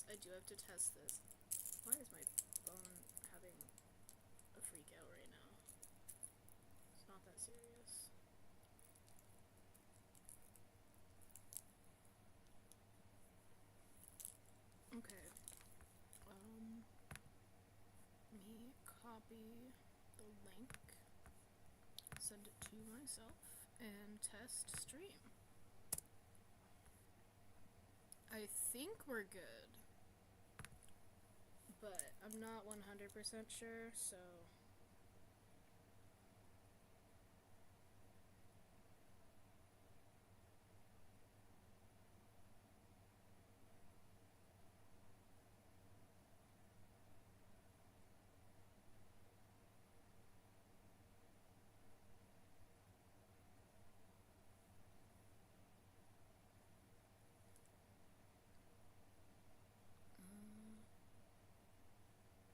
yes, I do have to test this. Why is my phone having a freak out right now? It's not that serious. Okay. Me copy the link, send it to myself, and test stream. I think we're good, but I'm not 100% sure, so...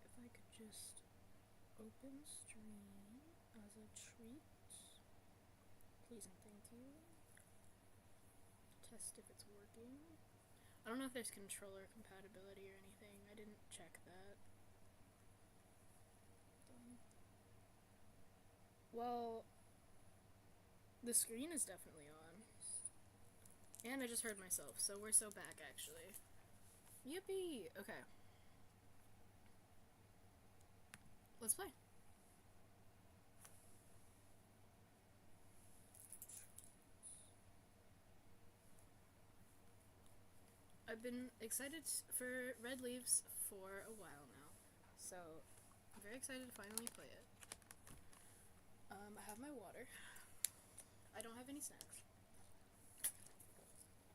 if I could just open stream as a treat, please and thank you. Test if it's working. I don't know if there's controller compatibility or anything. I didn't check that. Well, the screen is definitely on. And I just heard myself, so we're so back, actually. Yippee! Okay. Let's play. I've been excited for Red Leaves for a while now, so I'm very excited to finally play it. I have my water. I don't have any snacks.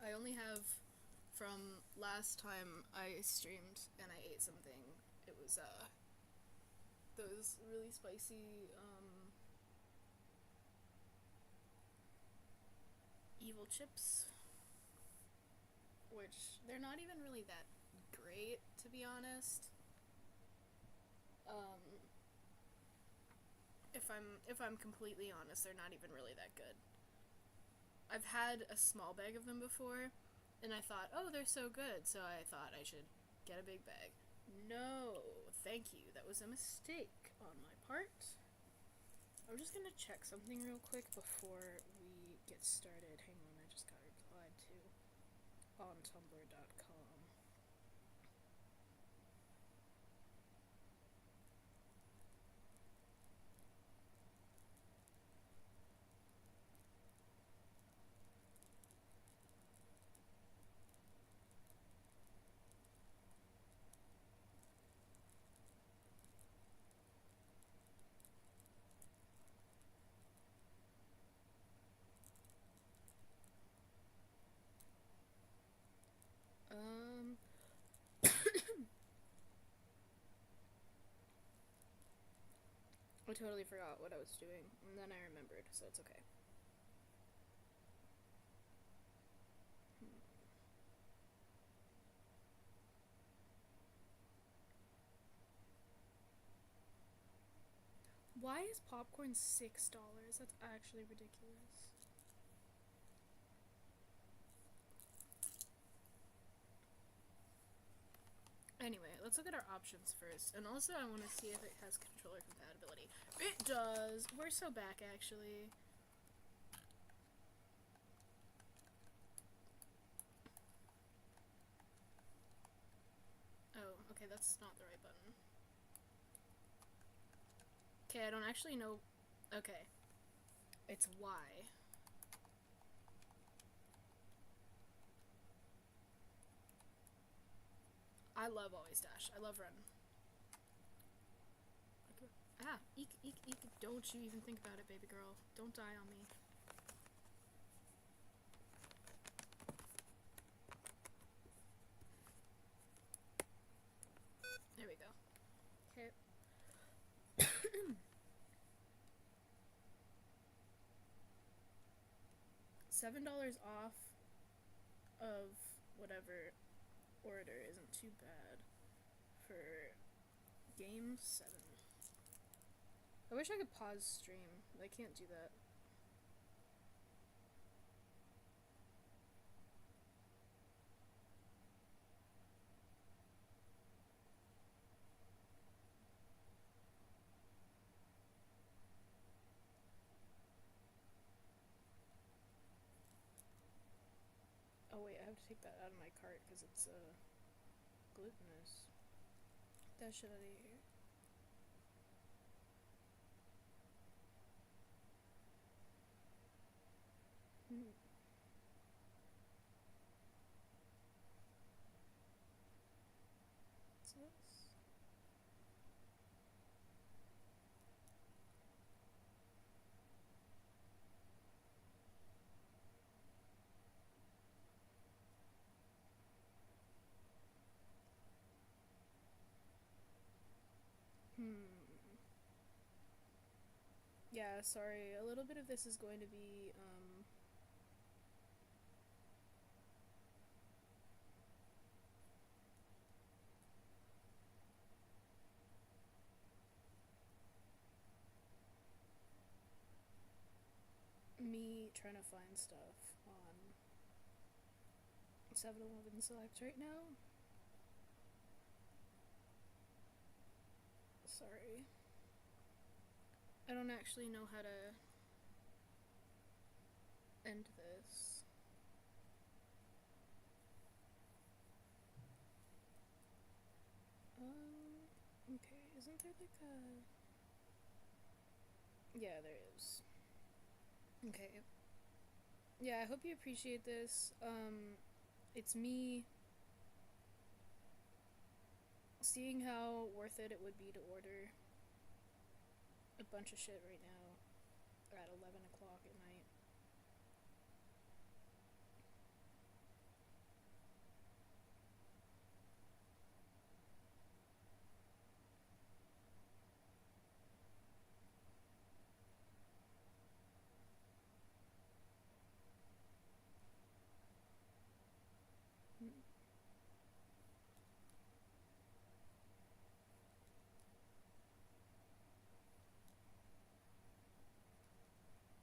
I only have, from last time I streamed and I ate something, it was those really spicy evil chips, which they're not even really that great, to be honest. If I'm completely honest, they're not even really that good. I've had a small bag of them before, and I thought, oh, they're so good, so I thought I should get a big bag. No, thank you. That was a mistake on my part. I'm just gonna check something real quick before we get started. Hang on, I just got replied to on tumblr.com. I totally forgot what I was doing, and then I remembered, so it's okay. Why is popcorn $6? That's actually ridiculous. Anyway, let's look at our options first. And also, I want to see if it has controller compatibility. It does! We're so back, actually. Oh, okay, that's not the right button. Okay, I don't actually know... Okay. It's Y. I love Always Dash. I love Run. Ah, eek, eek, eek. Don't you even think about it, baby girl. Don't die on me. There we go. Okay. $7 off of whatever order isn't too bad for game 7. I wish I could pause stream, but I can't do that. Oh wait, I have to take that out of my cart because it's glutinous. That shit out of here. Hmm. What's this? Yeah, sorry. A little bit of this is going to be me trying to find stuff on 7-Eleven Select right now. Sorry. I don't actually know how to end this. Okay, isn't there like a... Yeah, there is. Okay. Yeah, I hope you appreciate this. It's me seeing how worth it would be to order a bunch of shit right now at 11 o'clock at night.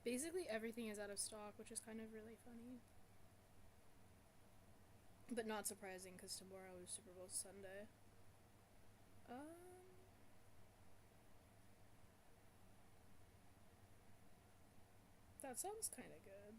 Basically everything is out of stock, which is kind of really funny. But not surprising because tomorrow is Super Bowl Sunday. That sounds kind of good.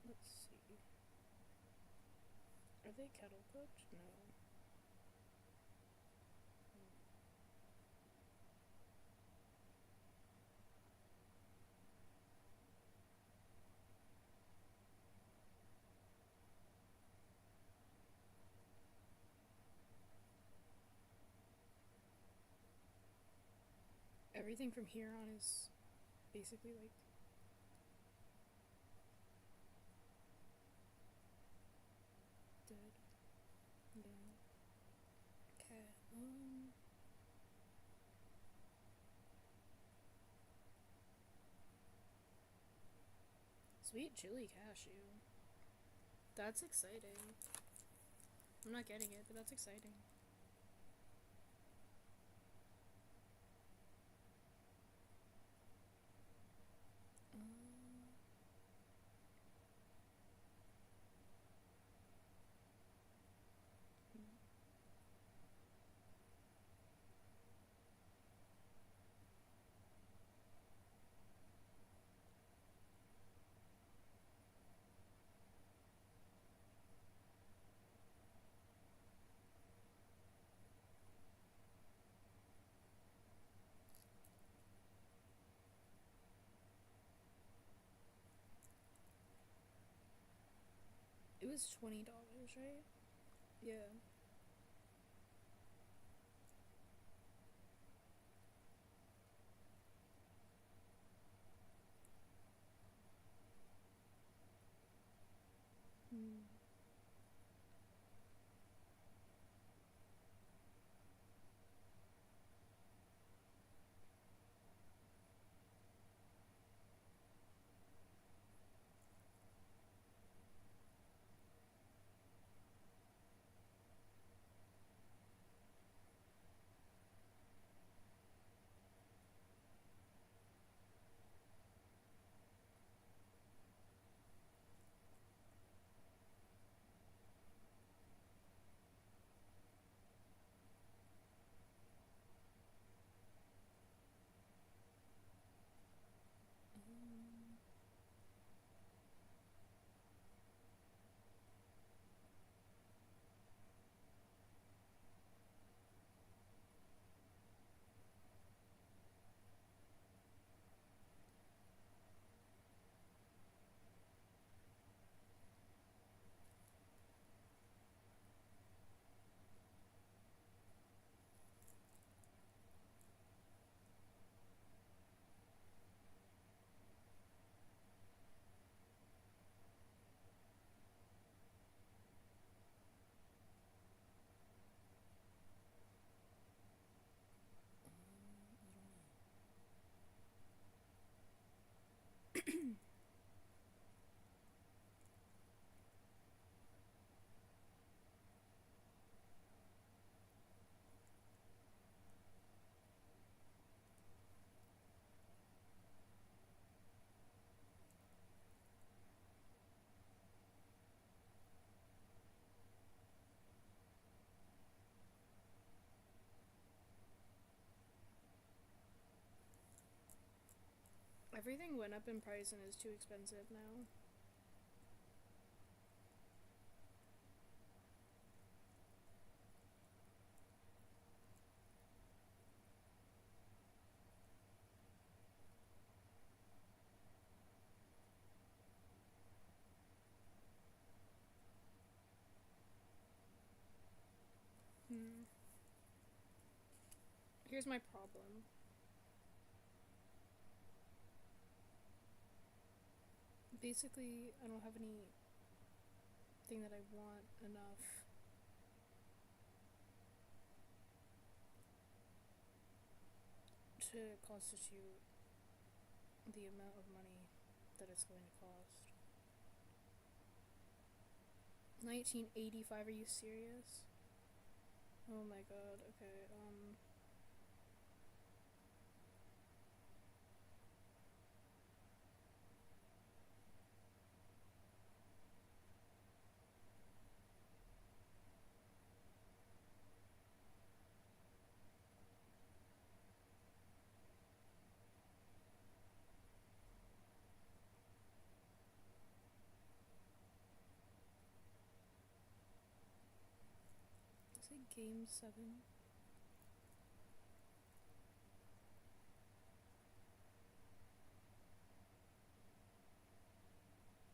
Let's see. Are they kettle cooked? No. Everything from here on is basically like dead. Yeah. Okay. Sweet chili cashew. That's exciting. I'm not getting it, but that's exciting. It was $20, right? Yeah. Everything went up in price and is too expensive now. Here's my problem. Basically, I don't have anything that I want enough to constitute the amount of money that it's going to cost. 1985, are you serious? Oh my god, okay, is it Game 7?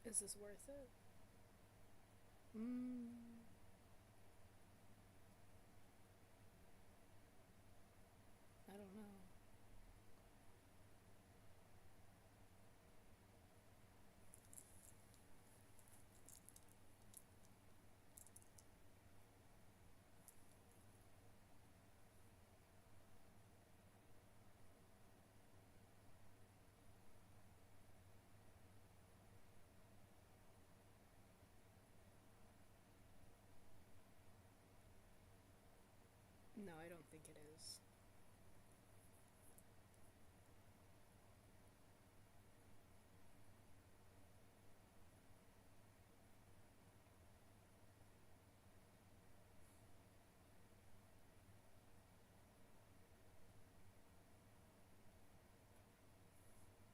Is this worth it? I don't know. No, I don't think it is.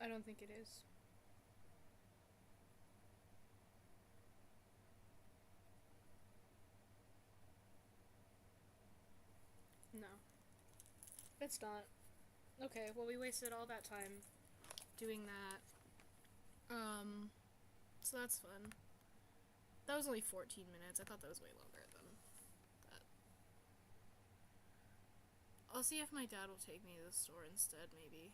I don't think it is. No. It's not. Okay, well, we wasted all that time doing that. So that's fun. That was only 14 minutes. I thought that was way longer than that. I'll see if my dad will take me to the store instead, maybe.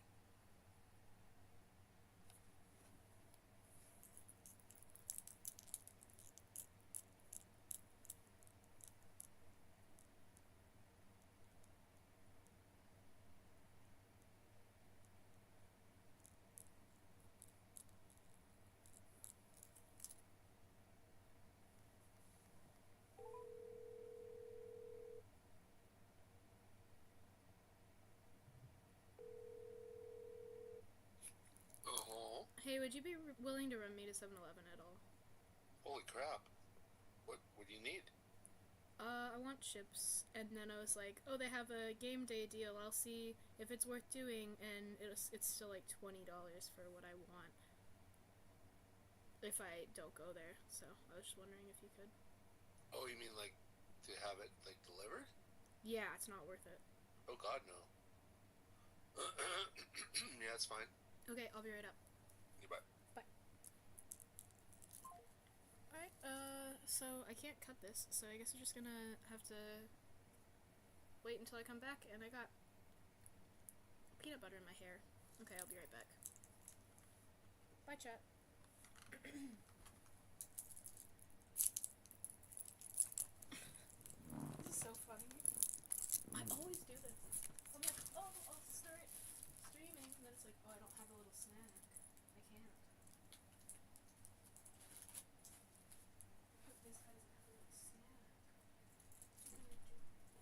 Hey, would you be willing to run me to 7-Eleven at all? Holy crap. What do you need? I want chips. And then I was like, oh, they have a game day deal. I'll see if it's worth doing. And it's still like $20 for what I want if I don't go there. So I was just wondering if you could. Oh, you mean like to have it like delivered? Yeah, it's not worth it. Oh god, no. Yeah, it's fine. Okay, I'll be right up. Goodbye. Bye. Alright, so I can't cut this, so I guess I'm just gonna have to wait until I come back, and I got peanut butter in my hair. Okay, I'll be right back. Bye, chat. This is so funny. I always do this. I'm like, oh, I'll start streaming, and then it's like, oh, I don't have a little snack. I can't. This guy doesn't have a little snack. What am I gonna do?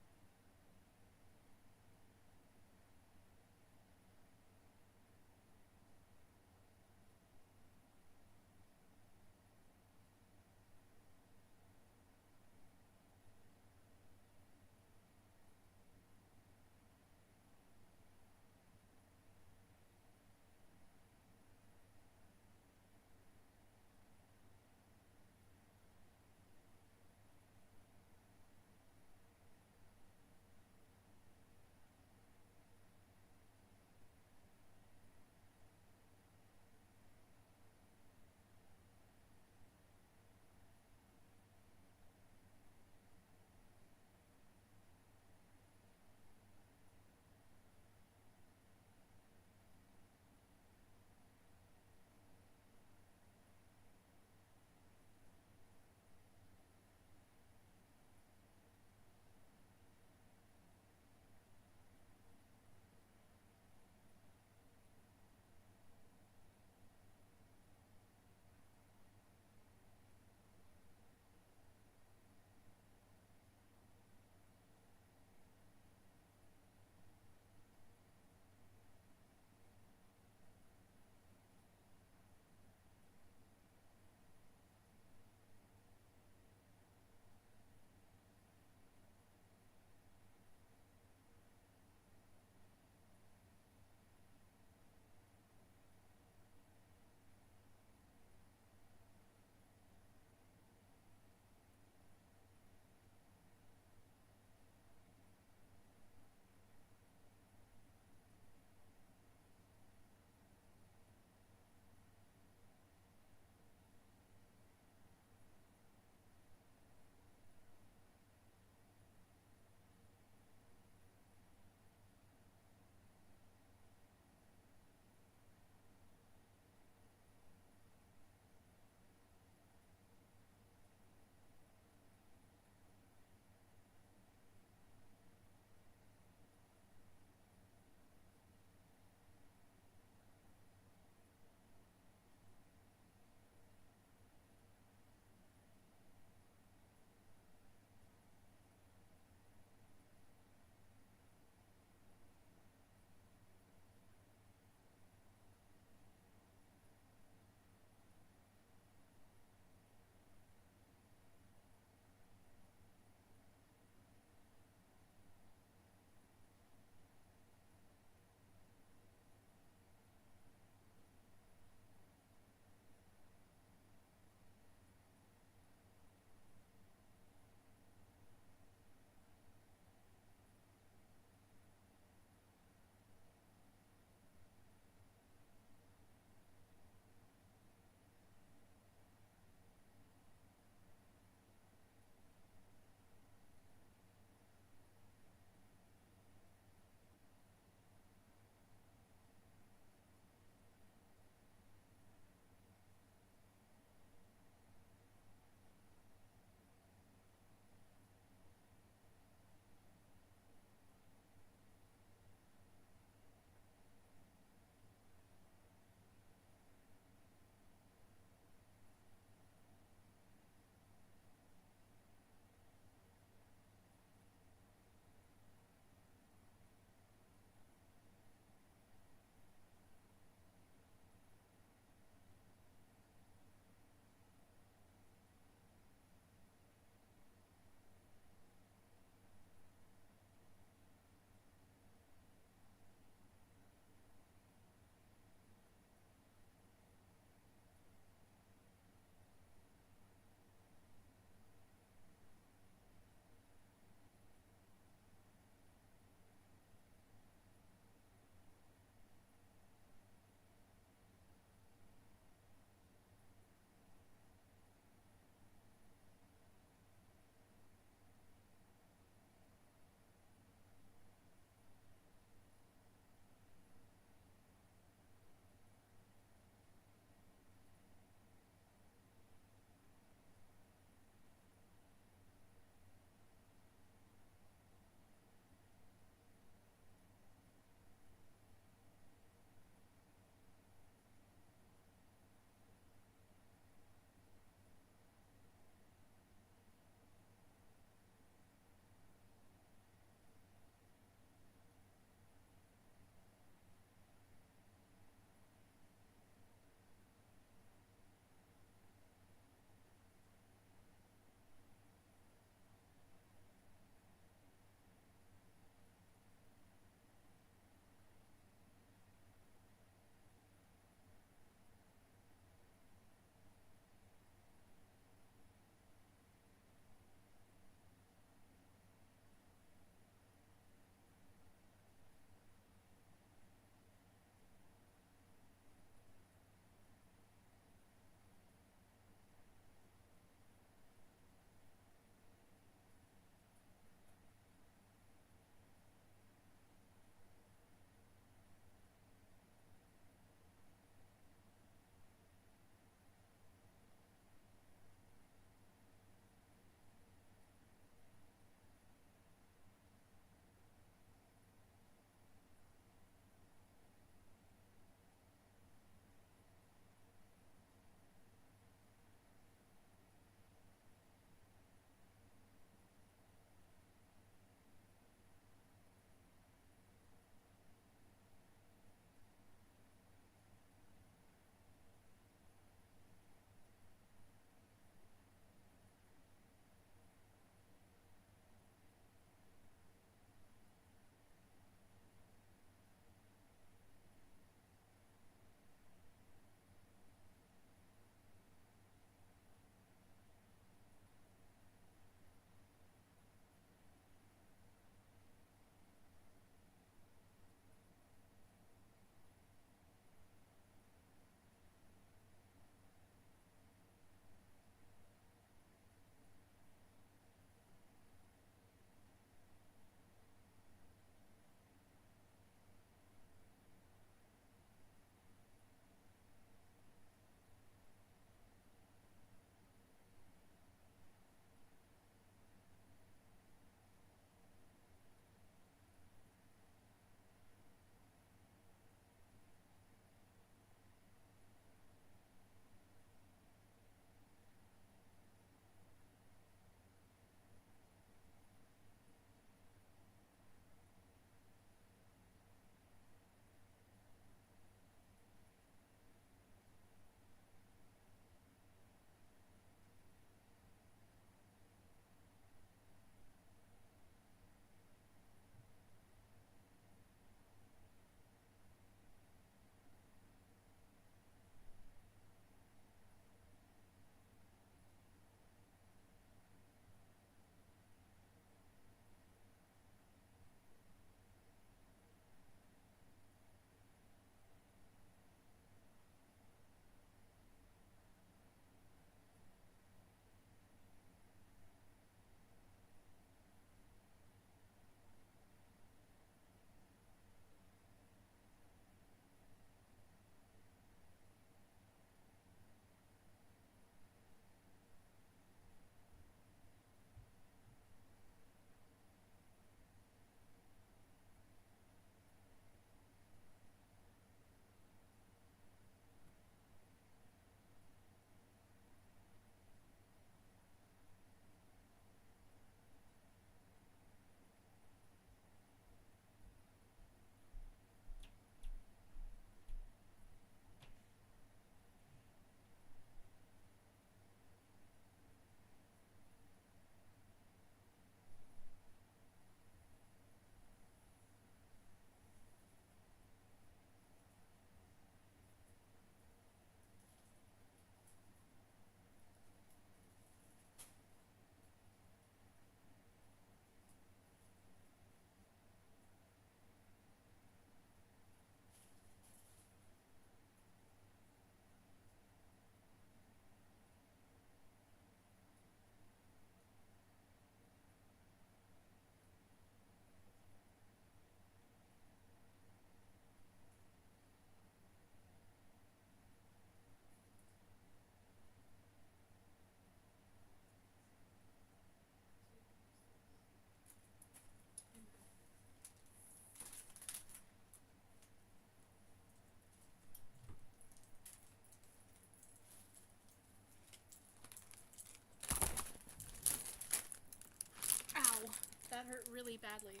hurt really badly.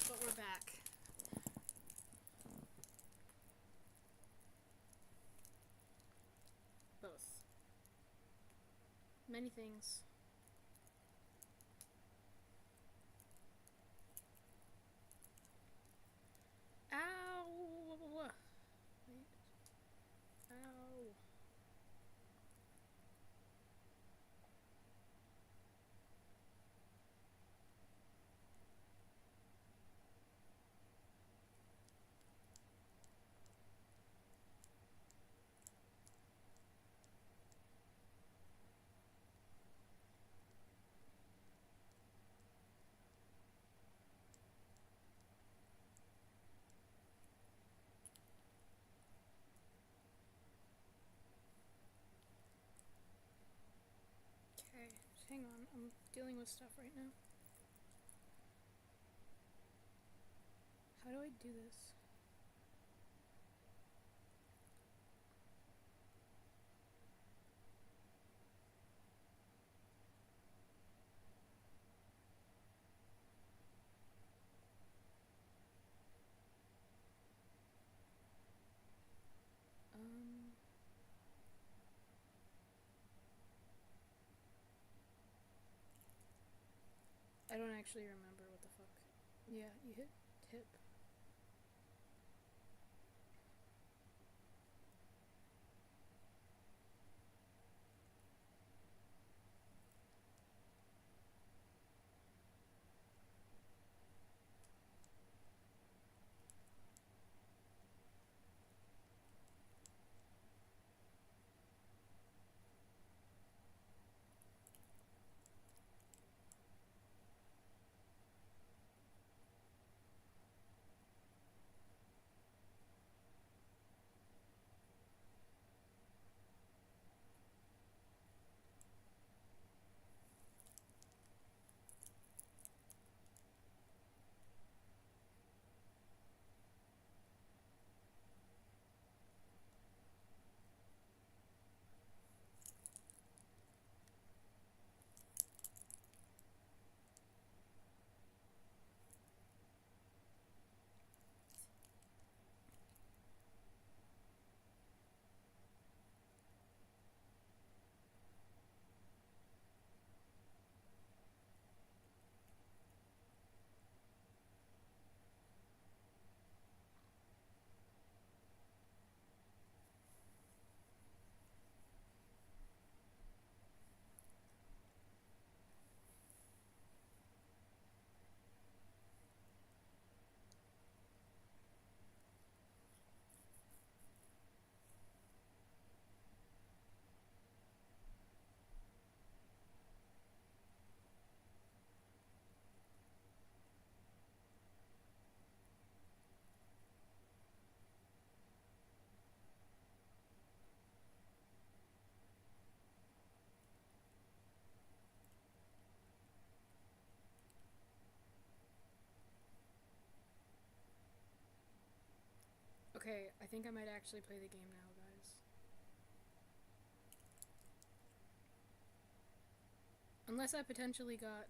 But we're back. Both. Many things. Ow! Wait. Ow. Okay, hang on. I'm dealing with stuff right now. How do I do this? I don't actually remember what the fuck. Yeah, you hit tip. Okay, I think I might actually play the game now, guys. Unless I potentially got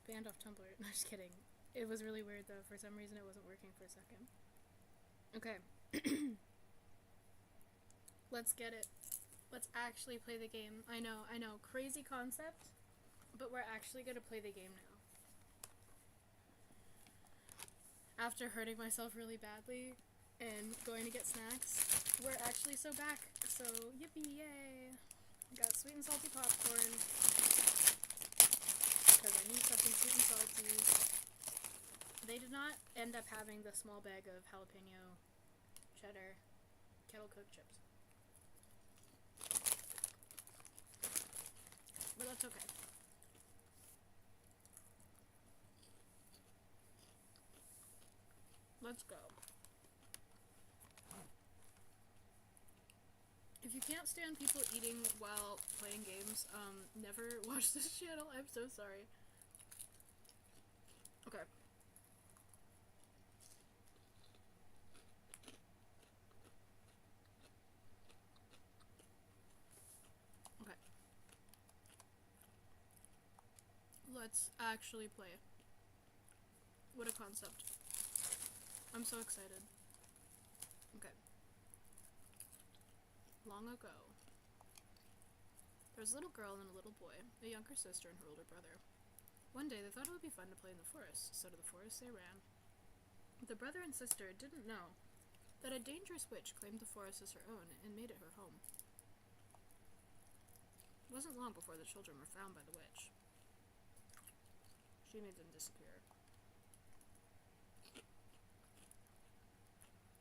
banned off Tumblr. No, just kidding. It was really weird though. For some reason it wasn't working for a second. Okay. Let's get it. Let's actually play the game. I know. Crazy concept, but we're actually gonna play the game now. After hurting myself really badly and going to get snacks, we're actually so back. So, yippee, yay! Got sweet and salty popcorn, because I need something sweet and salty. They did not end up having the small bag of jalapeno cheddar kettle cooked chips. But that's okay. Let's go. If you can't stand people eating while playing games, never watch this channel. I'm so sorry. Okay. Let's actually play. What a concept. I'm so excited. Okay. Long ago, there was a little girl and a little boy, a younger sister and her older brother. One day they thought it would be fun to play in the forest, so to the forest they ran. The brother and sister didn't know that a dangerous witch claimed the forest as her own and made it her home. It wasn't long before the children were found by the witch. She made them disappear.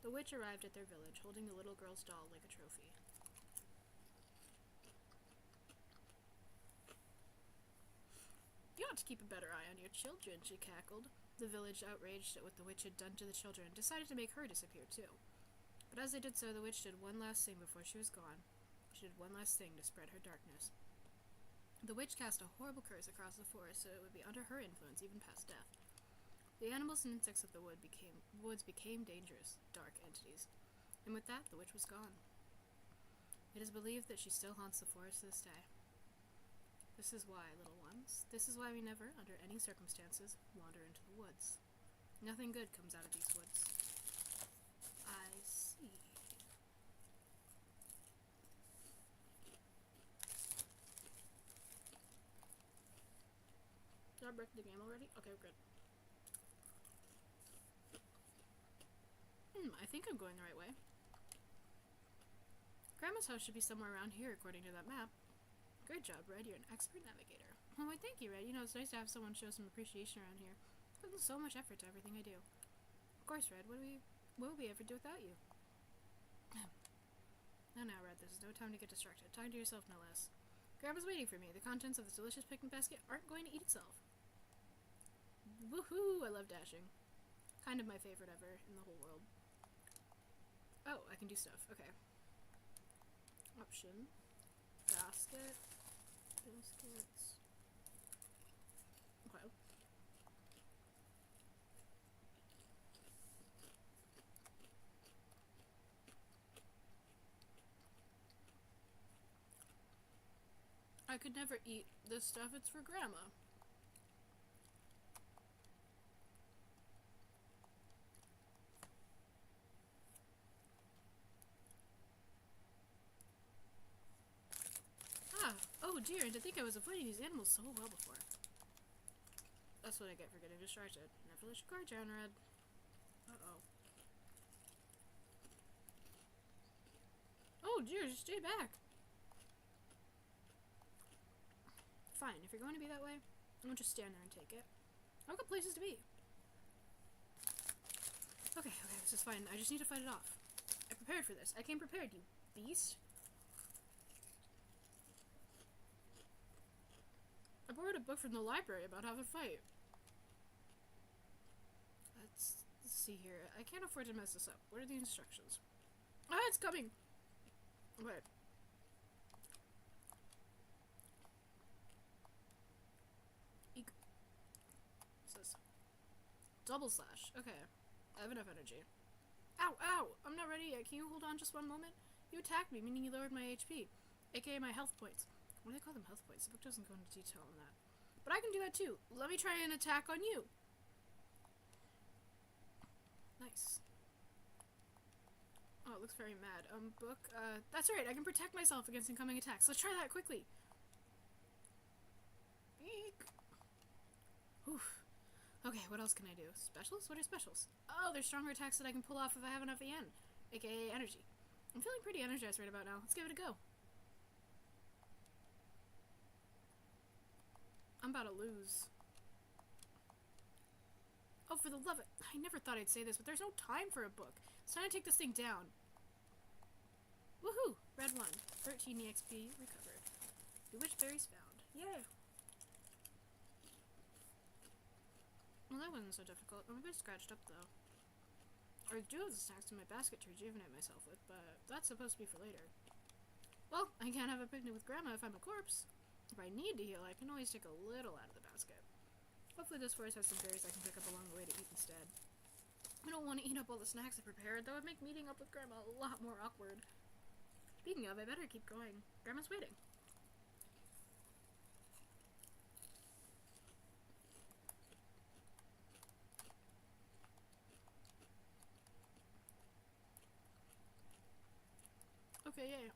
The witch arrived at their village, holding the little girl's doll like a trophy. You ought to keep a better eye on your children, she cackled. The village, outraged at what the witch had done to the children, decided to make her disappear too. But as they did so, the witch did one last thing before she was gone. She did one last thing to spread her darkness. The witch cast a horrible curse across the forest so it would be under her influence even past death. The animals and insects of the woods became dangerous, dark entities. And with that, the witch was gone. It is believed that she still haunts the forest to this day. This is why, little ones, this is why we never, under any circumstances, wander into the woods. Nothing good comes out of these woods. I see. Did I break the game already? Okay, good. I think I'm going the right way. Grandma's house should be somewhere around here, according to that map. Great job, Red. You're an expert navigator. Oh, why, thank you, Red. You know, it's nice to have someone show some appreciation around here. I put in so much effort to everything I do. Of course, Red. What would we ever do without you? Now, Red, this is no time to get distracted. Talk to yourself, no less. Grandma's waiting for me. The contents of this delicious picnic basket aren't going to eat itself. Woohoo! I love dashing. Kind of my favorite ever in the whole world. Oh, I can do stuff. Okay. Option. Basket. Biscuits. Okay. I could never eat this stuff. It's for Grandma. Oh dear, and to think I was avoiding these animals so well before. That's what I get for getting distracted. Never let your guard down, Red. Uh-oh. Oh dear, just stay back. Fine, if you're going to be that way, I won't just stand there and take it. I've got places to be. Okay, this is fine. I just need to fight it off. I prepared for this. I came prepared, you beast. I borrowed a book from the library about how to fight. Let's see here. I can't afford to mess this up. What are the instructions? Ah, it's coming! Okay. Eek. What's this? Double slash. Okay. I have enough energy. Ow, ow! I'm not ready yet. Can you hold on just one moment? You attacked me, meaning you lowered my HP, aka my health points. What do they call them, health points? The book doesn't go into detail on that. But I can do that too. Let me try an attack on you. Nice. Oh, it looks very mad. Book, that's right. I can protect myself against incoming attacks. Let's try that quickly. Eek. Oof. Okay, what else can I do? Specials? What are specials? Oh, there's stronger attacks that I can pull off if I have enough yen, aka energy. I'm feeling pretty energized right about now. Let's give it a go. I'm about to lose. Oh, for the love of it. I never thought I'd say this, but there's no time for a book. It's time to take this thing down. Woohoo! Red 1. 13 EXP recovered. Bewitched berries found. Yay! Well, that wasn't so difficult. I'm a bit scratched up, though. I do have the snacks in my basket to rejuvenate myself with, but that's supposed to be for later. Well, I can't have a picnic with Grandma if I'm a corpse. If I need to heal, I can always take a little out of the basket. Hopefully this forest has some berries I can pick up along the way to eat instead. I don't want to eat up all the snacks I prepared, though it'd make meeting up with Grandma a lot more awkward. Speaking of, I better keep going. Grandma's waiting. Okay, yay.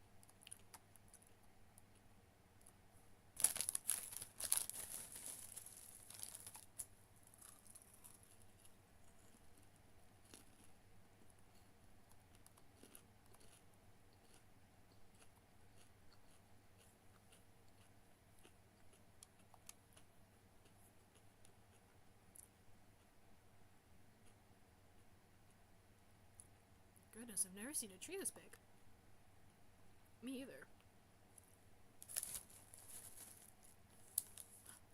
Goodness, I've never seen a tree this big. Me either.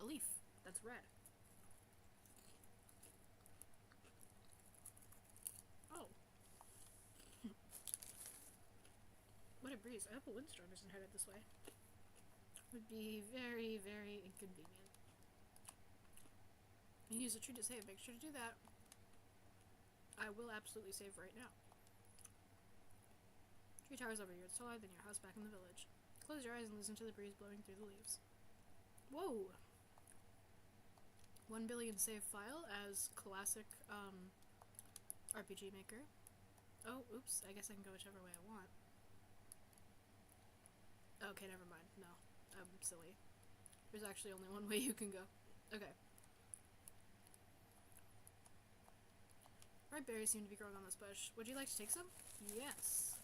A leaf that's red. Oh. What a breeze. I hope a windstorm isn't headed this way. Would be very, very inconvenient. You use a tree to save. Make sure to do that. I will absolutely save right now. Tree towers over you. It's taller than your house back in the village. Close your eyes and listen to the breeze blowing through the leaves. Whoa! 1 billion save file as classic RPG Maker. Oh, oops. I guess I can go whichever way I want. Okay, never mind. No. I'm silly. There's actually only one way you can go. Okay. Ripe berries seem to be growing on this bush. Would you like to take some? Yes.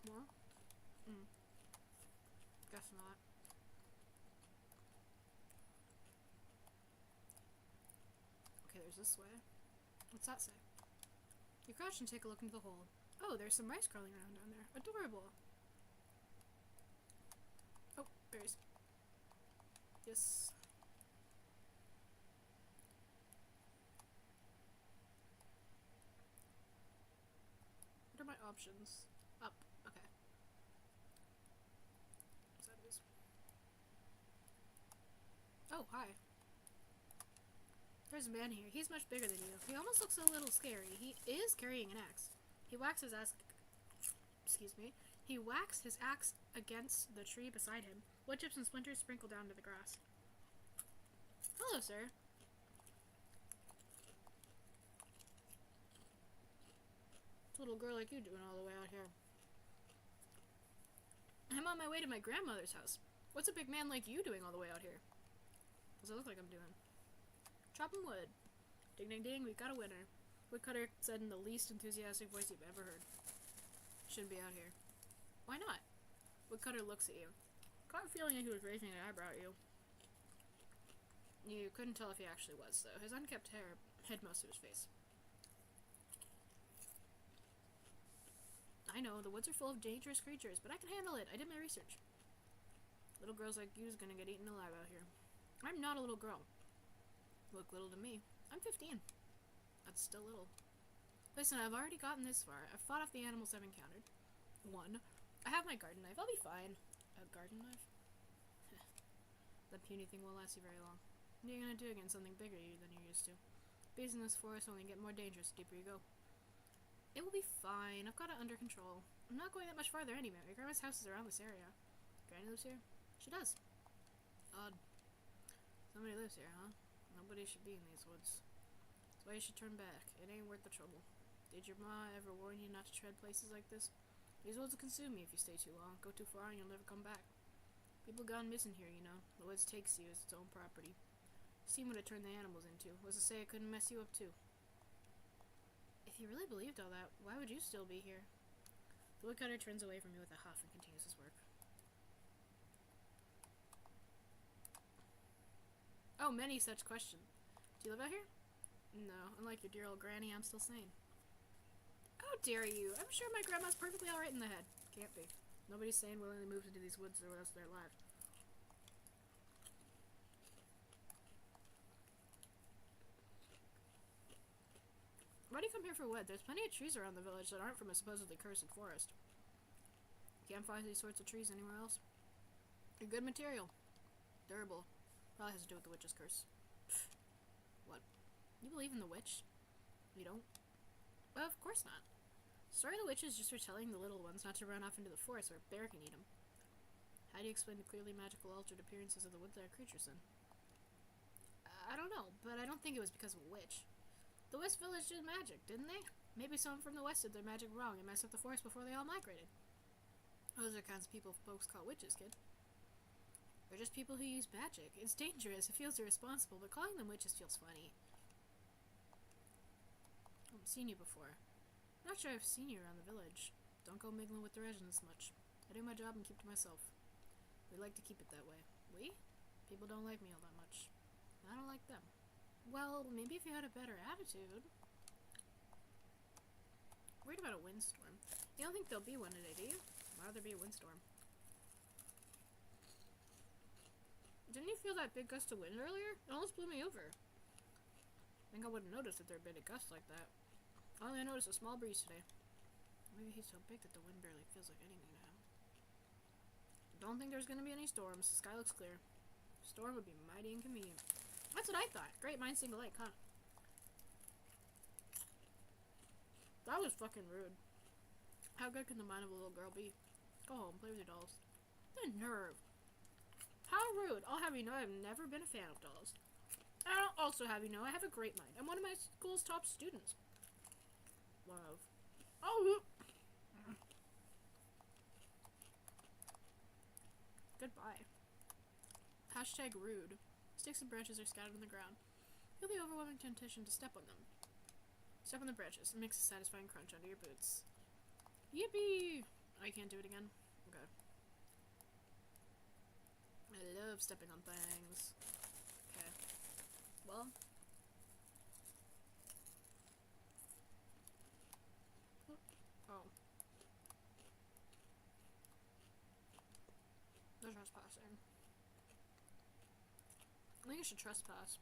More? Guess not. Okay, there's this way. What's that say? You crouch and take a look into the hole. Oh, there's some rice crawling around down there. Adorable. Oh, berries. Yes. What are my options? Up. Okay. So it is. Oh, hi. There's a man here. He's much bigger than you. He almost looks a little scary. He is carrying an axe. He whacks his axe. Excuse me. He whacks his axe against the tree beside him. Wood chips and splinters sprinkle down to the grass. Hello, sir. What's a little girl like you doing all the way out here? I'm on my way to my grandmother's house. What's a big man like you doing all the way out here? What does it look like I'm doing? Chopping wood. Ding ding ding, we've got a winner. Woodcutter said in the least enthusiastic voice you've ever heard. Shouldn't be out here. Why not? Woodcutter looks at you. Got a feeling like he was raising an eyebrow at you. You couldn't tell if he actually was, though. His unkempt hair hid most of his face. I know, the woods are full of dangerous creatures, but I can handle it. I did my research. Little girls like you is gonna get eaten alive out here. I'm not a little girl. Look little to me. I'm 15. That's still little. Listen, I've already gotten this far. I've fought off the animals I've encountered. 1. I have my garden knife. I'll be fine. A garden knife? That puny thing won't last you very long. What are you gonna do against something bigger than you're used to? Bees in this forest only get more dangerous the deeper you go. It will be fine. I've got it under control. I'm not going that much farther anyway. My grandma's house is around this area. Granny lives here? She does. Odd. Somebody lives here, huh? Nobody should be in these woods. That's why you should turn back. It ain't worth the trouble. Did your ma ever warn you not to tread places like this? These woods will consume you if you stay too long. Go too far and you'll never come back. People gone missing here, you know. The woods takes you as its own property. Seen what it turned the animals into. Was to say it couldn't mess you up too. If you really believed all that, why would you still be here? The woodcutter turns away from me with a huff and continues his work. Oh, many such questions. Do you live out here? No, unlike your dear old granny, I'm still sane. How dare you? I'm sure my grandma's perfectly alright in the head. Can't be. Nobody's sane willingly moves into these woods the rest of their lives. Why do you come here for wood? There's plenty of trees around the village that aren't from a supposedly cursed forest. Can't find these sorts of trees anywhere else. They're good material. Durable. Probably has to do with the witch's curse. Pfft. What? You believe in the witch? You don't? Well, of course not. Story of the witch is just retelling the little ones not to run off into the forest where a bear can eat them. How do you explain the clearly magical altered appearances of the woods that are creatures in? I don't know, but I don't think it was because of a witch. The West Village did magic, didn't they? Maybe someone from the west did their magic wrong and messed up the forest before they all migrated. Those are kinds of people folks call witches, kid. They're just people who use magic. It's dangerous, it feels irresponsible, but calling them witches feels funny. I haven't seen you before. I'm not sure I've seen you around the village. Don't go mingling with the residents much. I do my job and keep to myself. We like to keep it that way. We? People don't like me all that much. I don't like them. Well, maybe if you had a better attitude. Worried about a windstorm. You don't think there'll be one today, do you? Why would there be a windstorm? Didn't you feel that big gust of wind earlier? It almost blew me over. I think I would have noticed if there had been a gust like that. I only noticed a small breeze today. Maybe he's so big that the wind barely feels like anything to him. Don't think there's gonna be any storms. The sky looks clear. Storm would be mighty inconvenient. That's what I thought. Great minds think alike, huh? That was fucking rude. How good can the mind of a little girl be? Go home, play with your dolls. The nerve. How rude. I'll have you know I've never been a fan of dolls. I'll also have you know I have a great mind. I'm one of my school's top students. One of. Oh! Goodbye. Hashtag rude. Sticks and branches are scattered on the ground. Feel the overwhelming temptation to step on them. Step on the branches. It makes a satisfying crunch under your boots. Yippee! I can't do it again. Okay. I love stepping on things. Okay. Well. Oh. They're trespassing. I think I should trespass.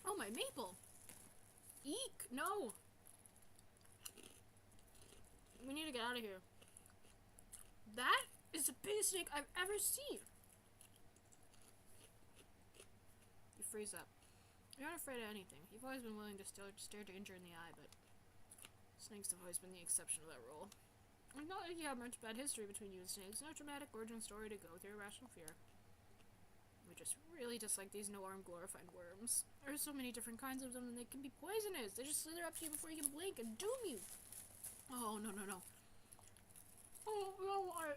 Oh, my maple! Eek! No! We need to get out of here. That is the biggest snake I've ever seen! You freeze up. You're not afraid of anything. You've always been willing to stare danger in the eye, but snakes have always been the exception to that rule. It's not like you have much bad history between you and snakes. No dramatic origin story to go with your irrational fear. We just really dislike these no-arm glorified worms. There are so many different kinds of them, and they can be poisonous. They just slither up to you before you can blink and doom you. Oh, no, no, no. Oh, no, I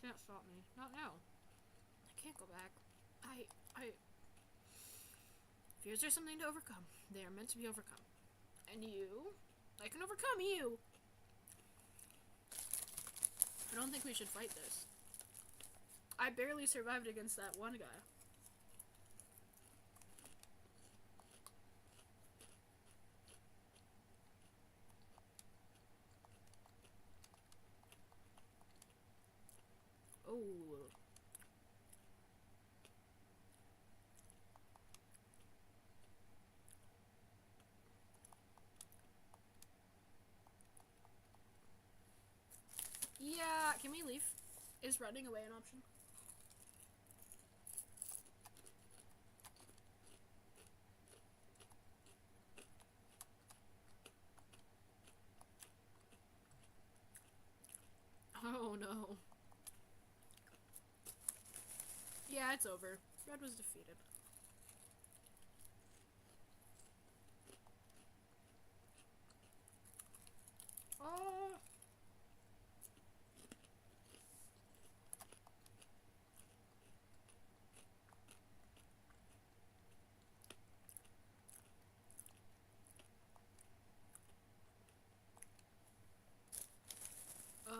can't stop me. Not now. I can't go back. Fears are something to overcome. They are meant to be overcome. And you? I can overcome you! I don't think we should fight this. I barely survived against that one guy. Oh. Yeah, can we leave? Is running away an option? Oh no. Yeah, it's over. Red was defeated. Oh.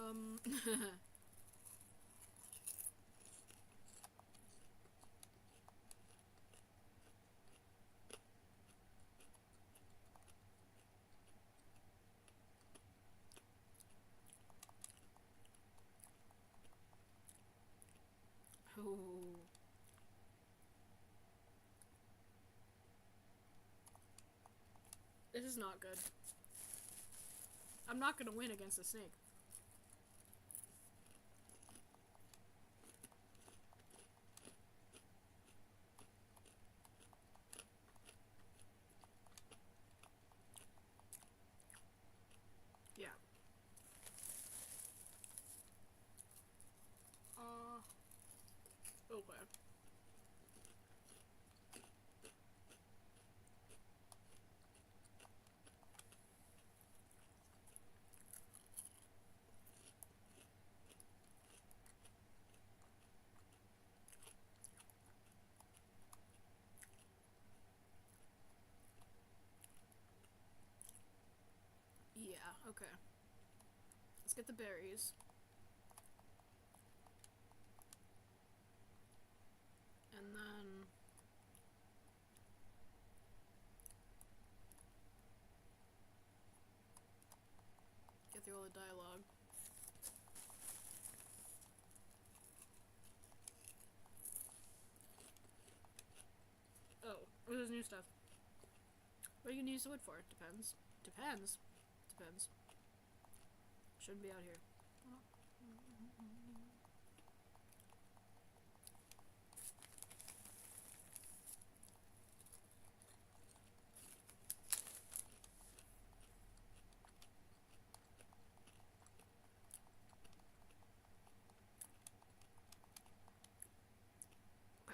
Oh. This is not good. I'm not gonna win against a snake. Yeah. Oh Okay. Let's get the berries. And then... get through all the dialogue. Oh, there's new stuff. What are you gonna use the wood for? Depends. Depends. Depends. Shouldn't be out here. Okay.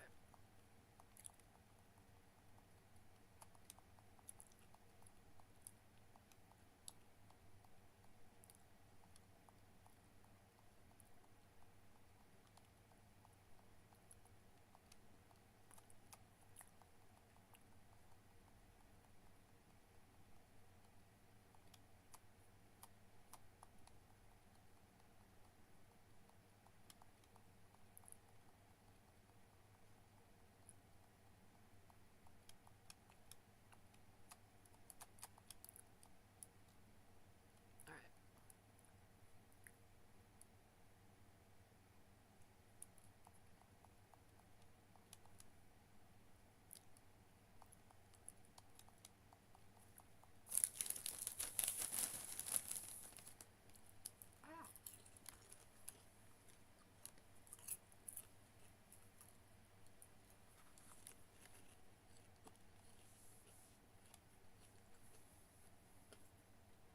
Alright. Ah.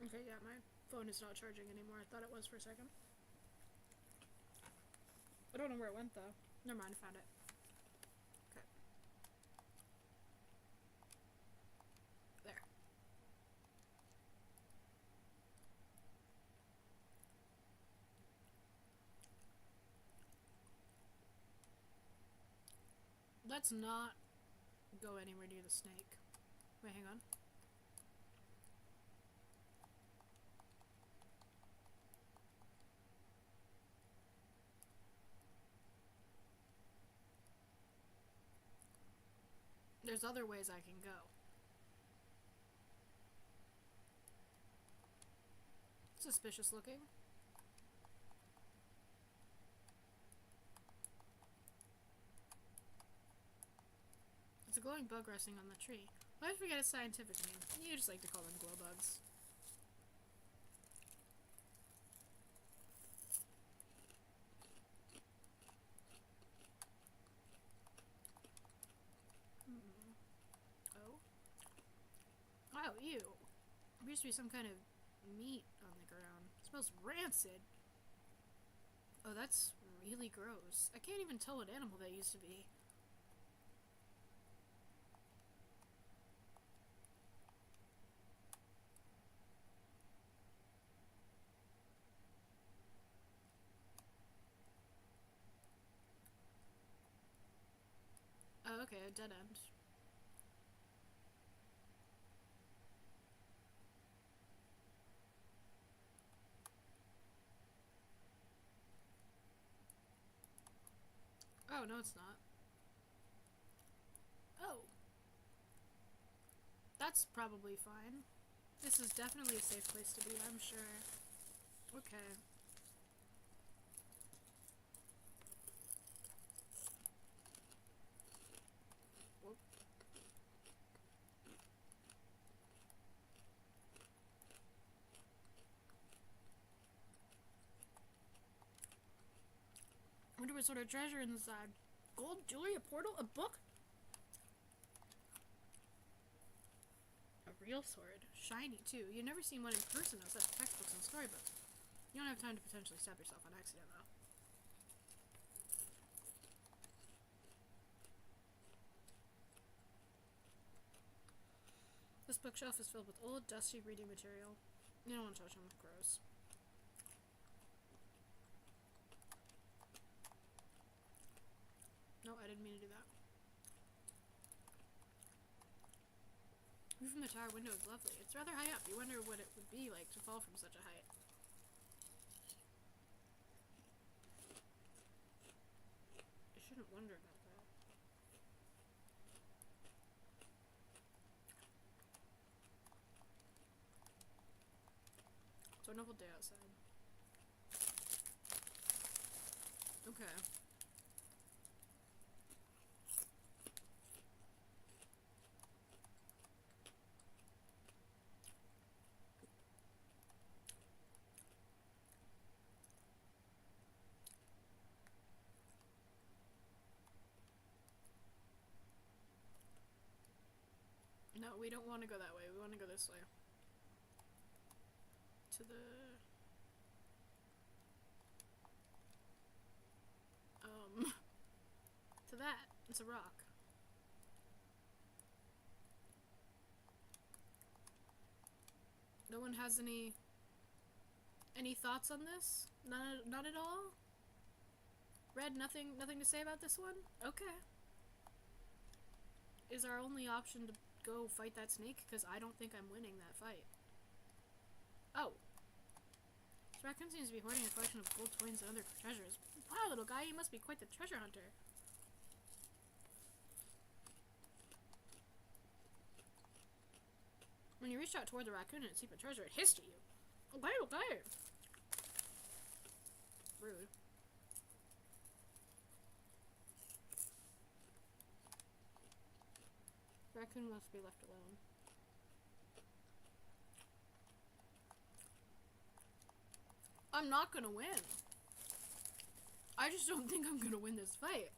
Okay, yeah, my phone is not charging anymore. I thought it was for a second. I don't know where it went, though. Never mind, I found it. Okay. There. Let's not go anywhere near the snake. Wait, hang on. There's other ways I can go. Suspicious looking. It's a glowing bug resting on the tree. Why did I forget its scientific name? You just like to call them glow bugs. Oh? Wow, ew. There used to be some kind of meat on the ground. It smells rancid. Oh, that's really gross. I can't even tell what animal that used to be. Oh, okay, a dead end. Oh, no, it's not. Oh. That's probably fine. This is definitely a safe place to be, I'm sure. Okay. Whoop. I wonder what sort of treasure inside. Gold, jewelry, a portal, a book? A real sword. Shiny, too. You've never seen one in person outside of textbooks and storybooks. You don't have time to potentially stab yourself on accident, though. This bookshelf is filled with old, dusty reading material. You don't want to touch them. Gross. No, I didn't mean to do that. Have you from the tower window is lovely. It's rather high up. You wonder what it would be like to fall from such a height. I shouldn't wonder about that. It's a wonderful day outside. Okay. No, we don't want to go that way. We want to go this way. To the... to that. It's a rock. No one has any thoughts on this? Not at all? Red, nothing to say about this one? Okay. Is our only option to go fight that snake? Because I don't think I'm winning that fight. Oh. This raccoon seems to be hoarding a collection of gold coins and other treasures. Wow, little guy, you must be quite the treasure hunter. When you reached out toward the raccoon and its secret treasure, it hissed at you. Okay. Rude. Raccoon must be left alone. I'm not gonna win. I just don't think I'm gonna win this fight.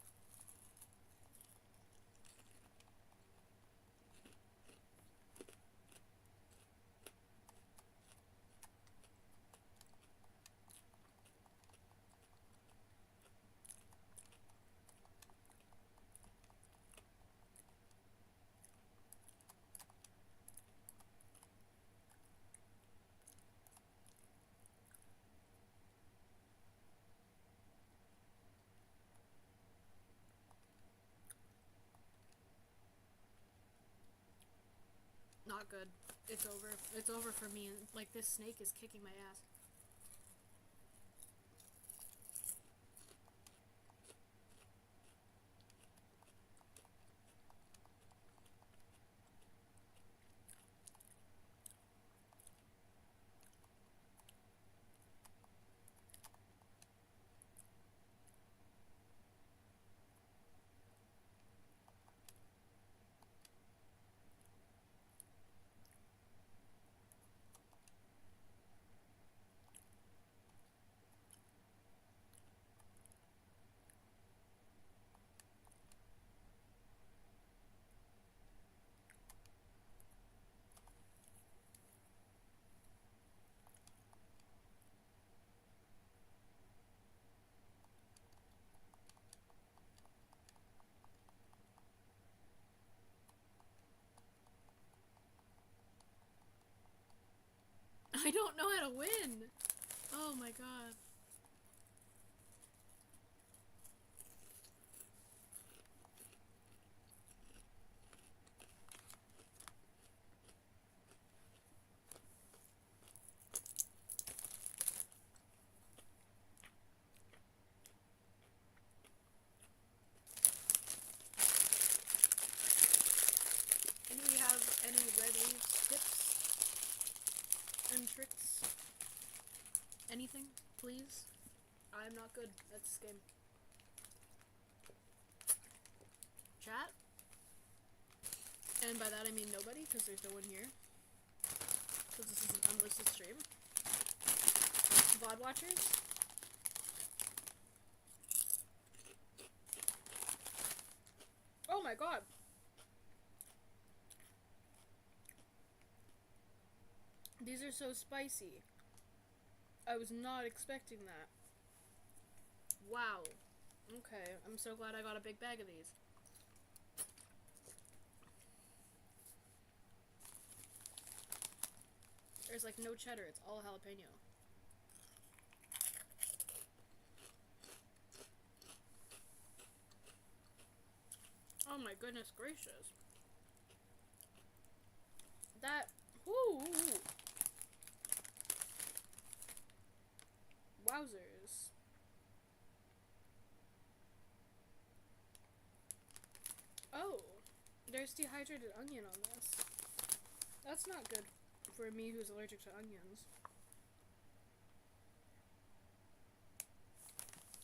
Not good. It's over. It's over for me. Like, this snake is kicking my ass. I don't know how to win! Oh my god. Anybody have any red leaves tips and tricks? Anything, please? I'm not good at this game. Chat? And by that I mean nobody, because there's no one here. Because this is an unlisted stream. VOD watchers? Oh my god! These are so spicy. I was not expecting that. Wow. Okay, I'm so glad I got a big bag of these. There's like no cheddar, it's all jalapeno. Oh my goodness gracious. there's dehydrated onion on this. That's not good for me who's allergic to onions.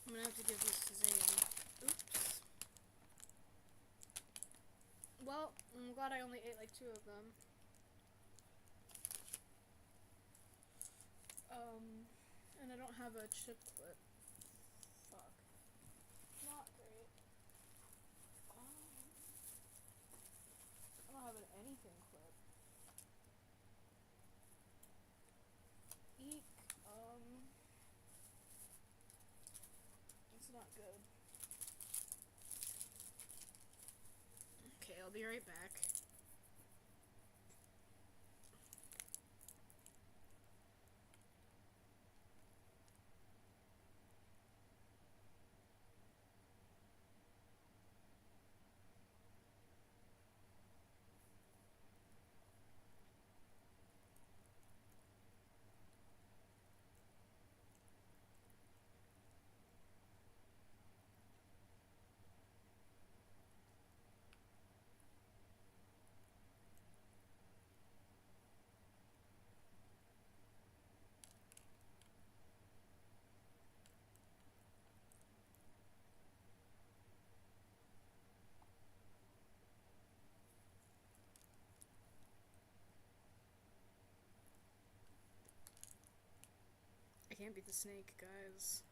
I'm gonna have to give these to Zane. Oops. Well, I'm glad I only ate like 2 of them. And I don't have a chip clip. Fuck. Not great. I don't have an anything clip. Eek. It's not good. Okay, I'll be right back. I can't beat the snake, guys.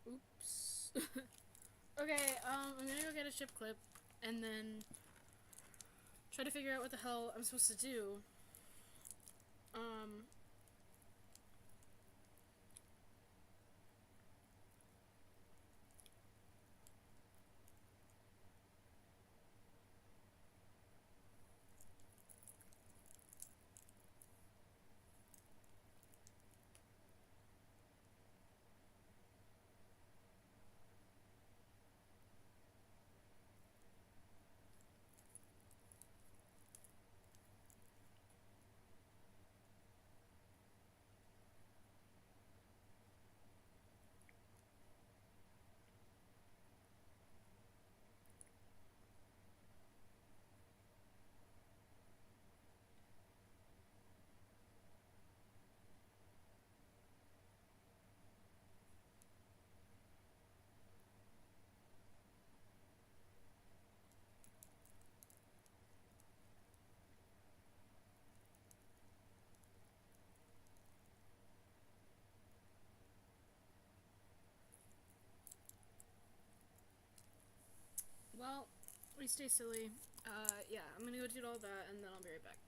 Oops. Okay, I'm gonna go get a chip clip and then try to figure out what the hell I'm supposed to do. Well, we stay silly. Yeah, I'm gonna go do all that and then I'll be right back.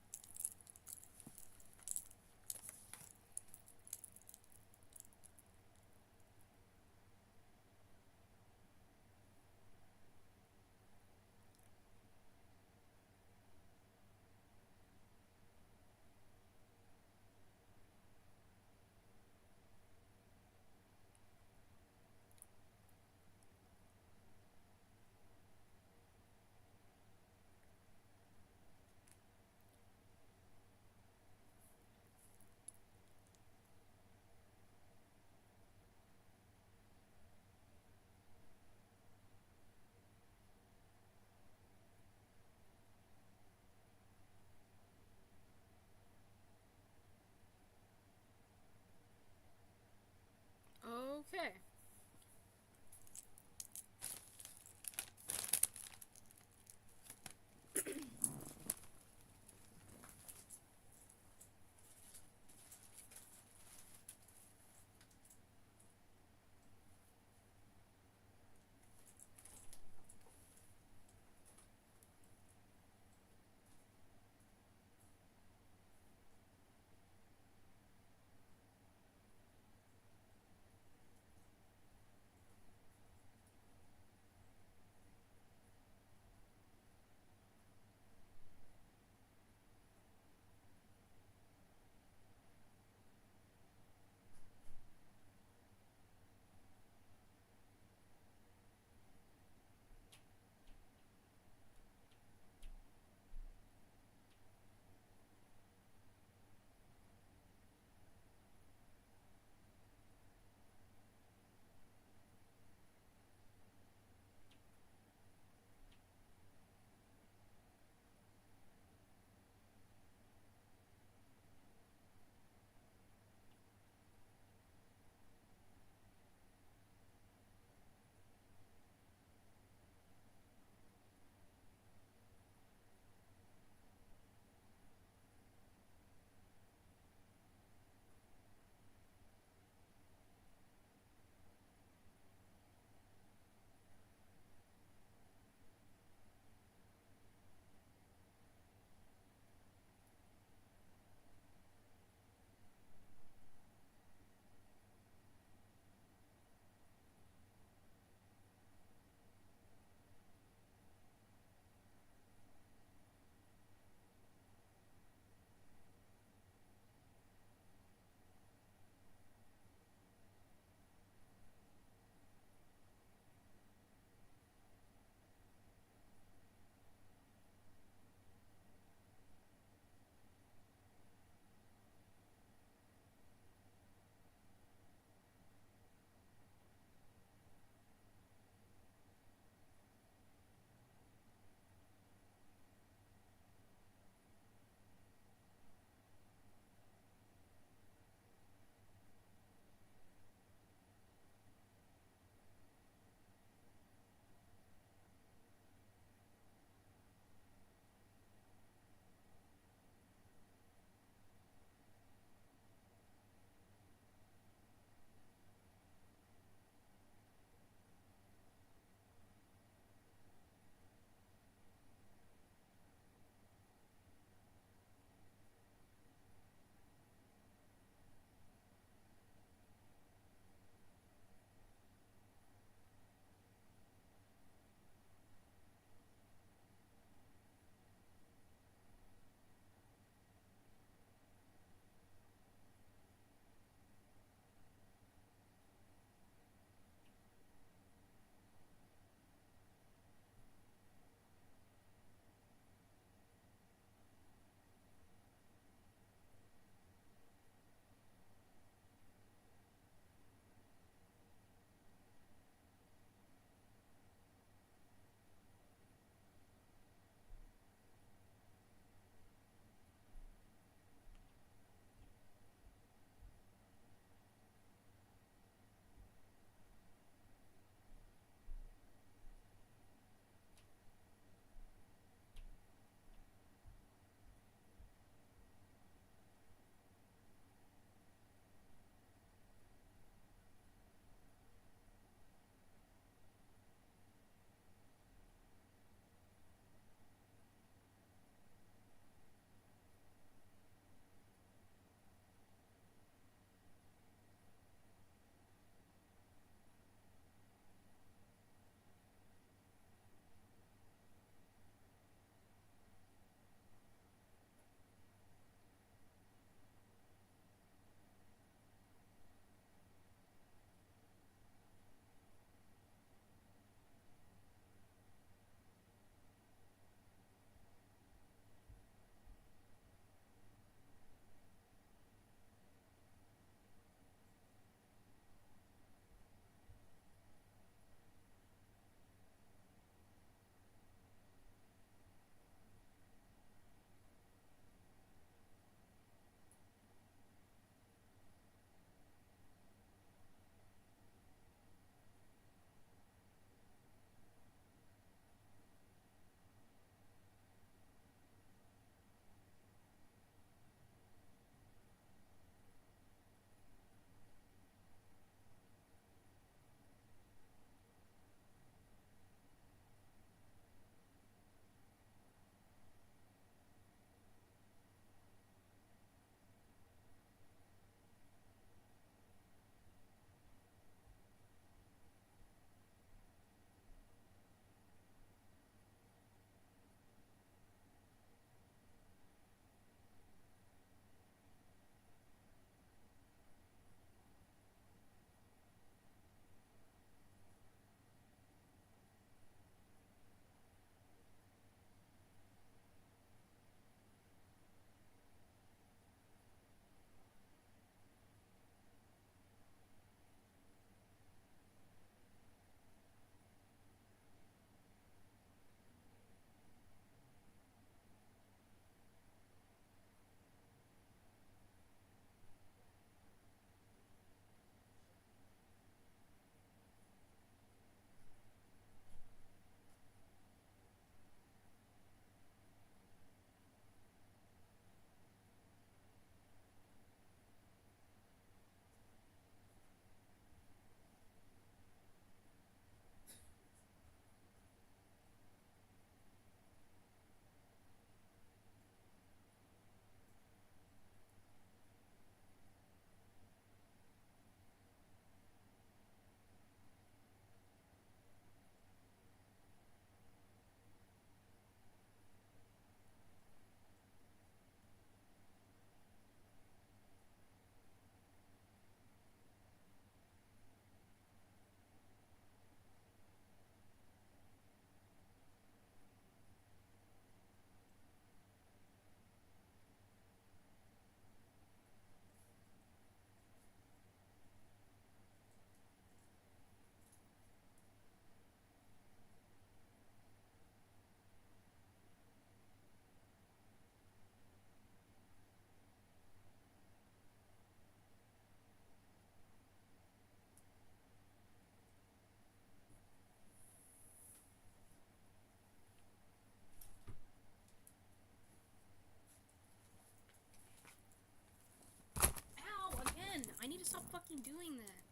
fucking doing that?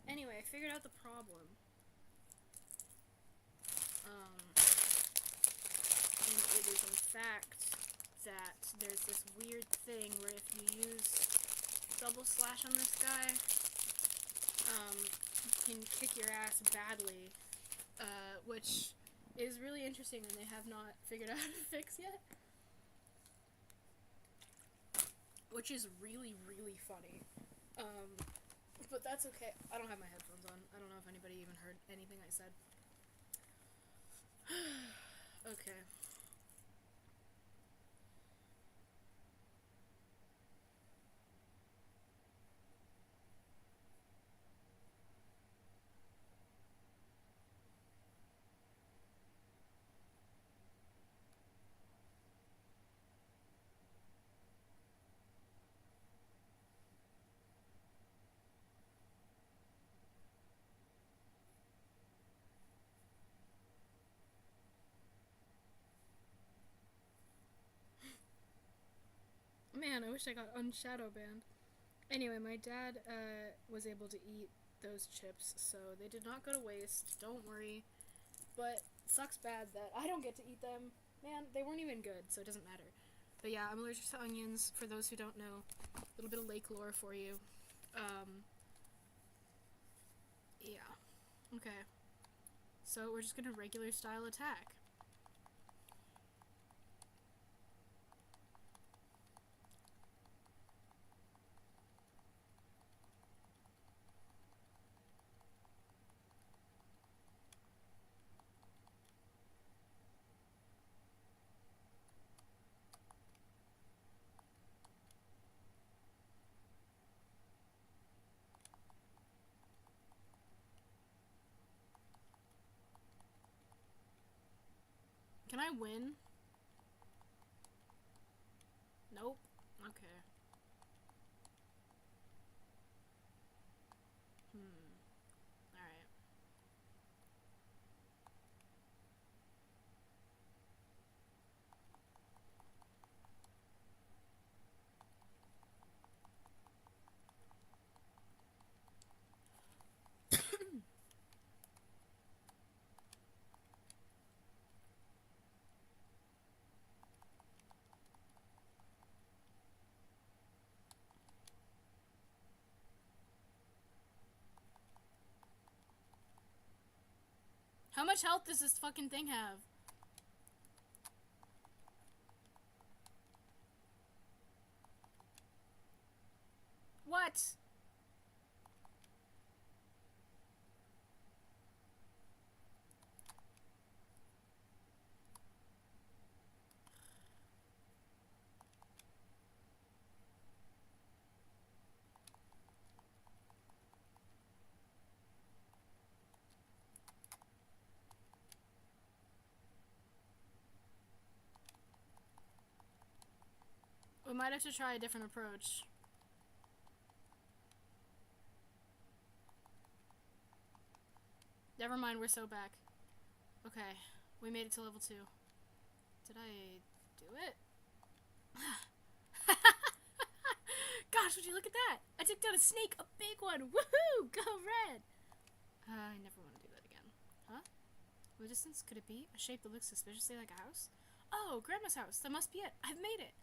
Anyway, I figured out the problem. And it is in fact that there's this weird thing where if you use double slash on this guy, you can kick your ass badly, which is really interesting and they have not figured out how to fix yet. Which is really, really funny. But that's okay. I don't have my headphones on. I don't know if anybody even heard anything I said. Okay. Man, I wish I got unshadow banned. Anyway, my dad was able to eat those chips, so they did not go to waste. Don't worry. But it sucks bad that I don't get to eat them. Man, they weren't even good, so it doesn't matter. But yeah, I'm allergic to onions, for those who don't know. A little bit of lake lore for you. Yeah. Okay. So we're just gonna regular style attack. Can I win? Nope. Okay. Alright. How much health does this fucking thing have? What? We might have to try a different approach. Never mind, we're so back. Okay, we made it to level 2. Did I do it? Gosh, would you look at that? I took down a snake, a big one! Woohoo! Go red! I never want to do that again. Huh? What distance could it be? A shape that looks suspiciously like a house? Oh, Grandma's house. That must be it. I've made it.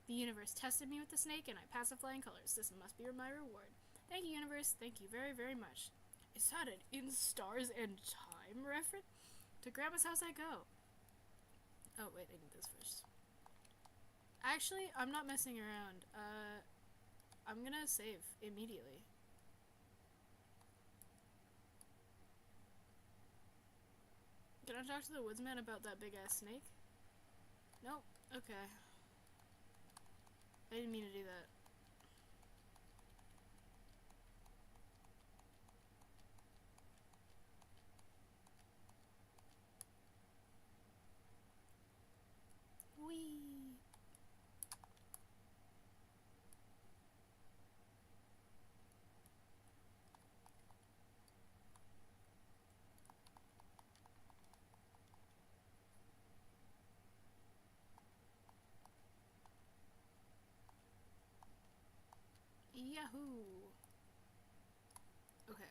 The universe tested me with the snake, and I passed with flying colors. This must be my reward. Thank you, universe. Thank you very, very much. Is that an In Stars and Time reference? To Grandma's house I go. Oh, wait, I need this first. Actually, I'm not messing around. I'm gonna save immediately. Can I talk to the woodsman about that big-ass snake? Nope. Okay. I didn't mean to do that. Whee! Yahoo! Okay.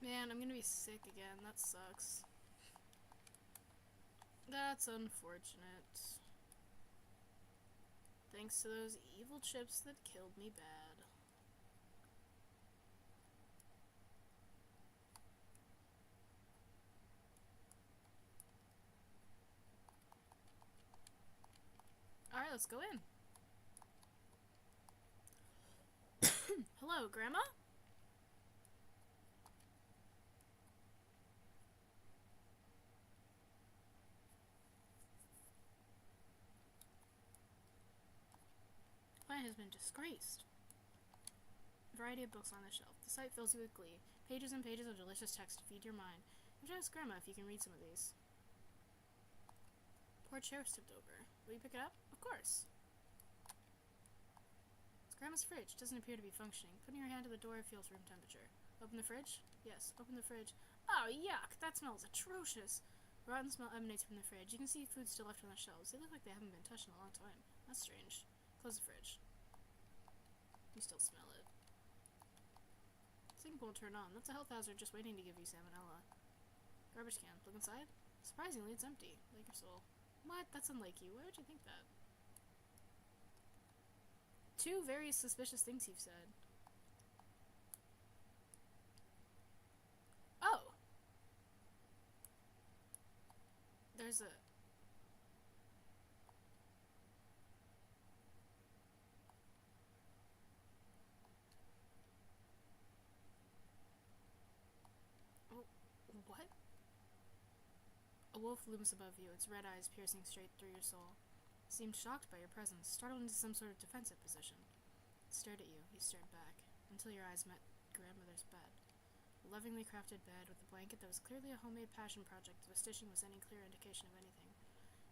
Man, I'm gonna be sick again. That sucks. That's unfortunate. Thanks to those evil chips that killed me bad. Alright, let's go in. Hello, Grandma? Mine has been disgraced. A variety of books on the shelf. The sight fills you with glee. Pages and pages of delicious text to feed your mind. You should ask Grandma if you can read some of these. Poor chair tipped over. Will you pick it up? Of course. It's Grandma's fridge. Doesn't appear to be functioning. Putting your hand to the door feels room temperature. Open the fridge? Yes, open the fridge. Oh, yuck! That smells atrocious. A rotten smell emanates from the fridge. You can see food still left on the shelves. They look like they haven't been touched in a long time. That's strange. Close the fridge. You still smell it. Sink won't turn on. That's a health hazard just waiting to give you salmonella. Garbage can. Look inside. Surprisingly, it's empty. Like your soul. What? That's unlike you. Why would you think that? Two very suspicious things you've said. Oh! There's a... Oh, what? A wolf looms above you, its red eyes piercing straight through your soul. It seemed shocked by your presence, startled into some sort of defensive position. It stared at you, you stared back, until your eyes met Grandmother's bed. A lovingly crafted bed with a blanket that was clearly a homemade passion project, if a stitching was any clear indication of anything.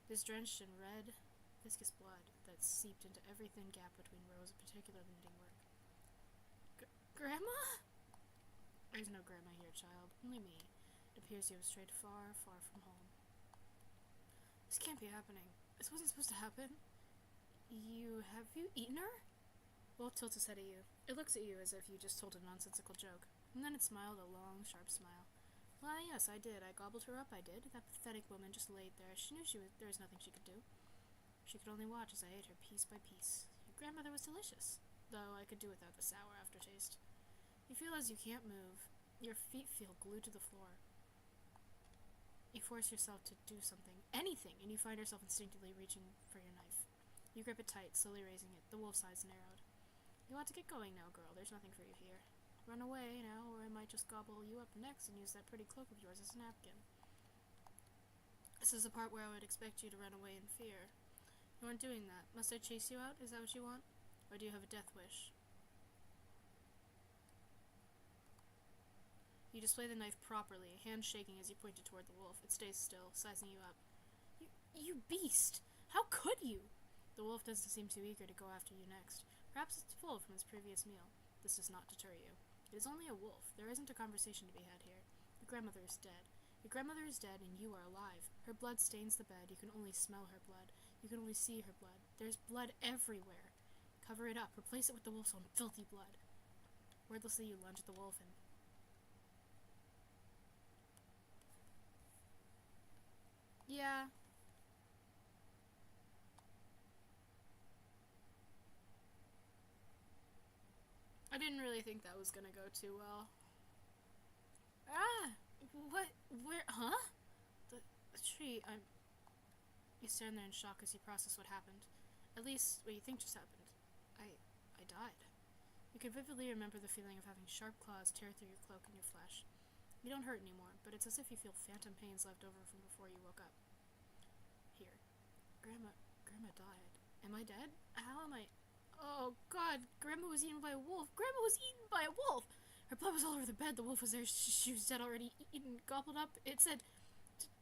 It was drenched in red, viscous blood that seeped into every thin gap between rows of particular knitting work. Grandma? There's no Grandma here, child. Only me. It appears you have strayed far, far from home. This can't be happening. This wasn't supposed to happen. Have you eaten her? Wolf tilts his head at you. It looks at you as if you just told a nonsensical joke. And then it smiled a long, sharp smile. Why, yes, I did. I gobbled her up, I did. That pathetic woman just laid there. She knew there was nothing she could do. She could only watch as I ate her piece by piece. Your grandmother was delicious, though I could do without the sour aftertaste. You feel as you can't move. Your feet feel glued to the floor. You force yourself to do something, anything, and you find yourself instinctively reaching for your knife. You grip it tight, slowly raising it, the wolf's eyes narrowed. You ought to get going now, girl. There's nothing for you here. Run away now, or I might just gobble you up next and use that pretty cloak of yours as a napkin. This is the part where I would expect you to run away in fear. You aren't doing that. Must I chase you out? Is that what you want? Or do you have a death wish? You display the knife properly, hand shaking as you point it toward the wolf. It stays still, sizing you up. You beast! How could you? The wolf doesn't seem too eager to go after you next. Perhaps it's full from its previous meal. This does not deter you. It is only a wolf. There isn't a conversation to be had here. Your grandmother is dead. Your grandmother is dead, and you are alive. Her blood stains the bed. You can only smell her blood. You can only see her blood. There's blood everywhere. Cover it up. Replace it with the wolf's own filthy blood. Wordlessly, you lunge at the wolf and... Yeah. I didn't really think that was gonna go too well. Ah! What? Where? Huh? The tree, You stand there in shock as you process what happened. At least, what you think just happened. I died. You can vividly remember the feeling of having sharp claws tear through your cloak and your flesh. You don't hurt anymore, but it's as if you feel phantom pains left over from before you woke up. Here. Grandma died. Am I dead? How am I... Oh, God, Grandma was eaten by a wolf. Grandma was eaten by a wolf! Her blood was all over the bed. The wolf was there. She was dead already, eaten, gobbled up. It said...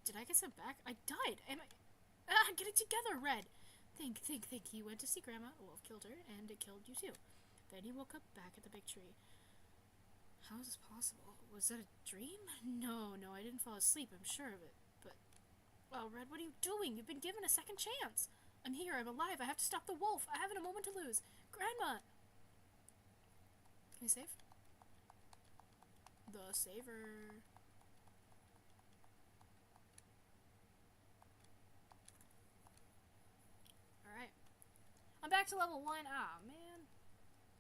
Did I get sent back? I died. Am I... Get it together, Red! Think. You went to see Grandma. A wolf killed her, and it killed you too. Then he woke up back at the big tree. How is this possible? Was that a dream? No, I didn't fall asleep, I'm sure of it. But, well, Red, what are you doing? You've been given a second chance. I'm here, I'm alive, I have to stop the wolf. I haven't a moment to lose. Grandma! Can we save? The saver. Alright. I'm back to level 1. Ah, man.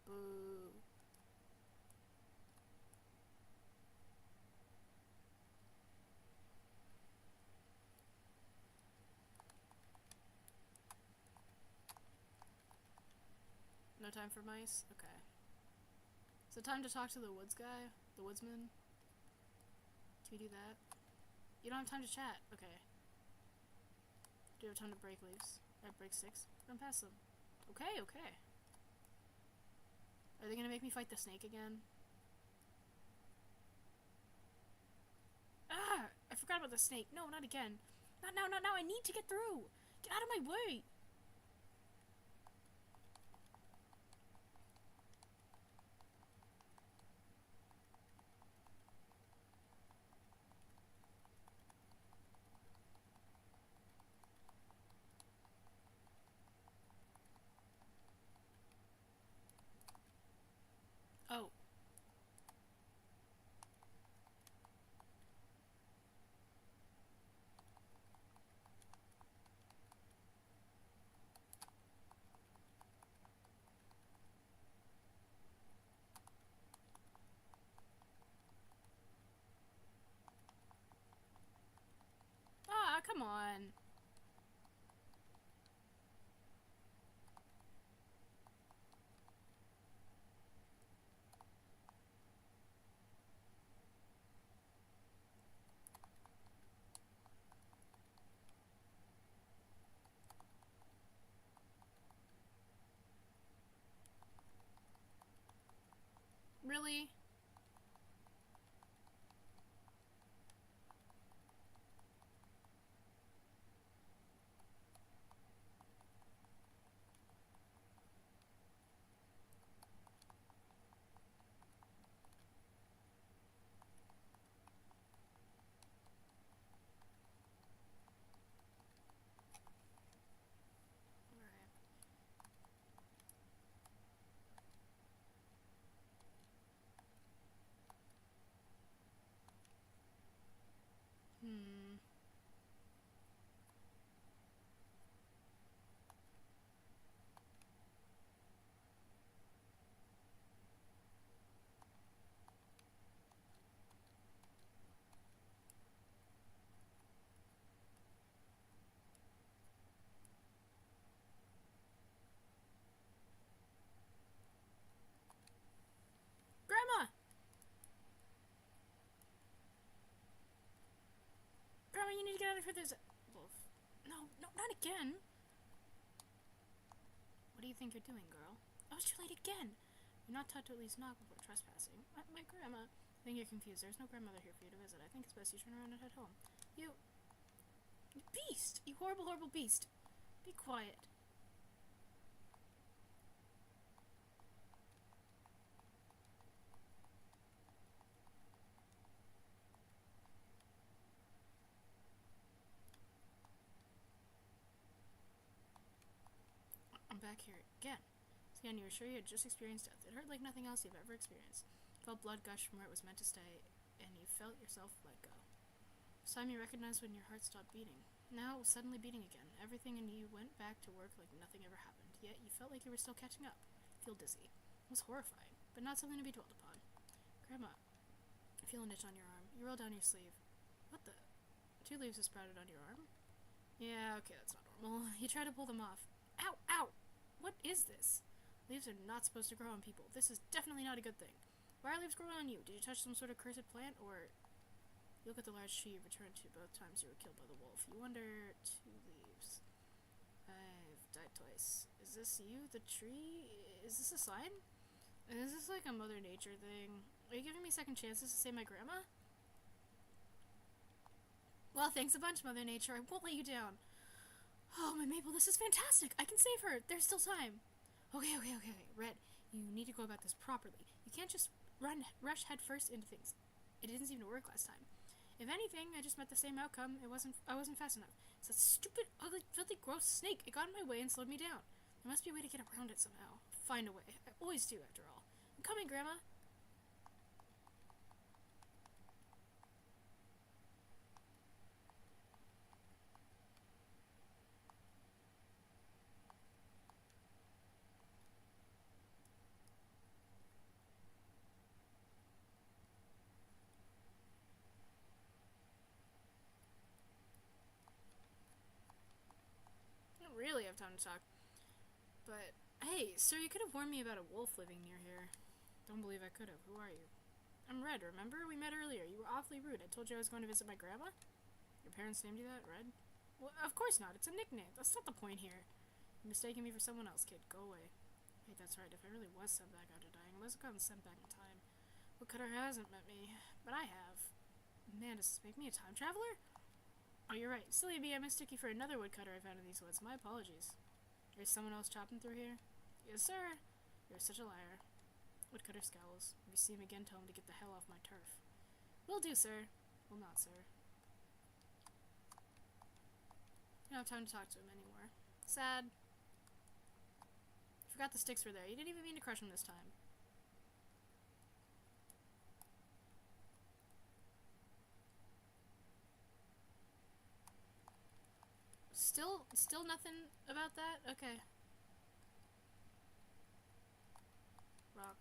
Boo. No time for mice? Okay. Is it time to talk to the woods guy? The woodsman? Can we do that? You don't have time to chat. Okay. Do you have time to break leaves? Break sticks? Run past them. Okay. Are they gonna make me fight the snake again? Ah! I forgot about the snake. No, not again. Not now. I need to get through. Get out of my way. Oh. Ah, come on. Really? Alright. Grandma! Grandma, you need to get out of here. There's a wolf. No, not again. What do you think you're doing, girl? Oh, it's too late again. You're not taught to at least knock before trespassing. My grandma. I think you're confused. There's no grandmother here for you to visit. I think it's best you turn around and head home. You beast! You horrible beast! Be quiet. I'm back here again. Scan, you were sure you had just experienced death. It hurt like nothing else you've ever experienced. You felt blood gush from where it was meant to stay, and you felt yourself let go. It's time you recognized when your heart stopped beating. Now it was suddenly beating again. Everything in you went back to work like nothing ever happened, yet you felt like you were still catching up. You feel dizzy. It was horrifying, but not something to be dwelled upon. Grandma, I feel a itch on your arm. You roll down your sleeve. What the? 2 leaves have sprouted on your arm? Yeah, okay, that's not normal. You try to pull them off. Ow! What is this? Leaves are not supposed to grow on people. This is definitely not a good thing. Why are leaves growing on you? Did you touch some sort of cursed plant, or... You look at the large tree you returned to both times you were killed by the wolf. You wonder... 2 leaves. I've died twice. Is this you, the tree? Is this a sign? Is this like a Mother Nature thing? Are you giving me second chances to save my grandma? Well, thanks a bunch, Mother Nature. I won't let you down. Oh, my Maple, this is fantastic. I can save her. There's still time. Okay. Red, You need to go about this properly. You can't just rush headfirst into things. It didn't seem to work last time. If anything, I just met the same outcome. I wasn't fast enough. It's that stupid, ugly, filthy, gross snake. It got in my way and slowed me down. There must be a way to get around it somehow. Find a way. I always do, after all. I'm coming, Grandma. I don't really have time to talk. But, hey, sir, you could have warned me about a wolf living near here. Don't believe I could have. Who are you? I'm Red, remember? We met earlier. You were awfully rude. I told you I was going to visit my grandma? Your parents named you that, Red? Well, of course not. It's a nickname. That's not the point here. You're mistaking me for someone else, kid. Go away. Hey, that's right. If I really was sent back after dying, I must have gotten sent back in time. Woodcutter hasn't met me, but I have. Man, does this make me a time traveler? Oh, you're right. Silly me, I mistook you for another woodcutter I found in these woods. My apologies. There's someone else chopping through here? Yes, sir. You're such a liar. Woodcutter scowls. If you see him again, tell him to get the hell off my turf. Will do, sir. Will not, sir. I don't have time to talk to him anymore. Sad. Forgot the sticks were there. You didn't even mean to crush them this time. Still nothing about that? Okay. Rock.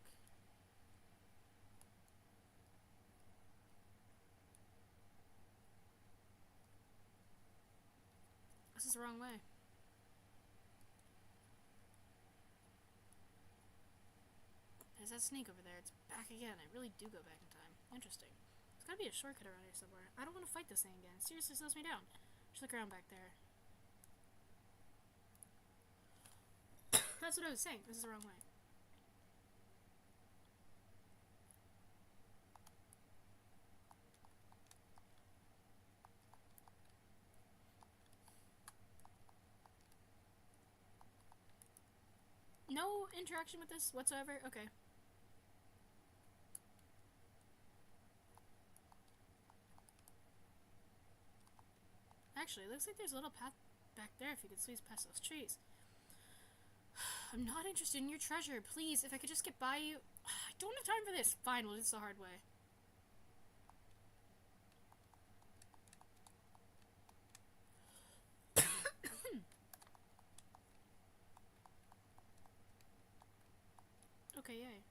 This is the wrong way. There's that snake over there. It's back again. I really do go back in time. Interesting. There's gotta be a shortcut around here somewhere. I don't want to fight this thing again. It seriously slows me down. Just look around back there. That's what I was saying. This is the wrong way. No interaction with this whatsoever? Okay. Actually, it looks like there's a little path back there if you could squeeze past those trees. I'm not interested in your treasure. Please, if I could just get by you. I don't have time for this. Fine, we'll do this the hard way. Okay, yay.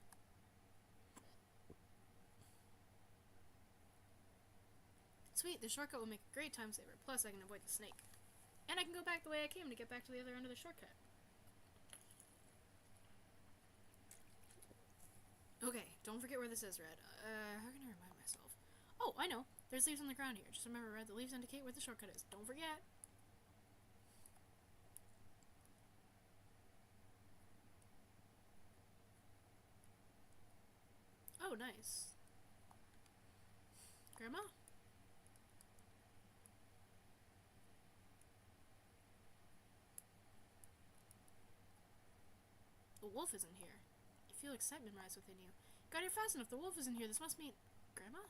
Sweet, the shortcut will make a great time saver. Plus, I can avoid the snake. And I can go back the way I came to get back to the other end of the shortcut. Okay, don't forget where this is, Red. How can I remind myself? Oh, I know. There's leaves on the ground here. Just remember, Red, the leaves indicate where the shortcut is. Don't forget. Oh, nice. Grandma? The wolf isn't here. You feel excitement rise within you. Got here fast enough. The wolf isn't here. This must mean... Grandma?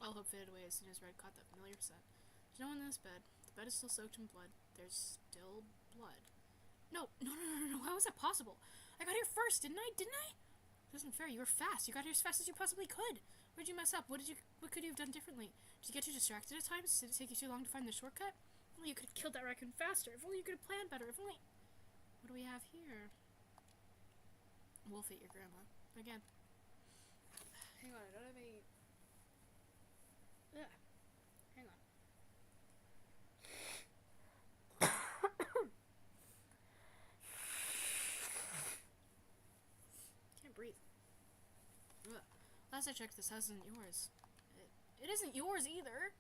All hope faded away as soon as Red caught that familiar scent. There's no one in this bed. The bed is still soaked in blood. There's still blood. No. How was that possible? I got here first, didn't I? It isn't fair. You were fast. You got here as fast as you possibly could. Where did you mess up? What could you have done differently? Did you get too distracted at times? Did it take you too long to find the shortcut? If only you could have killed that raccoon faster. If only you could have planned better. If only... What do we have here? Wolf ate your grandma. Again. Hang on, I don't have any... Ugh. Hang on. Can't breathe. Ugh. Last I checked, this house isn't yours. It isn't yours either!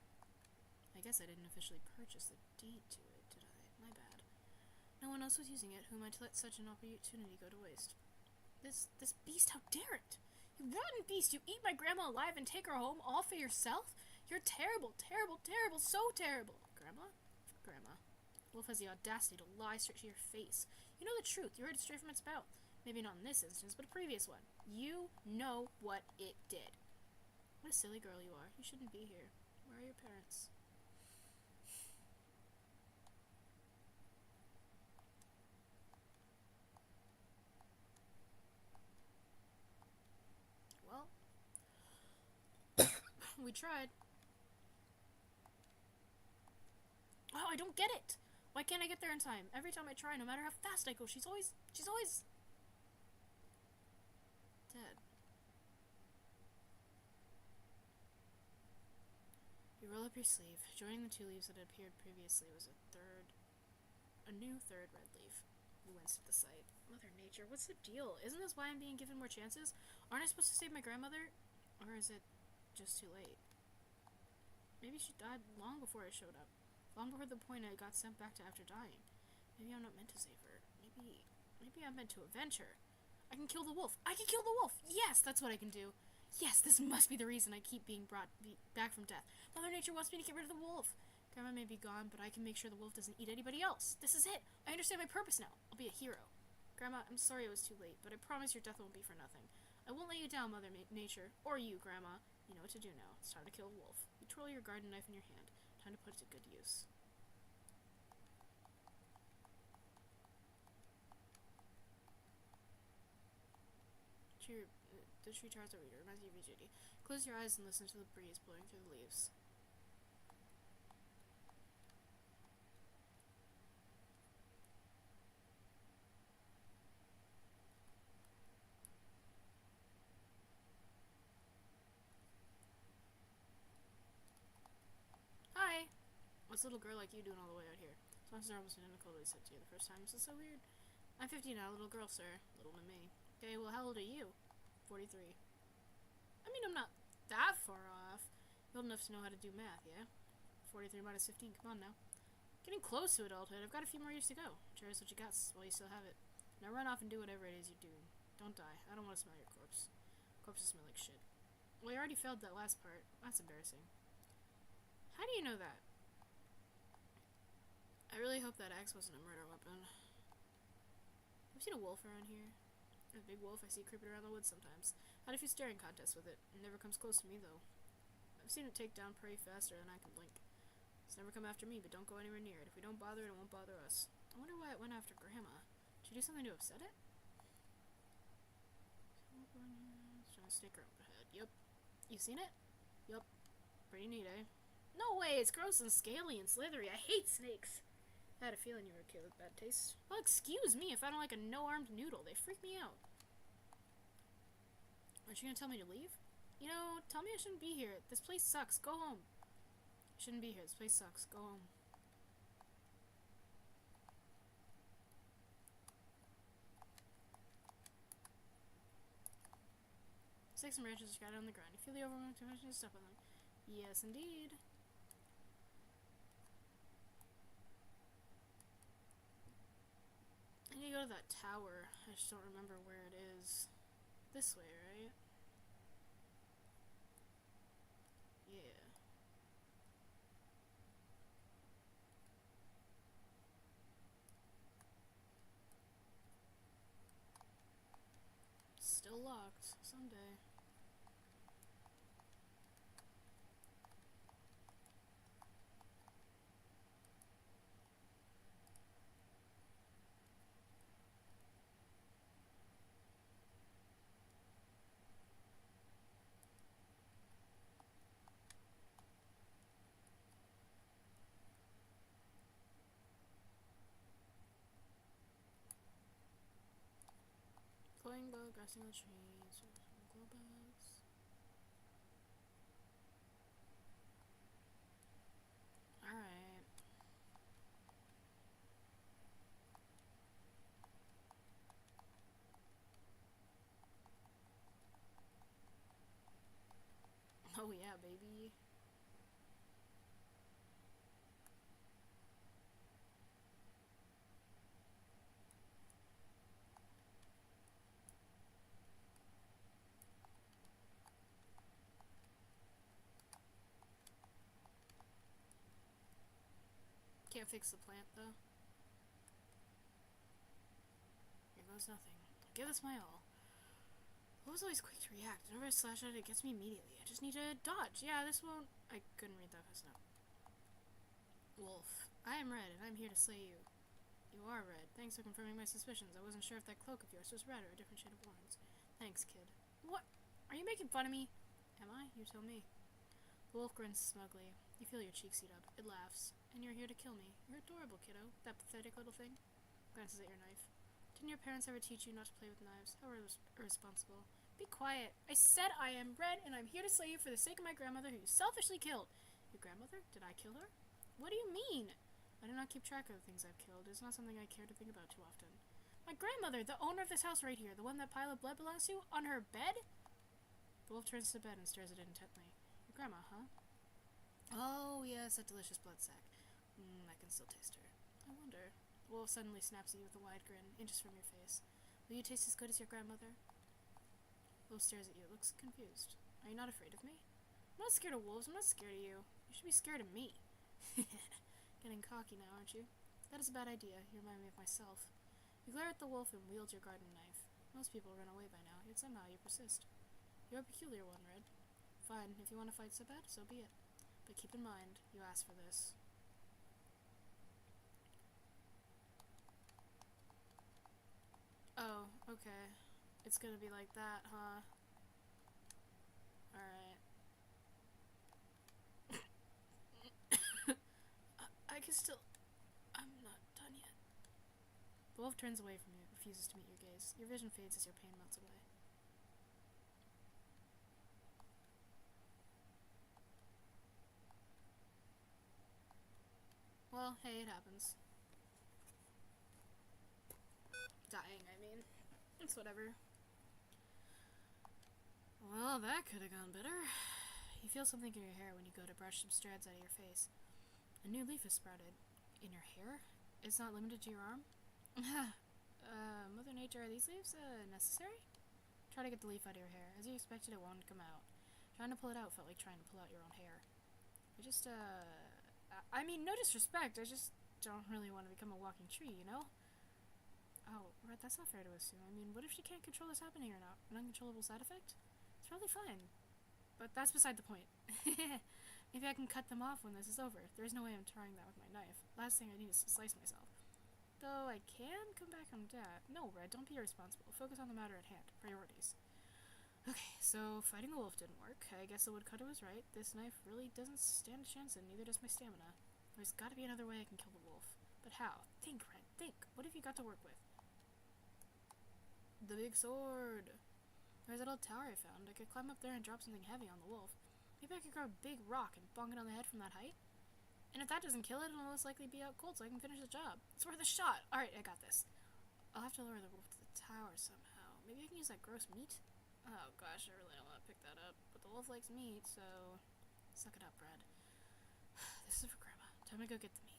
I guess I didn't officially purchase the deed to it, did I? My bad. No one else was using it. Who am I to let such an opportunity go to waste? This beast, how dare it! You rotten beast! You eat my grandma alive and take her home all for yourself? You're terrible, terrible, terrible, so terrible! Grandma? Grandma. Wolf has the audacity to lie straight to your face. You know the truth. You heard it straight from its mouth. Maybe not in this instance, but a previous one. You know what it did. What a silly girl you are. You shouldn't be here. Where are your parents? Well, we tried. Oh, I don't get it. Why can't I get there in time? Every time I try, no matter how fast I go, she's always dead. You roll up your sleeve. Joining the two leaves that had appeared previously was a new third red leaf. You winced at the sight. Mother Nature, what's the deal? Isn't this why I'm being given more chances? Aren't I supposed to save my grandmother? Or is it just too late? Maybe she died long before I showed up. Long before the point I got sent back to after dying. Maybe I'm not meant to save her. Maybe I'm meant to avenge her. I can kill the wolf. I can kill the wolf! Yes, that's what I can do. Yes, this must be the reason I keep being brought back from death. Mother Nature wants me to get rid of the wolf. Grandma may be gone, but I can make sure the wolf doesn't eat anybody else. This is it. I understand my purpose now. I'll be a hero. Grandma, I'm sorry it was too late, but I promise your death won't be for nothing. I won't let you down, Mother Nature. Or you, Grandma. You know what to do now. It's time to kill the wolf. You twirl your garden knife in your hand. Time to put it to good use. The tree charts a reader. Reminds you of Judy. Close your eyes and listen to the breeze blowing through the leaves. Hi! What's a little girl like you doing all the way out here? Sponsor Robinson and Nicole said to you the first time. This is so weird. I'm 50 now, little girl, sir. Little to me. Okay, well, how old are you? 43. I mean, I'm not that far off. You're old enough to know how to do math, yeah? 43 minus 15, come on now. Getting close to adulthood. I've got a few more years to go. Cherish what you got while you still have it. Now run off and do whatever it is you're doing. Don't die. I don't want to smell your corpse. Corpses smell like shit. Well, you already failed that last part. That's embarrassing. How do you know that? I really hope that axe wasn't a murder weapon. Have you seen a wolf around here? A big wolf I see creeping around the woods sometimes. Had a few staring contests with it. It never comes close to me, though. I've seen it take down prey faster than I can blink. It's never come after me, but don't go anywhere near it. If we don't bother it, it won't bother us. I wonder why it went after Grandma. Did she do something to upset it? It's trying to snake her up ahead. Yup. You seen it? Yup. Pretty neat, eh? No way! It's gross and scaly and slithery. I hate snakes! I had a feeling you were a kid with bad taste. Well, excuse me if I don't like a no-armed noodle. They freak me out. Aren't you gonna tell me to leave? You know, tell me I shouldn't be here. This place sucks. Go home. Shouldn't be here. This place sucks. Go home. Sticks and branches are scattered on the ground. You feel the overwhelming temptation to step on them. Yes, indeed. I need to go to that tower. I just don't remember where it is. This way, right? Yeah. Still locked. Someday. Glowing bug, grassing the trees, glow bugs. Alright. Oh yeah, baby. Can't fix the plant, though. Here goes nothing. give this my all. Wolf's always quick to react. Whenever I slash at it, it gets me immediately. I just need to dodge. Yeah, this won't... I couldn't read that fast enough. Wolf, I am Red, and I'm here to slay you. You are Red. Thanks for confirming my suspicions. I wasn't sure if that cloak of yours was red or a different shade of orange. Thanks, kid. What? Are you making fun of me? Am I? You tell me. The wolf grins smugly. You feel your cheeks heat up. It laughs. And you're here to kill me. You're adorable, kiddo. That pathetic little thing. Glances at your knife. Didn't your parents ever teach you not to play with knives? How irresponsible. Be quiet. I said I am Red, and I'm here to slay you for the sake of my grandmother, who you selfishly killed. Your grandmother? Did I kill her? What do you mean? I do not keep track of the things I've killed. It's not something I care to think about too often. My grandmother, the owner of this house right here, the one that pile of blood belongs to, on her bed? The wolf turns to the bed and stares at it intently. Your grandma, huh? Oh, yes, that delicious blood sack. I can still taste her. I wonder. The wolf suddenly snaps at you with a wide grin, inches from your face. Will you taste as good as your grandmother? The wolf stares at you, looks confused. Are you not afraid of me? I'm not scared of wolves, I'm not scared of you. You should be scared of me. Getting cocky now, aren't you? That is a bad idea. You remind me of myself. You glare at the wolf and wield your garden knife. Most people run away by now, yet somehow you persist. You're a peculiar one, Red. Fine, if you want to fight so bad, so be it. But keep in mind, you asked for this. Oh, okay. It's gonna be like that, huh? Alright. I can still... I'm not done yet. The wolf turns away from you, refuses to meet your gaze. Your vision fades as your pain melts away. Well, hey, it happens. Dying, I mean. It's whatever. Well, that could have gone better. You feel something in your hair when you go to brush some strands out of your face. A new leaf has sprouted. In your hair? It's not limited to your arm? Mother Nature, are these leaves, necessary? Try to get the leaf out of your hair. As you expected, it won't come out. Trying to pull it out felt like trying to pull out your own hair. I mean, no disrespect, I just don't really want to become a walking tree, you know? Oh, Red, that's not fair to assume. I mean, what if she can't control this happening or not? An uncontrollable side effect? It's probably fine. But that's beside the point. Maybe I can cut them off when this is over. There's no way I'm trying that with my knife. Last thing I need is to slice myself. Though I can come back from that. No, Red, don't be irresponsible. Focus on the matter at hand. Priorities. Okay, so fighting the wolf didn't work. I guess the woodcutter was right. This knife really doesn't stand a chance, and neither does my stamina. There's gotta be another way I can kill the wolf. But how? Think, Red, think. What have you got to work with? The big sword. There's that old tower I found. I could climb up there and drop something heavy on the wolf. Maybe I could grab a big rock and bonk it on the head from that height? And if that doesn't kill it, it'll most likely be out cold so I can finish the job. It's worth a shot! Alright, I got this. I'll have to lower the wolf to the tower somehow. Maybe I can use that gross meat? Oh gosh, I really don't want to pick that up. But the wolf likes meat, so... Suck it up, Brad. This is for Grandma. Time to go get the meat.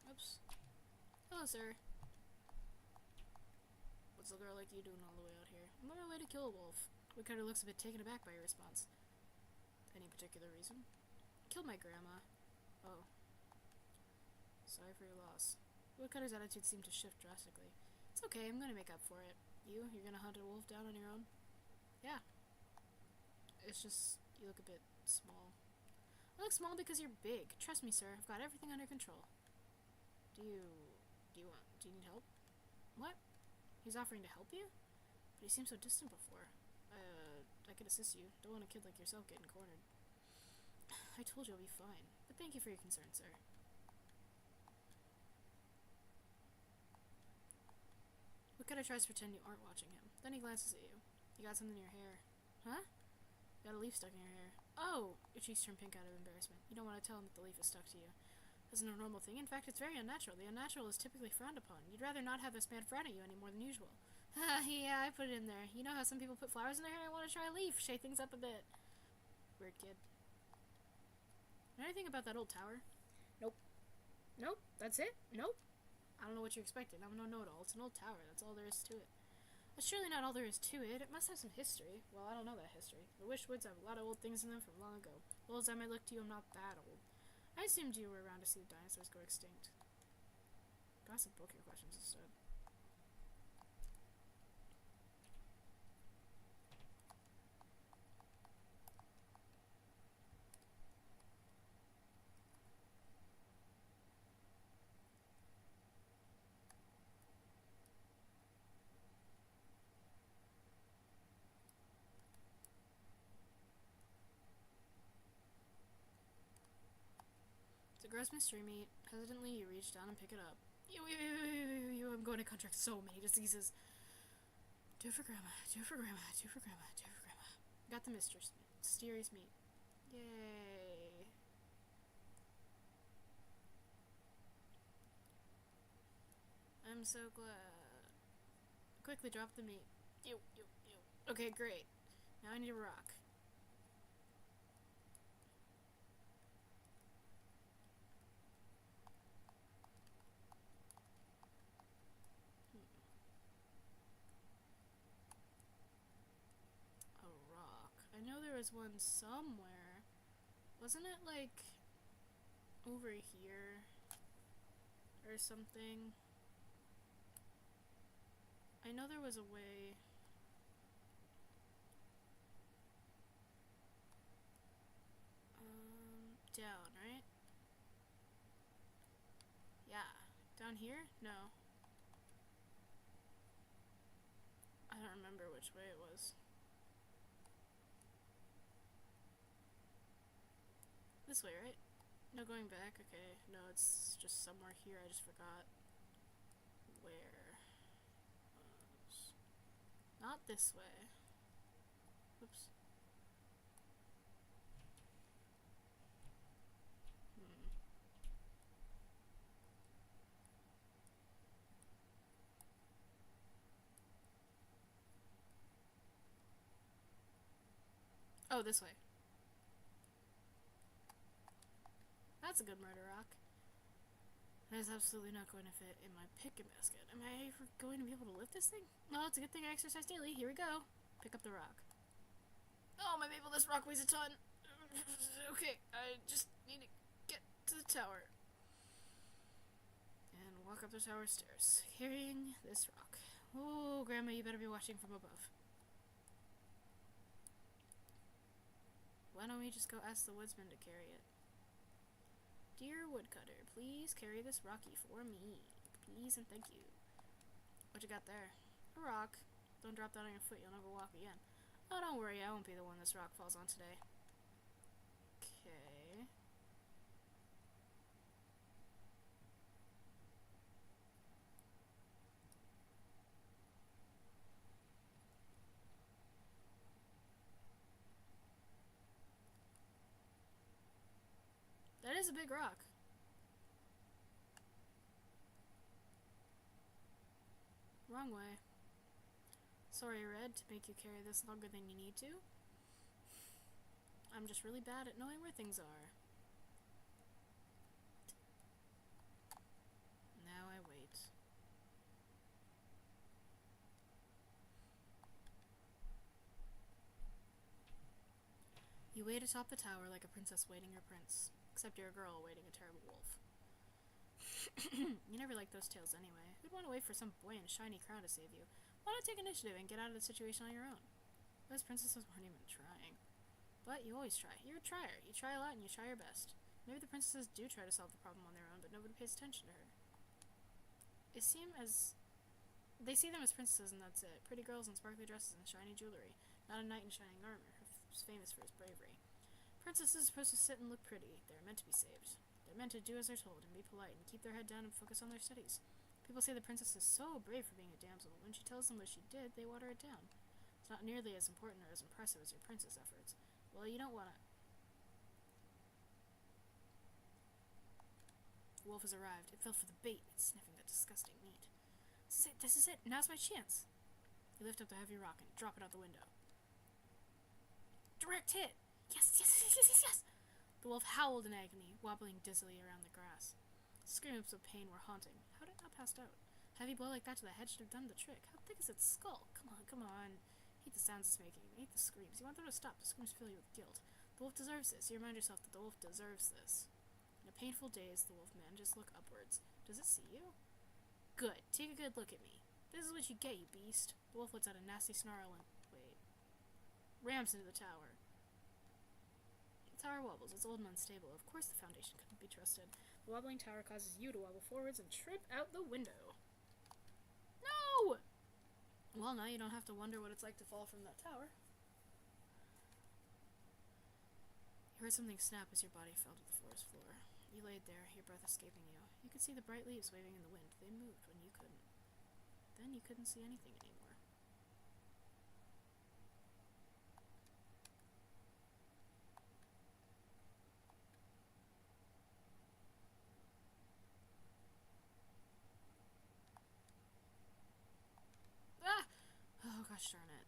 Oops. Hello, sir. What's a girl like you doing all the way out here? I'm on my way to kill a wolf. Woodcutter looks a bit taken aback by your response. Any particular reason? Killed my grandma. Oh. Sorry for your loss. Woodcutter's attitude seemed to shift drastically. It's okay, I'm gonna make up for it. You're gonna hunt a wolf down on your own? Yeah. It's just, you look a bit small. I look small because you're big. Trust me, sir, I've got everything under control. Do you need help? What? He's offering to help you? But he seemed so distant before. I could assist you. Don't want a kid like yourself getting cornered. I told you I'll be fine. But thank you for your concern, sir. Woodcutter tries to pretend you aren't watching him. Then he glances at you. You got something in your hair. Huh? You got a leaf stuck in your hair. Oh! Your cheeks turn pink out of embarrassment. You don't want to tell him that the leaf is stuck to you. This isn't a normal thing. In fact, it's very unnatural. The unnatural is typically frowned upon. You'd rather not have this man frown at you any more than usual. Yeah, I put it in there. You know how some people put flowers in their hair? I want to try a leaf. Shake things up a bit. Weird kid. Know anything about that old tower? Nope. Nope, that's it? Nope. I don't know what you're expecting. I'm no know-it-all. It's an old tower. That's all there is to it. That's surely not all there is to it. It must have some history. Well, I don't know that history. The Wishwoods have a lot of old things in them from long ago. Old as I might look to you, I'm not that old. I assumed you were around to see the dinosaurs go extinct. Gossip book your questions instead. It's a gross mystery meat. Hesitantly, you reach down and pick it up. I'm going to contract so many diseases. Do it for grandma, do it for grandma, do it for grandma, do it for grandma. Got the mysterious meat. Yay. I'm so glad. Quickly drop the meat. Ew. Okay, great. Now I need a rock. A rock. I know there was one somewhere. Wasn't it like over here or something? I know there was a way. Down, right? Yeah. Down here? No. I don't remember which way it was. This way, right? No going back? Okay. No, it's just somewhere here. I just forgot where. Not this way. Oops. Oh, this way. That's a good murder rock. That is absolutely not going to fit in my picking basket. Am I ever going to be able to lift this thing? Well, it's a good thing I exercise daily. Here we go. Pick up the rock. Oh, my maple, this rock weighs a ton. Okay, I just need to get to the tower. And walk up the tower stairs, carrying this rock. Oh, Grandma, you better be watching from above. Why don't we just go ask the woodsman to carry it? Dear woodcutter, please carry this rocky for me. Please and thank you. What you got there? A rock. Don't drop that on your foot, you'll never walk again. Oh, don't worry, I won't be the one this rock falls on today. Okay. That is a big rock. Wrong way. Sorry, Red, to make you carry this longer than you need to. I'm just really bad at knowing where things are. Now I wait. You wait atop the tower like a princess waiting her prince. Except you're a girl awaiting a terrible wolf. You never liked those tales anyway. Who'd want to wait for some boy in a shiny crown to save you? Why not take initiative and get out of the situation on your own? Those princesses weren't even trying. But you always try. You're a trier. You try a lot and you try your best. Maybe the princesses do try to solve the problem on their own, but nobody pays attention to her. They see them as princesses and that's it. Pretty girls in sparkly dresses and shiny jewelry. Not a knight in shining armor, who's famous for his bravery. Princesses are supposed to sit and look pretty. They're meant to be saved. They're meant to do as they're told and be polite and keep their head down and focus on their studies. People say the princess is so brave for being a damsel. When she tells them what she did, they water it down. It's not nearly as important or as impressive as your princess efforts. Well, you don't want to... The wolf has arrived. It fell for the bait. It's sniffing the disgusting meat. This is it. Now's my chance. You lift up the heavy rock and drop it out the window. Direct hit! Yes! The wolf howled in agony, wobbling dizzily around the grass. Screams of pain were haunting. How did it not pass out? Heavy blow like that to the head should have done the trick. How thick is its skull? Come on, come on. Hate the sounds it's making. Hate the screams. You want them to stop. The screams fill you with guilt. The wolf deserves this. You remind yourself that the wolf deserves this. In a painful daze, the wolf manages to look upwards. Does it see you? Good. Take a good look at me. This is what you get, you beast. The wolf lets out a nasty snarl and rams into the tower. The tower wobbles. It's old and unstable. Of course the foundation couldn't be trusted. The wobbling tower causes you to wobble forwards and trip out the window. No! Well, now you don't have to wonder what it's like to fall from that tower. You heard something snap as your body fell to the forest floor. You laid there, your breath escaping you. You could see the bright leaves waving in the wind. They moved when you couldn't. Then you couldn't see anything anymore. Ah! Oh, gosh darn it.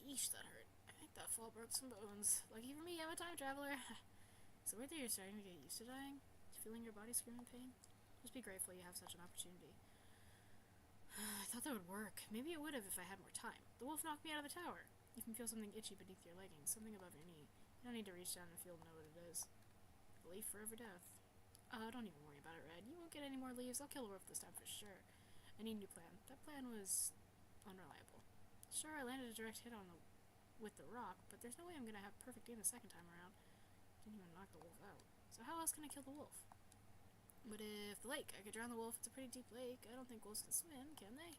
Yeesh, that hurt. I think that fall broke some bones. Lucky for me, I'm a time traveler. So right there you're starting to get used to dying? Feeling your body scream in pain? Just be grateful you have such an opportunity. I thought that would work. Maybe it would have if I had more time. The wolf knocked me out of the tower. You can feel something itchy beneath your leggings, something above your knee. You don't need to reach down and feel to know what it is. A leaf forever death. Oh, don't even worry about it, Red. You won't get any more leaves. I'll kill the wolf this time for sure. I need a new plan. That plan was unreliable. Sure, I landed a direct hit with the rock, but there's no way I'm gonna have perfect aim the second time around. Didn't even knock the wolf out. So how else can I kill the wolf? But if the lake, I could drown the wolf. It's a pretty deep lake. I don't think wolves can swim, can they?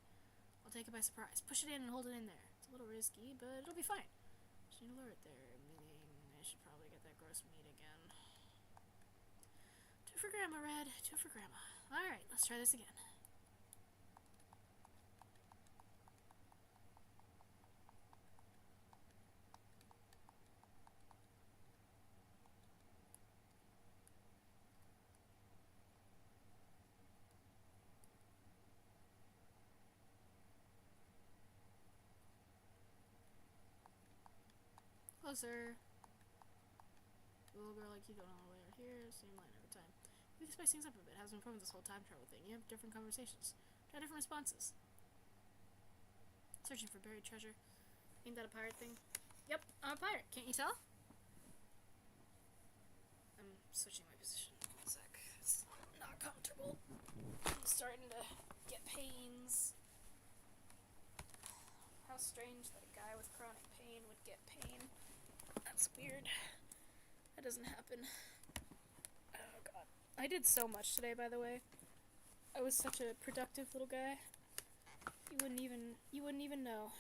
I'll take it by surprise. Push it in and hold it in there. It's a little risky, but it'll be fine. Just need to lure it there, meaning I should probably get that gross meat again. Two for Grandma, Red. Two for Grandma. Alright, let's try this again. Closer. A little girl like you don't know why you're here. Same line every time. You can spice things up a bit. Has been fun with this whole time travel thing. You have different conversations. Try different responses. Searching for buried treasure. Ain't that a pirate thing? Yep, I'm a pirate. Can't you tell? I'm switching my position. One sec. It's not comfortable. I'm starting to get pains. How strange that a guy with chronic pain would get pain. That's weird. That doesn't happen. Oh god. I did so much today, by the way. I was such a productive little guy. You wouldn't even know.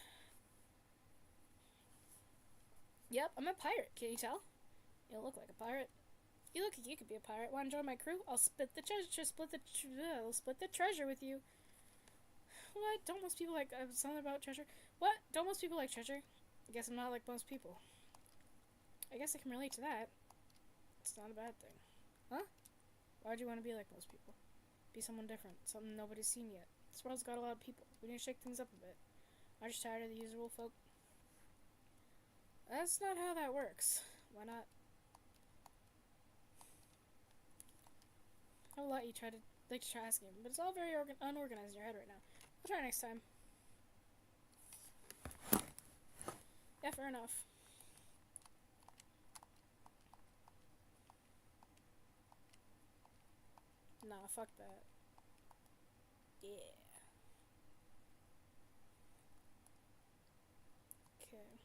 Yep, I'm a pirate. Can you tell? You look like a pirate. You look like you could be a pirate. Want to join my crew? I'll split the treasure. I'll split the treasure with you. What? Don't most people like something about treasure? What? Don't most people like treasure? I guess I'm not like most people. I guess I can relate to that. It's not a bad thing. Huh? Why'd you want to be like most people? Be someone different. Something nobody's seen yet. This world's got a lot of people. We need to shake things up a bit. I'm just tired of the usual folk. That's not how that works. Why not? I have a lot you try asking, but it's all very unorganized in your head right now. I'll try next time. Yeah, fair enough. Nah, fuck that. Yeah. Okay.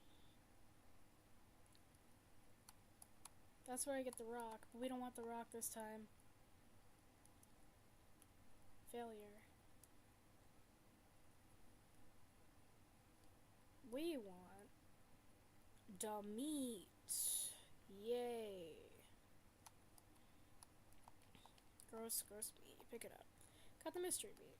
That's where I get the rock, but we don't want the rock this time. Failure. We want the meat. Yay. Gross meat. Pick it up. Got the mystery meat.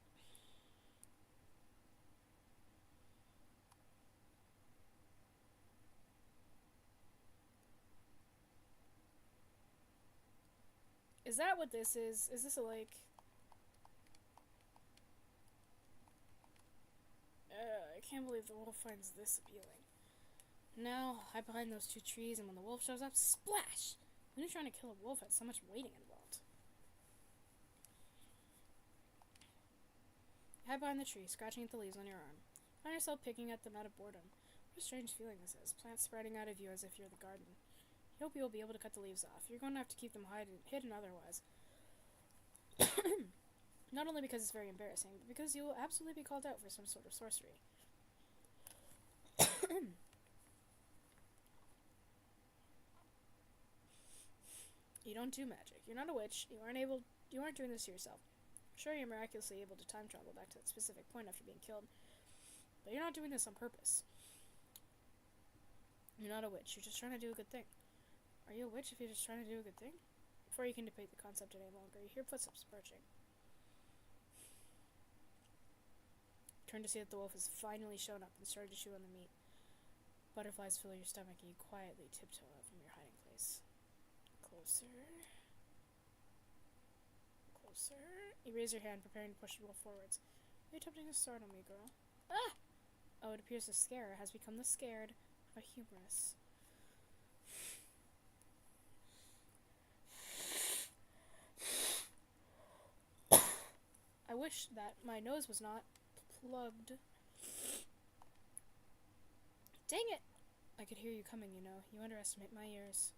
Is that what this is? Is this a lake? I can't believe the wolf finds this appealing. Now, hide behind those two trees, and when the wolf shows up, splash! When you're trying to kill a wolf, has so much waiting involved. You hide behind the tree, scratching at the leaves on your arm. Find yourself picking at them out of boredom. What a strange feeling this is. Plants sprouting out of you as if you're the garden. You hope you'll be able to cut the leaves off. You're going to have to keep them hidden otherwise. Not only because it's very embarrassing, but because you will absolutely be called out for some sort of sorcery. You don't do magic. You're not a witch. You aren't doing this to yourself. Sure, you're miraculously able to time travel back to that specific point after being killed, but you're not doing this on purpose. You're not a witch. You're just trying to do a good thing. Are you a witch if you're just trying to do a good thing? Before you can debate the concept any longer, you hear footsteps approaching. Turn to see that the wolf has finally shown up and started to chew on the meat. Butterflies fill your stomach and you quietly tiptoe out from your hiding place. Closer. Closer. You raise your hand, preparing to push the wolf forwards. Are you attempting to startle me, girl? Ah! Oh, it appears the scarer has become the scared of a humorous. I wish that my nose was not plugged. Dang it! I could hear you coming, you know. You underestimate my ears.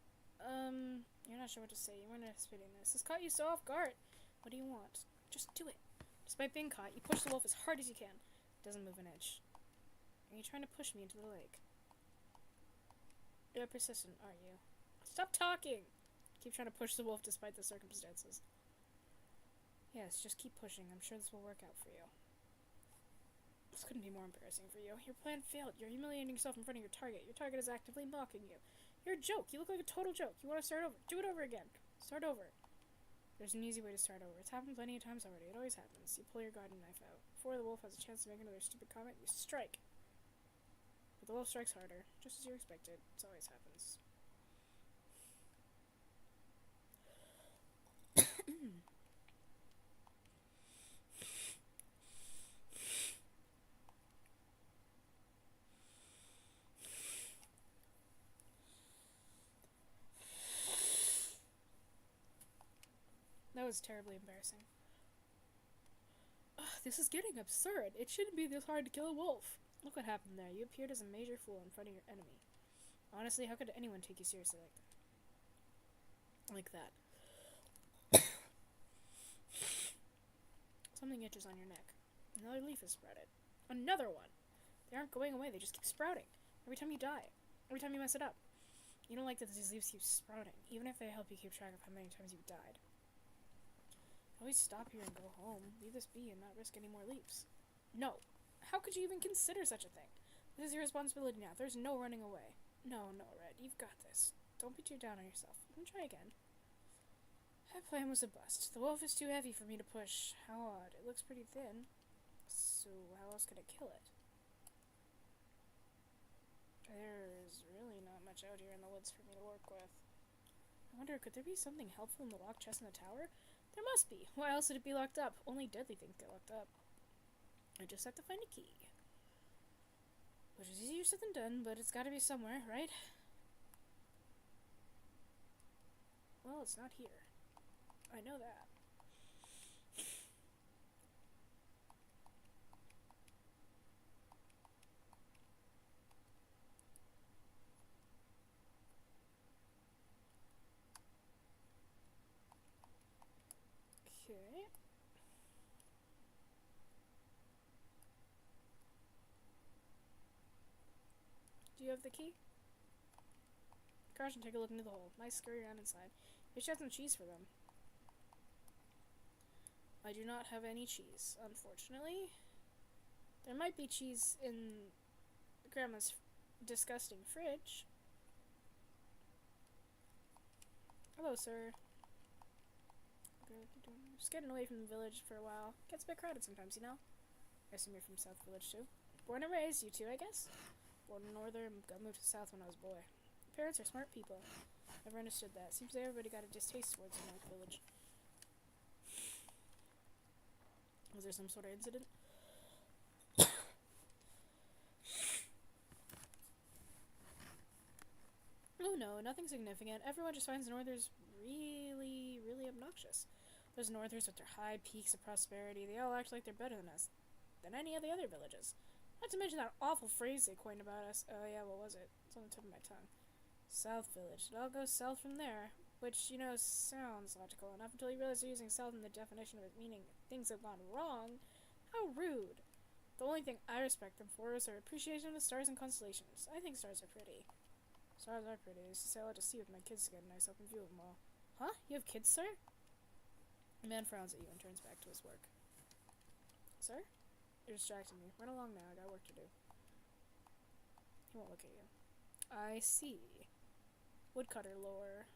You're not sure what to say. You weren't anticipating this. This caught you so off guard. What do you want? Just do it. Despite being caught, you push the wolf as hard as you can. It doesn't move an inch. Are you trying to push me into the lake? You're persistent, aren't you? Stop talking! Keep trying to push the wolf despite the circumstances. Yes, just keep pushing. I'm sure this will work out for you. This couldn't be more embarrassing for you. Your plan failed. You're humiliating yourself in front of your target. Your target is actively mocking you. You're a joke. You look like a total joke. You want to start over. Do it over again. Start over. There's an easy way to start over. It's happened plenty of times already. It always happens. You pull your garden knife out. Before the wolf has a chance to make another stupid comment, you strike. But the wolf strikes harder, just as you expected. It always happens. That was terribly embarrassing. Ugh, this is getting absurd. It shouldn't be this hard to kill a wolf. Look what happened there. You appeared as a major fool in front of your enemy. Honestly, how could anyone take you seriously like that? Something itches on your neck. Another leaf is sprouted. Another one! They aren't going away, they just keep sprouting. Every time you die. Every time you mess it up. You don't like that these leaves keep sprouting, even if they help you keep track of how many times you've died. Always stop here and go home. Leave this be and not risk any more leaves. No. How could you even consider such a thing? This is your responsibility now. There's no running away. No, Red. You've got this. Don't be too down on yourself. You can try again. That plan was a bust. The wolf is too heavy for me to push. How odd. It looks pretty thin. So how else could I kill it? There's really not much out here in the woods for me to work with. I wonder, could there be something helpful in the locked chest in the tower? There must be. Why else would it be locked up? Only deadly things get locked up. I just have to find a key. Which is easier said than done, but it's gotta be somewhere, right? Well, it's not here. I know that. Okay. Do you have the key? Crouch and take a look into the hole. Mice scurry around inside. You should have some cheese for them. I do not have any cheese, unfortunately. There might be cheese in Grandma's disgusting fridge. Hello, sir. Just getting away from the village for a while. Gets a bit crowded sometimes, you know? I assume you're from South Village, too. Born and raised, you too, I guess? Born in Northern, got moved to South when I was a boy. Parents are smart people. Never understood that. Seems like everybody got a distaste towards the North Village. Was there some sort of incident? Oh no, nothing significant. Everyone just finds Northers really obnoxious. Those Northers with their high peaks of prosperity, they all act like they're better than us. than any of the other villages. Not to mention that awful phrase they coined about us. Oh yeah, what was it? It's on the tip of my tongue. South Village. It all goes south from there. Which, you know, sounds logical enough until you realize they're using south in the definition of it meaning things have gone wrong. How rude. The only thing I respect them for is their appreciation of the stars and constellations. I think stars are pretty. Stars are pretty. I used to sail out to sea with my kids to get a nice open view of them all. Huh? You have kids, sir? The man frowns at you and turns back to his work. Sir? You're distracting me. Run along now. I got work to do. He won't look at you. I see. Woodcutter lore.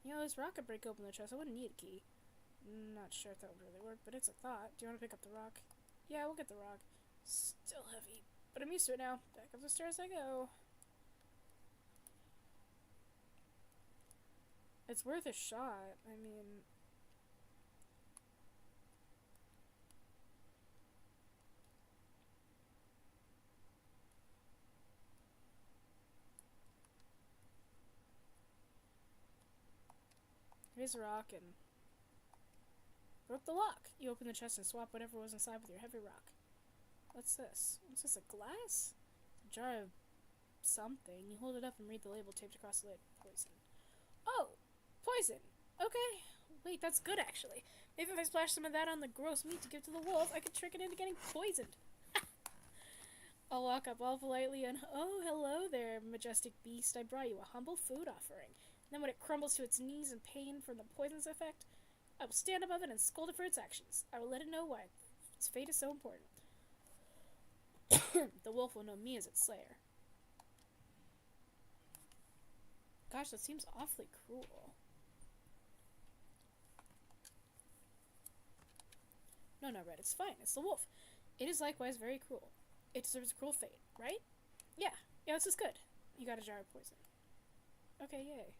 You know, this rock could break open the chest. I wouldn't need a key. Not sure if that would really work, but it's a thought. Do you want to pick up the rock? Yeah, we'll get the rock. Still heavy, but I'm used to it now. Back up the stairs I go. It's worth a shot. I mean... Here's a rock and... Broke the lock! You open the chest and swap whatever was inside with your heavy rock. What's this? What's this, a glass? A jar of something. You hold it up and read the label taped across the lid. Poison. Oh! Poison! Okay. Wait, that's good actually. Maybe if I splash some of that on the gross meat to give to the wolf, I could trick it into getting poisoned. I'll walk up all politely and, oh, hello there, majestic beast. I brought you a humble food offering. And then when it crumbles to its knees in pain from the poison's effect, I will stand above it and scold it for its actions. I will let it know why its fate is so important. The wolf will know me as its slayer. Gosh, that seems awfully cruel. No, Red, it's fine. It's the wolf. It is likewise very cruel. It deserves a cruel fate, right? Yeah, this is good. You got a jar of poison. Okay, yay.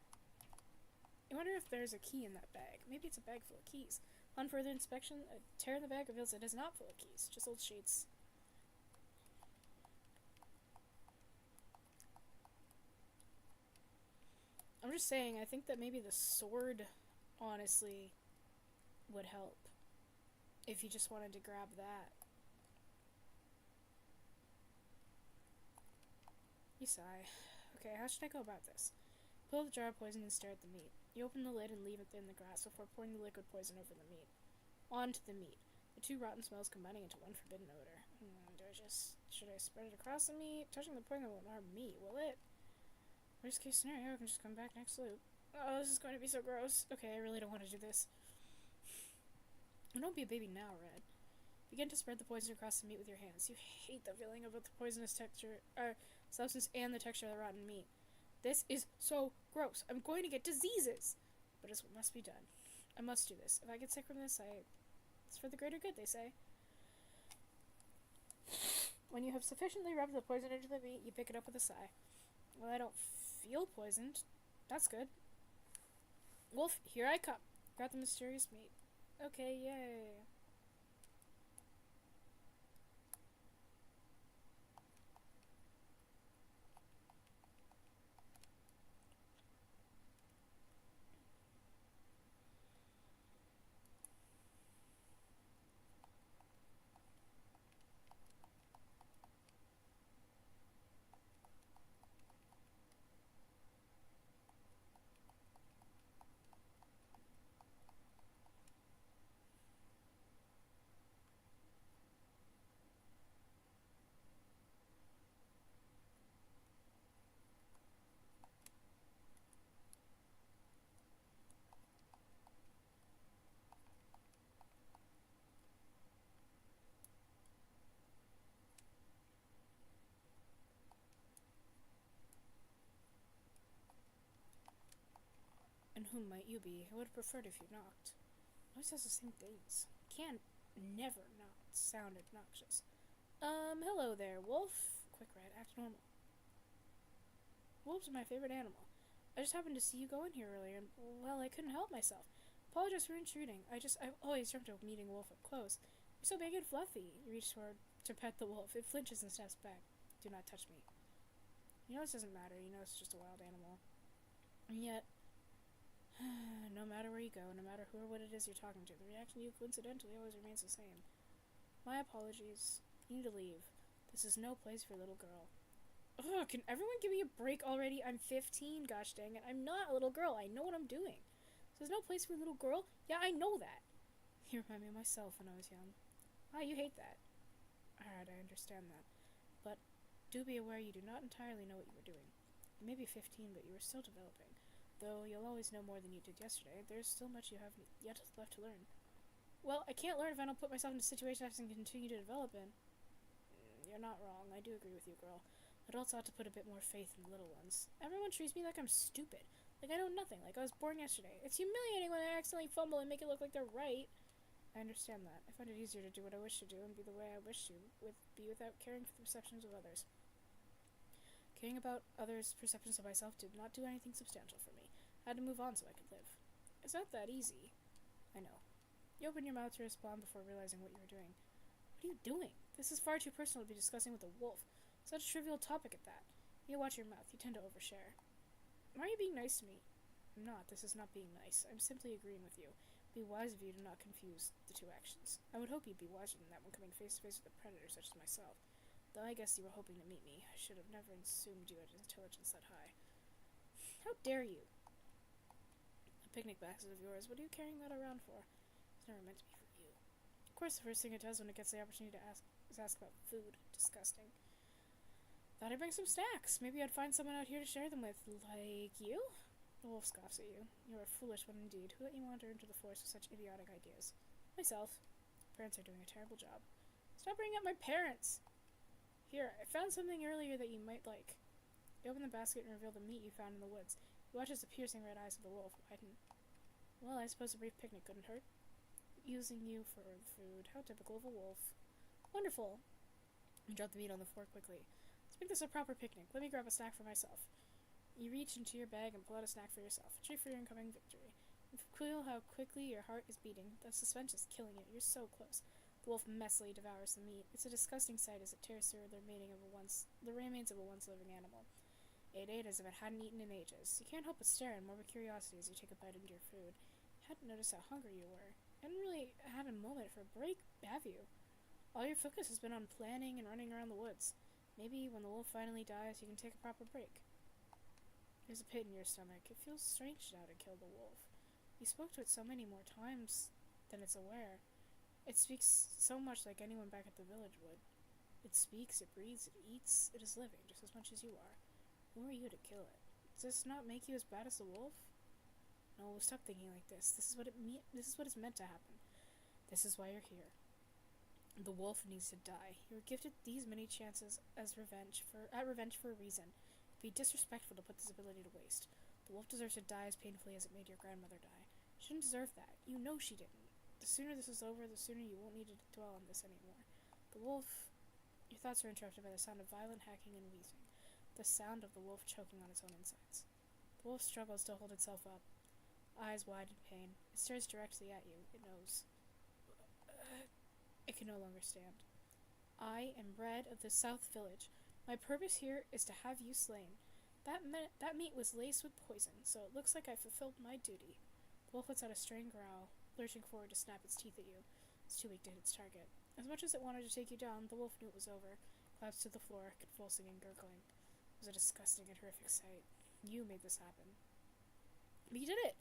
I wonder if there's a key in that bag. Maybe it's a bag full of keys. On further inspection, a tear in the bag reveals it is not full of keys, just old sheets. I'm just saying, I think that maybe the sword, honestly, would help. If you just wanted to grab that. You sigh. Okay, how should I go about this? Pull the jar of poison and stare at the meat. You open the lid and leave it in the grass before pouring the liquid poison over the meat. Onto the meat. The two rotten smells combining into one forbidden odor. Should I spread it across the meat? Touching the poison won't harm me, will it? Worst case scenario, I can just come back next loop. Oh, this is going to be so gross. Okay, I really don't want to do this. Don't be a baby now, Red. Begin to spread the poison across the meat with your hands. You hate the feeling of both the poisonous substance and the texture of the rotten meat. This is so gross. I'm going to get diseases. But it's what must be done. I must do this. If I get sick from this, it's for the greater good, they say. When you have sufficiently rubbed the poison into the meat, you pick it up with a sigh. Well, I don't feel poisoned. That's good. Wolf, here I come. Got the mysterious meat. Okay, yay. And whom might you be? I would have preferred if you knocked. Always says the same things. Can't never not sound obnoxious. Hello there, wolf. Quick, Red, act normal. Wolves are my favorite animal. I just happened to see you go in here earlier, and, well, I couldn't help myself. Apologize for intruding. I've always dreamt of meeting a wolf up close. You're so big and fluffy. You reach toward to pet the wolf. It flinches and steps back. Do not touch me. You know this doesn't matter. You know it's just a wild animal. And yet, no matter where you go, no matter who or what it is you're talking to, the reaction you coincidentally always remains the same. My apologies. You need to leave. This is no place for a little girl. Ugh, can everyone give me a break already? I'm 15, gosh dang it. I'm not a little girl. I know what I'm doing. So there's no place for a little girl? Yeah, I know that. You remind me of myself when I was young. Ah, you hate that. Alright, I understand that. But do be aware you do not entirely know what you were doing. You may be 15, but you are still developing. Though you'll always know more than you did yesterday, there's still much you have yet left to learn. Well, I can't learn if I don't put myself in a situation I have to continue to develop in. You're not wrong. I do agree with you, girl. Adults ought to put a bit more faith in the little ones. Everyone treats me like I'm stupid. Like I know nothing, like I was born yesterday. It's humiliating when I accidentally fumble and make it look like they're right. I understand that. I find it easier to do what I wish to do and be the way I wish to, be without caring for the perceptions of others. Caring about others' perceptions of myself did not do anything substantial for me. I had to move on so I could live. It's not that easy. I know. You opened your mouth to respond before realizing what you were doing. What are you doing? This is far too personal to be discussing with a wolf. Such a trivial topic at that. You watch your mouth. You tend to overshare. Why are you being nice to me? I'm not. This is not being nice. I'm simply agreeing with you. Be wise of you to not confuse the two actions. I would hope you'd be wiser than that when coming face to face with a predator such as myself. Though I guess you were hoping to meet me. I should have never assumed you had intelligence that high. How dare you? A picnic basket of yours. What are you carrying that around for? It's never meant to be for you. Of course, the first thing it does when it gets the opportunity to ask is ask about food. Disgusting. Thought I'd bring some snacks. Maybe I'd find someone out here to share them with. Like you? The wolf scoffs at you. You are a foolish one indeed. Who let you wander into the forest with such idiotic ideas? Myself. Parents are doing a terrible job. Stop bringing up my parents! Here, I found something earlier that you might like. You open the basket and reveal the meat you found in the woods. You watch as the piercing red eyes of the wolf widen. Well, I suppose a brief picnic couldn't hurt. Using you for food. How typical of a wolf. Wonderful. You drop the meat on the floor quickly. Let's make this a proper picnic. Let me grab a snack for myself. You reach into your bag and pull out a snack for yourself. A treat for your incoming victory. You feel how quickly your heart is beating. The suspense is killing you. You're so close. The wolf messily devours the meat. It's a disgusting sight as it tears through the remains of a once living animal. It ate as if it hadn't eaten in ages. You can't help but stare in morbid curiosity as you take a bite into your food. You hadn't noticed how hungry you were. You hadn't really had a moment for a break, have you? All your focus has been on planning and running around the woods. Maybe when the wolf finally dies, you can take a proper break. There's a pit in your stomach. It feels strange now to kill the wolf. You spoke to it so many more times than it's aware. It speaks so much like anyone back at the village would. It speaks, it breathes, it eats. It is living just as much as you are. Who are you to kill it? Does this not make you as bad as the wolf? No, stop thinking like this. This is what is meant to happen. This is why you're here. The wolf needs to die. You were gifted these many chances as revenge for a reason. It'd be disrespectful to put this ability to waste. The wolf deserves to die as painfully as it made your grandmother die. She didn't deserve that. You know she didn't. The sooner this is over, the sooner you won't need to dwell on this anymore. The wolf... Your thoughts are interrupted by the sound of violent hacking and wheezing. The sound of the wolf choking on its own insides. The wolf struggles to hold itself up. Eyes wide in pain. It stares directly at you. It knows. It can no longer stand. I am bred of the South Village. My purpose here is to have you slain. That meat was laced with poison, so it looks like I fulfilled my duty. The wolf lets out a strained growl, lurching forward to snap its teeth at you. It's too weak to hit its target. As much as it wanted to take you down, the wolf knew it was over. Collapsed to the floor, convulsing and gurgling. It was a disgusting and horrific sight. You made this happen. But you did it!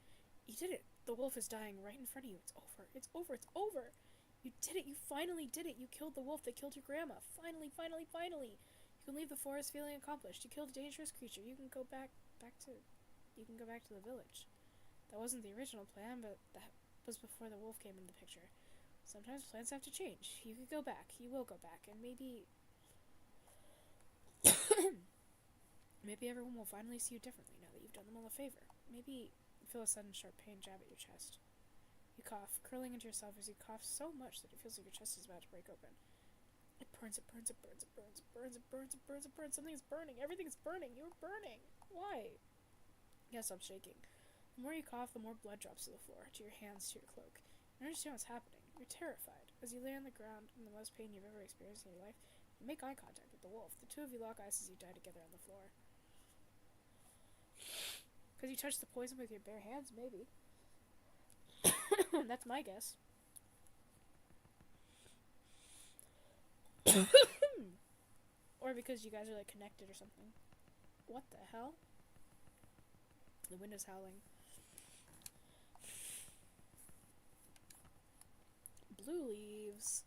You did it! The wolf is dying right in front of you. It's over. It's over. It's over! You did it! You finally did it! You killed the wolf that killed your grandma! Finally, finally, finally! You can leave the forest feeling accomplished. You killed a dangerous creature. You can go back to the village. That wasn't the original plan, but that was before the wolf came into the picture. Sometimes plans have to change. You could go back. You will go back, and maybe... maybe everyone will finally see you differently now that you've done them all a favor. Maybe you feel a sudden sharp pain jab at your chest. You cough, curling into yourself as you cough so much that it feels like your chest is about to break open. It burns, it burns, it burns, it burns, it burns, it burns, it burns, it burns. Something is burning. Everything is burning. You're burning. Why? Yes, I'm shaking. The more you cough, the more blood drops to the floor, to your hands, to your cloak. You understand what's happening. You're terrified. As you lay on the ground in the most pain you've ever experienced in your life, you make eye contact with the wolf. The two of you lock eyes as you die together on the floor. Because you touched the poison with your bare hands, maybe. That's my guess. Or because you guys are, like, connected or something. What the hell? The wind is howling. Blue leaves.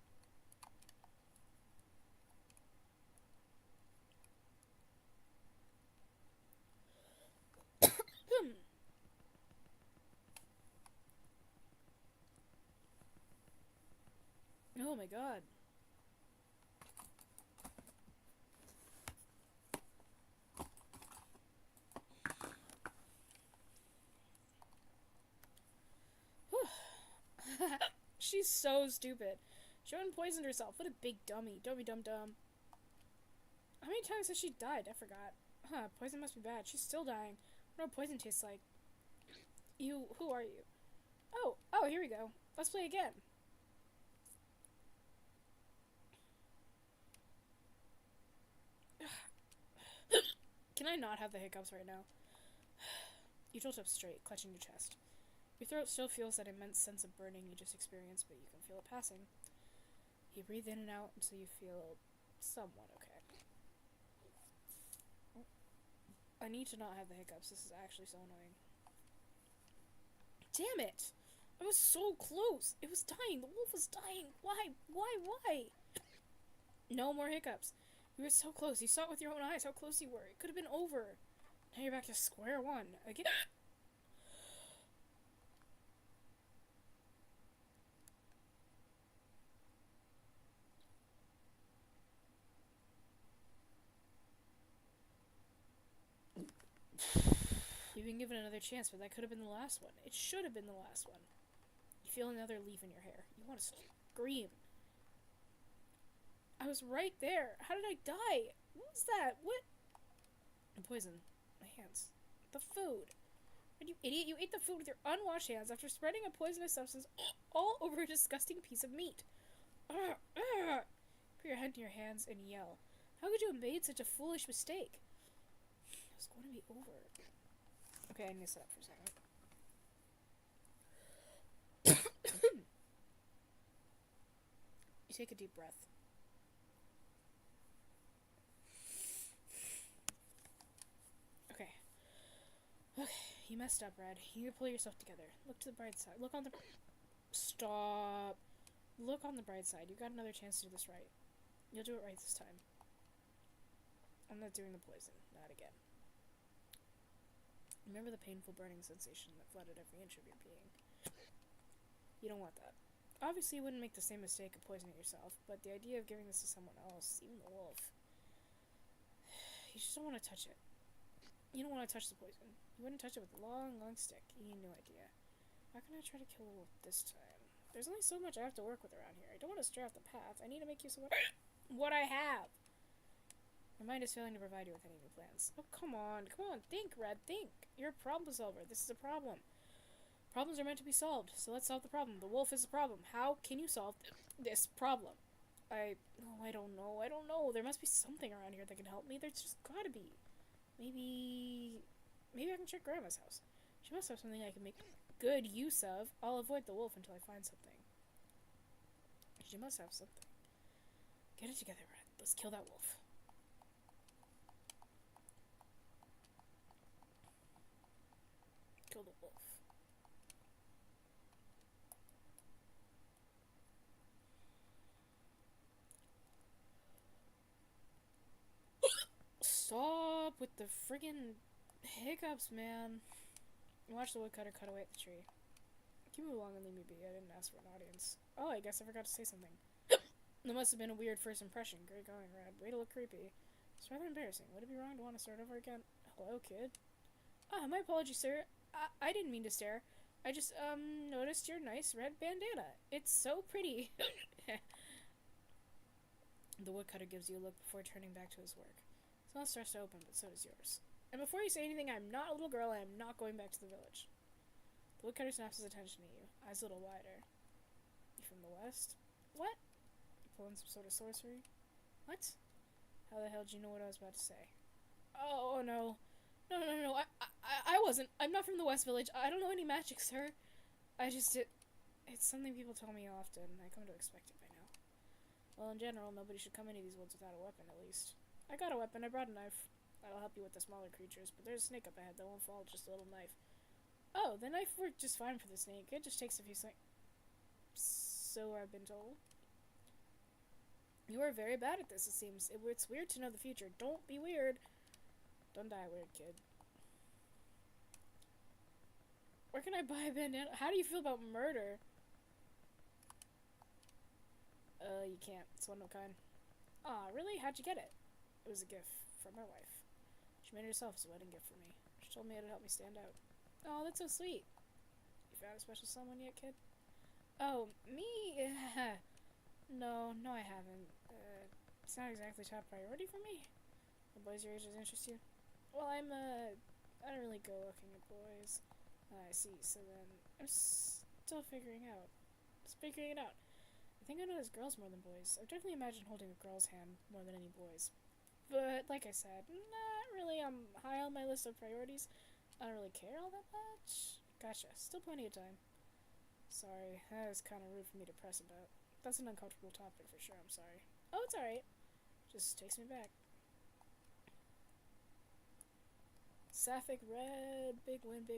Oh my god. She's so stupid. She unpoisoned herself. What a big dummy. Dummy dum dum. How many times has she died? I forgot. Huh, poison must be bad. She's still dying. I wonder what poison tastes like. Who are you? Oh, here we go. Let's play again. Can I not have the hiccups right now? You jolt up straight, clutching your chest. Your throat still feels that immense sense of burning you just experienced, but you can feel it passing. You breathe in and out until you feel somewhat okay. I need to not have the hiccups. This is actually so annoying. Damn it! I was so close! It was dying! The wolf was dying! Why? Why? No more hiccups. You were so close. You saw it with your own eyes how close you were. It could have been over. Now you're back to square one. Again. You've been given another chance, but that could have been the last one. It should have been the last one. You feel another leaf in your hair. You want to scream. I was right there. How did I die? What was that? What? Poison. My hands. The food. And you idiot, you ate the food with your unwashed hands after spreading a poisonous substance all over a disgusting piece of meat. Put your head in your hands and yell. How could you have made such a foolish mistake? It was going to be over. Okay, I need to sit up for a second. You take a deep breath. Okay, you messed up, Red. You need to pull yourself together. Look to the bright side. Look on the... Stop. Look on the bright side. You got another chance to do this right. You'll do it right this time. I'm not doing the poison. Not again. Remember the painful burning sensation that flooded every inch of your being. You don't want that. Obviously, you wouldn't make the same mistake of poisoning yourself, but the idea of giving this to someone else, even the wolf, you just don't want to touch it. You don't want to touch the poison. You wouldn't touch it with a long, long stick. You need no idea. How can I try to kill the wolf this time? There's only so much I have to work with around here. I don't want to stray off the path. I need to make use of what I have. My mind is failing to provide you with any new plans. Oh, come on. Think, Red, think. You're a problem solver. This is a problem. Problems are meant to be solved, so let's solve the problem. The wolf is the problem. How can you solve this problem? I don't know. There must be something around here that can help me. There's just gotta be. Maybe I can check Grandma's house. She must have something I can make good use of. I'll avoid the wolf until I find something. She must have something. Get it together, Red. Let's kill that wolf. Kill the wolf. Stop with the friggin' hiccups, man. Watch the woodcutter cut away at the tree. Can you move along and leave me be? I didn't ask for an audience. Oh, I guess I forgot to say something. That must have been a weird first impression. Great going, Red. Way to look creepy. It's rather embarrassing. Would it be wrong to want to start over again? Hello, kid. Ah, my apologies, sir. I didn't mean to stare. I just, noticed your nice red bandana. It's so pretty. The woodcutter gives you a look before turning back to his work. His mouth starts to open, but so does yours. And before you say anything, I'm not a little girl. I am not going back to the village. The woodcutter snaps his attention to you, eyes a little wider. You from the West. What? You pulling some sort of sorcery? What? How the hell did you know what I was about to say? Oh, no. No. I wasn't. I'm not from the West Village. I don't know any magic, sir. I just did. It's something people tell me often. I come to expect it by now. Well, in general, nobody should come into these woods without a weapon, at least. I got a weapon. I brought a knife. That'll help you with the smaller creatures, but there's a snake up ahead that won't fall, just a little knife. Oh, the knife worked just fine for the snake. It just takes a few So I've been told. You are very bad at this, it seems. It's weird to know the future. Don't be weird. Don't die weird, kid. Where can I buy a bandana? How do you feel about murder? You can't. It's one of a kind. Aw, really? How'd you get it? It was a gift from my wife. She made it herself as a wedding gift for me. She told me it'd help me stand out. Oh, that's so sweet. You found a special someone yet, kid? Oh, me? No, I haven't. It's not exactly top priority for me. The boys your age doesn't interest you? Well, I don't really go looking at boys. I see, so then I'm still figuring it out. I think I notice girls more than boys. I've definitely imagined holding a girl's hand more than any boys. But, like I said, not really high on my list of priorities. I don't really care all that much. Gotcha. Still plenty of time. Sorry, that was kind of rude for me to press about. That's an uncomfortable topic for sure, I'm sorry. Oh, it's alright. Just takes me back. Sapphic Red, big win.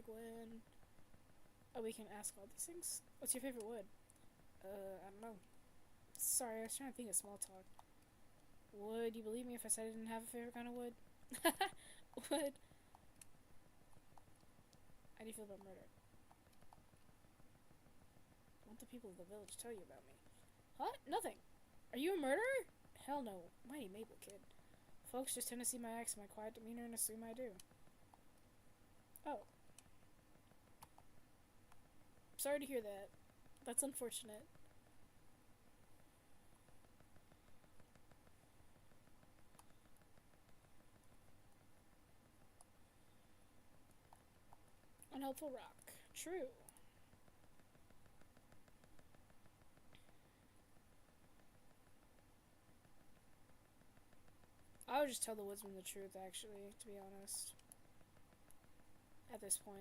Oh, we can ask all these things? What's your favorite wood? I don't know. Sorry, I was trying to think of small talk. Would you believe me if I said I didn't have a favorite kind of wood? Wood. How do you feel about murder? What the people of the village tell you about me? What? Nothing. Are you a murderer? Hell no. Mighty Maple, kid. Folks just tend to see my acts and my quiet demeanor and assume I do. Oh. Sorry to hear that. That's unfortunate. Unhelpful rock. True. I would just tell the woodsman the truth, actually, to be honest. At this point.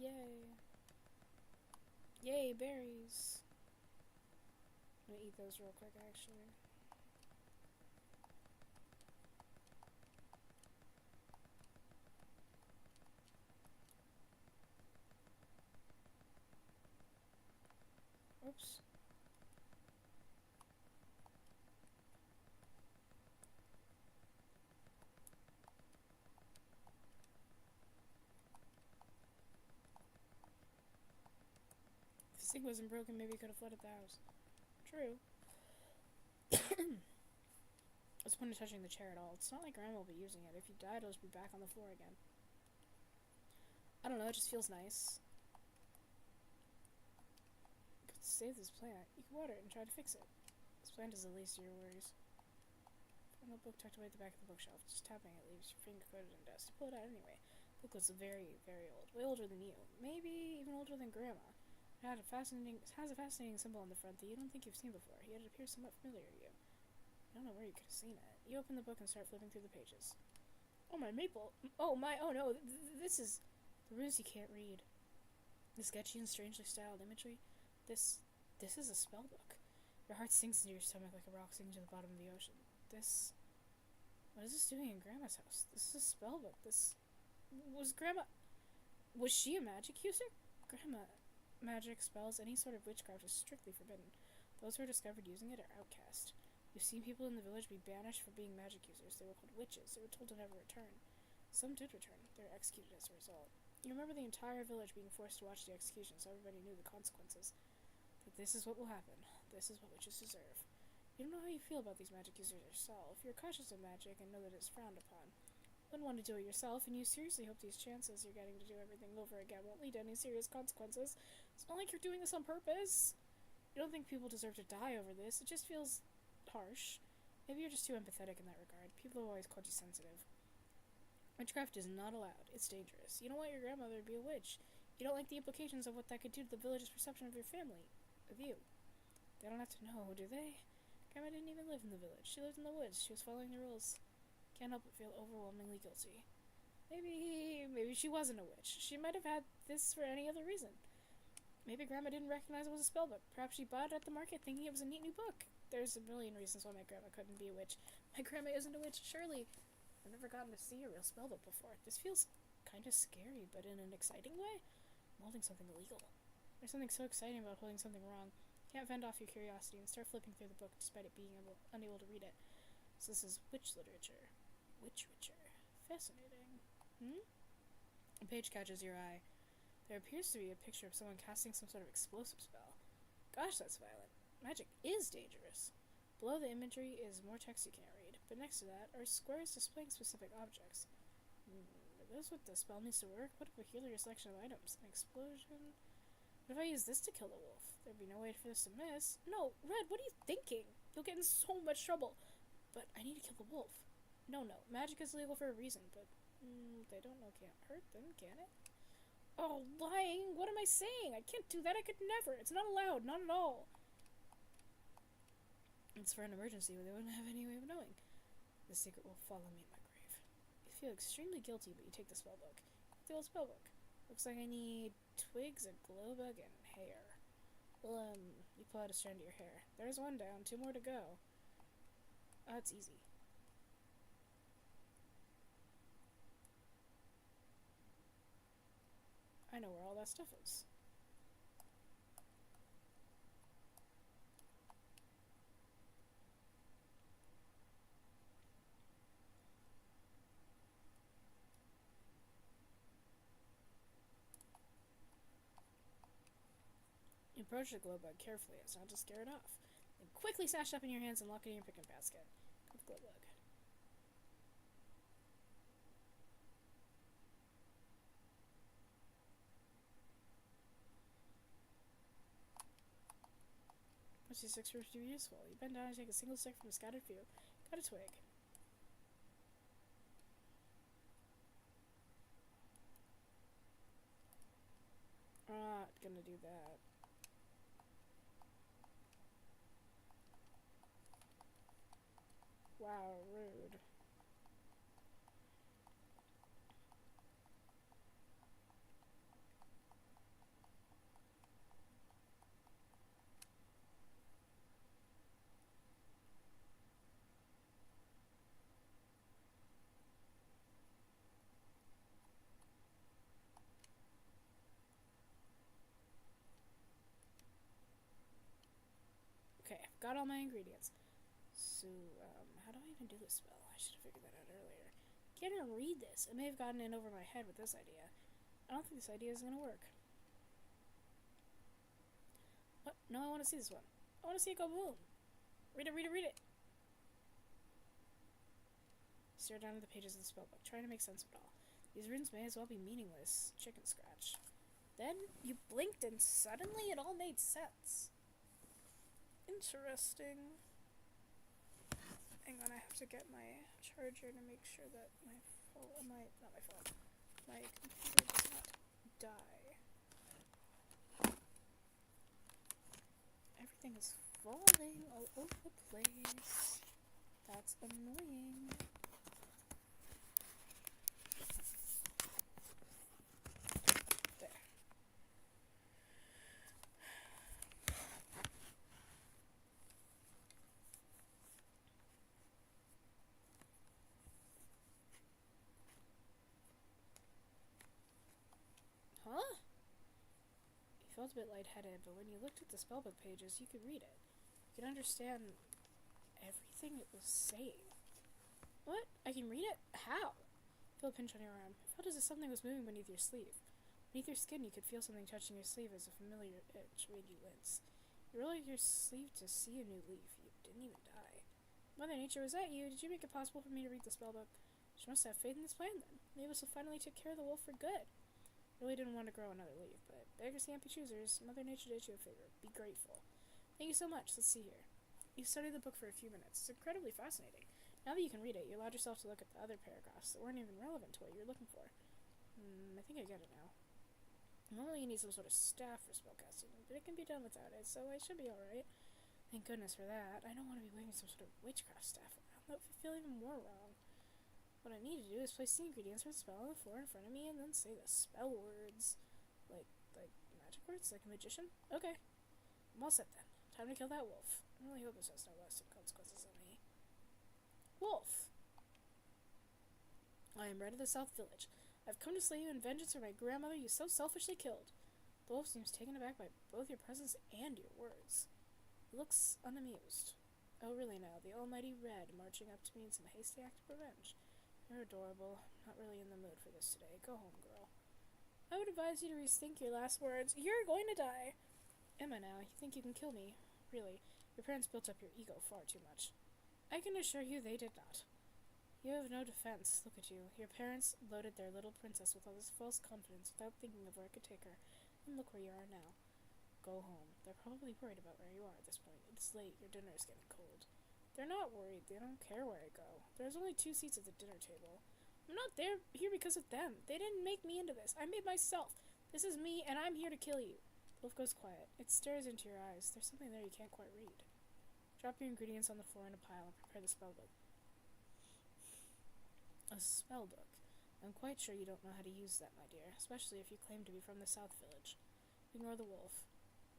Yay. Yay, berries. I'm gonna eat those real quick, actually. Oops. If this thing wasn't broken, maybe it could have flooded the house. True. What's the point of touching the chair at all? It's not like Grandma will be using it. If you die, it'll just be back on the floor again. I don't know, it just feels nice. You could save this plant. You could water it and try to fix it. This plant is the least of your worries. Found the book tucked away at the back of the bookshelf. Just tapping it leaves your finger coated in dust. You pull it out anyway. The book was very, very old. Way older than you. Maybe even older than Grandma. It has a fascinating symbol on the front that you don't think you've seen before, yet it appears somewhat familiar to you. I don't know where you could have seen it. You open the book and start flipping through the pages. Oh, my maple. Oh no, this is the runes you can't read. The sketchy and strangely styled imagery. This is a spell book. Your heart sinks into your stomach like a rock sinking to the bottom of the ocean. What is this doing in Grandma's house? This is a spell book. Was she a magic user? Grandma, magic, spells, any sort of witchcraft is strictly forbidden. Those who are discovered using it are outcast. You've seen people in the village be banished for being magic users. They were called witches. They were told to never return. Some did return. They were executed as a result. You remember the entire village being forced to watch the execution, so everybody knew the consequences. That this is what will happen. This is what witches deserve. You don't know how you feel about these magic users yourself. You're cautious of magic and know that it's frowned upon. Wouldn't want to do it yourself, and you seriously hope these chances you're getting to do everything over again won't lead to any serious consequences. It's not like you're doing this on purpose. You don't think people deserve to die over this. It just feels harsh. Maybe you're just too empathetic in that regard. People have always called you sensitive. Witchcraft is not allowed. It's dangerous. You don't want your grandmother to be a witch. You don't like the implications of what that could do to the village's perception of your family. Of you. They don't have to know, do they? Grandma didn't even live in the village. She lived in the woods. She was following the rules. Can't help but feel overwhelmingly guilty. Maybe she wasn't a witch. She might have had this for any other reason. Maybe Grandma didn't recognize it was a spellbook. Perhaps she bought it at the market thinking it was a neat new book. There's a million reasons why my grandma couldn't be a witch. My grandma isn't a witch, surely. I've never gotten to see a real spellbook before. This feels kind of scary, but in an exciting way. I'm holding something illegal. There's something so exciting about holding something wrong. You can't fend off your curiosity and start flipping through the book despite it being unable to read it. So this is witch literature. Witcher. Fascinating. A page catches your eye. There appears to be a picture of someone casting some sort of explosive spell. Gosh, that's violent. Magic is dangerous. Below the imagery is more text you can't read, but next to that are squares displaying specific objects. Are those what the spell needs to work? What a peculiar selection of items. An explosion? What if I use this to kill the wolf? There'd be no way for this to miss. No, Red, what are you thinking? You'll get in so much trouble. But I need to kill the wolf. No, magic is legal for a reason, but they don't know can't hurt them, can it? Oh, lying! What am I saying? I can't do that, I could never! It's not allowed, not at all! It's for an emergency where they wouldn't have any way of knowing. The secret will follow me in my grave. You feel extremely guilty, but you take the spellbook. The old spellbook. Looks like I need twigs, a glowbug, and hair. Well, you pull out a strand of your hair. There's one down, 2 more to go. It's easy. I know where all that stuff is. You approach the glowbug carefully as not to scare it off. Then quickly snatch it up in your hands and lock it in your picnic basket. Good glowbug. What's these sticks prove to be useful? You bend down and take a single stick from a scattered few. Cut a twig. Not gonna do that. Wow, rude. Okay, I've got all my ingredients. So, how do I even do this spell? I should have figured that out earlier. Can't even read this. I may have gotten in over my head with this idea. I don't think this idea is gonna work. What? No, I want to see this one. I want to see it go boom. Read it. Stare down at the pages of the spellbook, trying to make sense of it all. These runes may as well be meaningless. Chicken scratch. Then you blinked and suddenly it all made sense. Interesting. Hang on, I have to get my charger to make sure that my computer does not die. Everything is falling all over the place. That's annoying. There. Huh? You felt a bit lightheaded, but when you looked at the spellbook pages, you could read it. You could understand everything it was saying. What? I can read it? How? Feel a pinch on your arm. You felt as if something was moving beneath your sleeve. Beneath your skin, you could feel something touching your sleeve as a familiar itch made you wince. You rolled your sleeve to see a new leaf. You didn't even die. Mother Nature, was that you? Did you make it possible for me to read the spellbook? She must have faith in this plan then. Maybe this will finally take care of the wolf for good. Really didn't want to grow another leaf, but beggars can't be choosers. Mother Nature did you a favor. Be grateful. Thank you so much. Let's see here. You studied the book for a few minutes. It's incredibly fascinating. Now that you can read it, you allowed yourself to look at the other paragraphs that weren't even relevant to what you were looking for. I think I get it now. Normally you need some sort of staff for spellcasting, but it can be done without it, so I should be alright. Thank goodness for that. I don't want to be waving some sort of witchcraft staff around. That would feel even more wrong. What I need to do is place the ingredients for the spell on the floor in front of me and then say the spell words. Like magic words? Like a magician? Okay. I'm all set then. Time to kill that wolf. I really hope this has no lasting consequences on me. Wolf! I am Red of the South Village. I've come to slay you in vengeance for my grandmother you so selfishly killed. The wolf seems taken aback by both your presence and your words. He looks unamused. Oh, really now, the almighty Red marching up to me in some hasty act of revenge. You're adorable. Not really in the mood for this today. Go home, girl. I would advise you to rethink your last words. You're going to die. Emma, now, you think you can kill me? Really, your parents built up your ego far too much. I can assure you they did not. You have no defense. Look at you. Your parents loaded their little princess with all this false confidence without thinking of where it could take her. And look where you are now. Go home. They're probably worried about where you are at this point. It's late. Your dinner is getting cold. They're not worried. They don't care where I go. There's only 2 seats at the dinner table. I'm not here because of them. They didn't make me into this. I made myself. This is me, and I'm here to kill you. The wolf goes quiet. It stares into your eyes. There's something there you can't quite read. Drop your ingredients on the floor in a pile and prepare the spellbook. A spellbook? I'm quite sure you don't know how to use that, my dear, especially if you claim to be from the South Village. Ignore the wolf.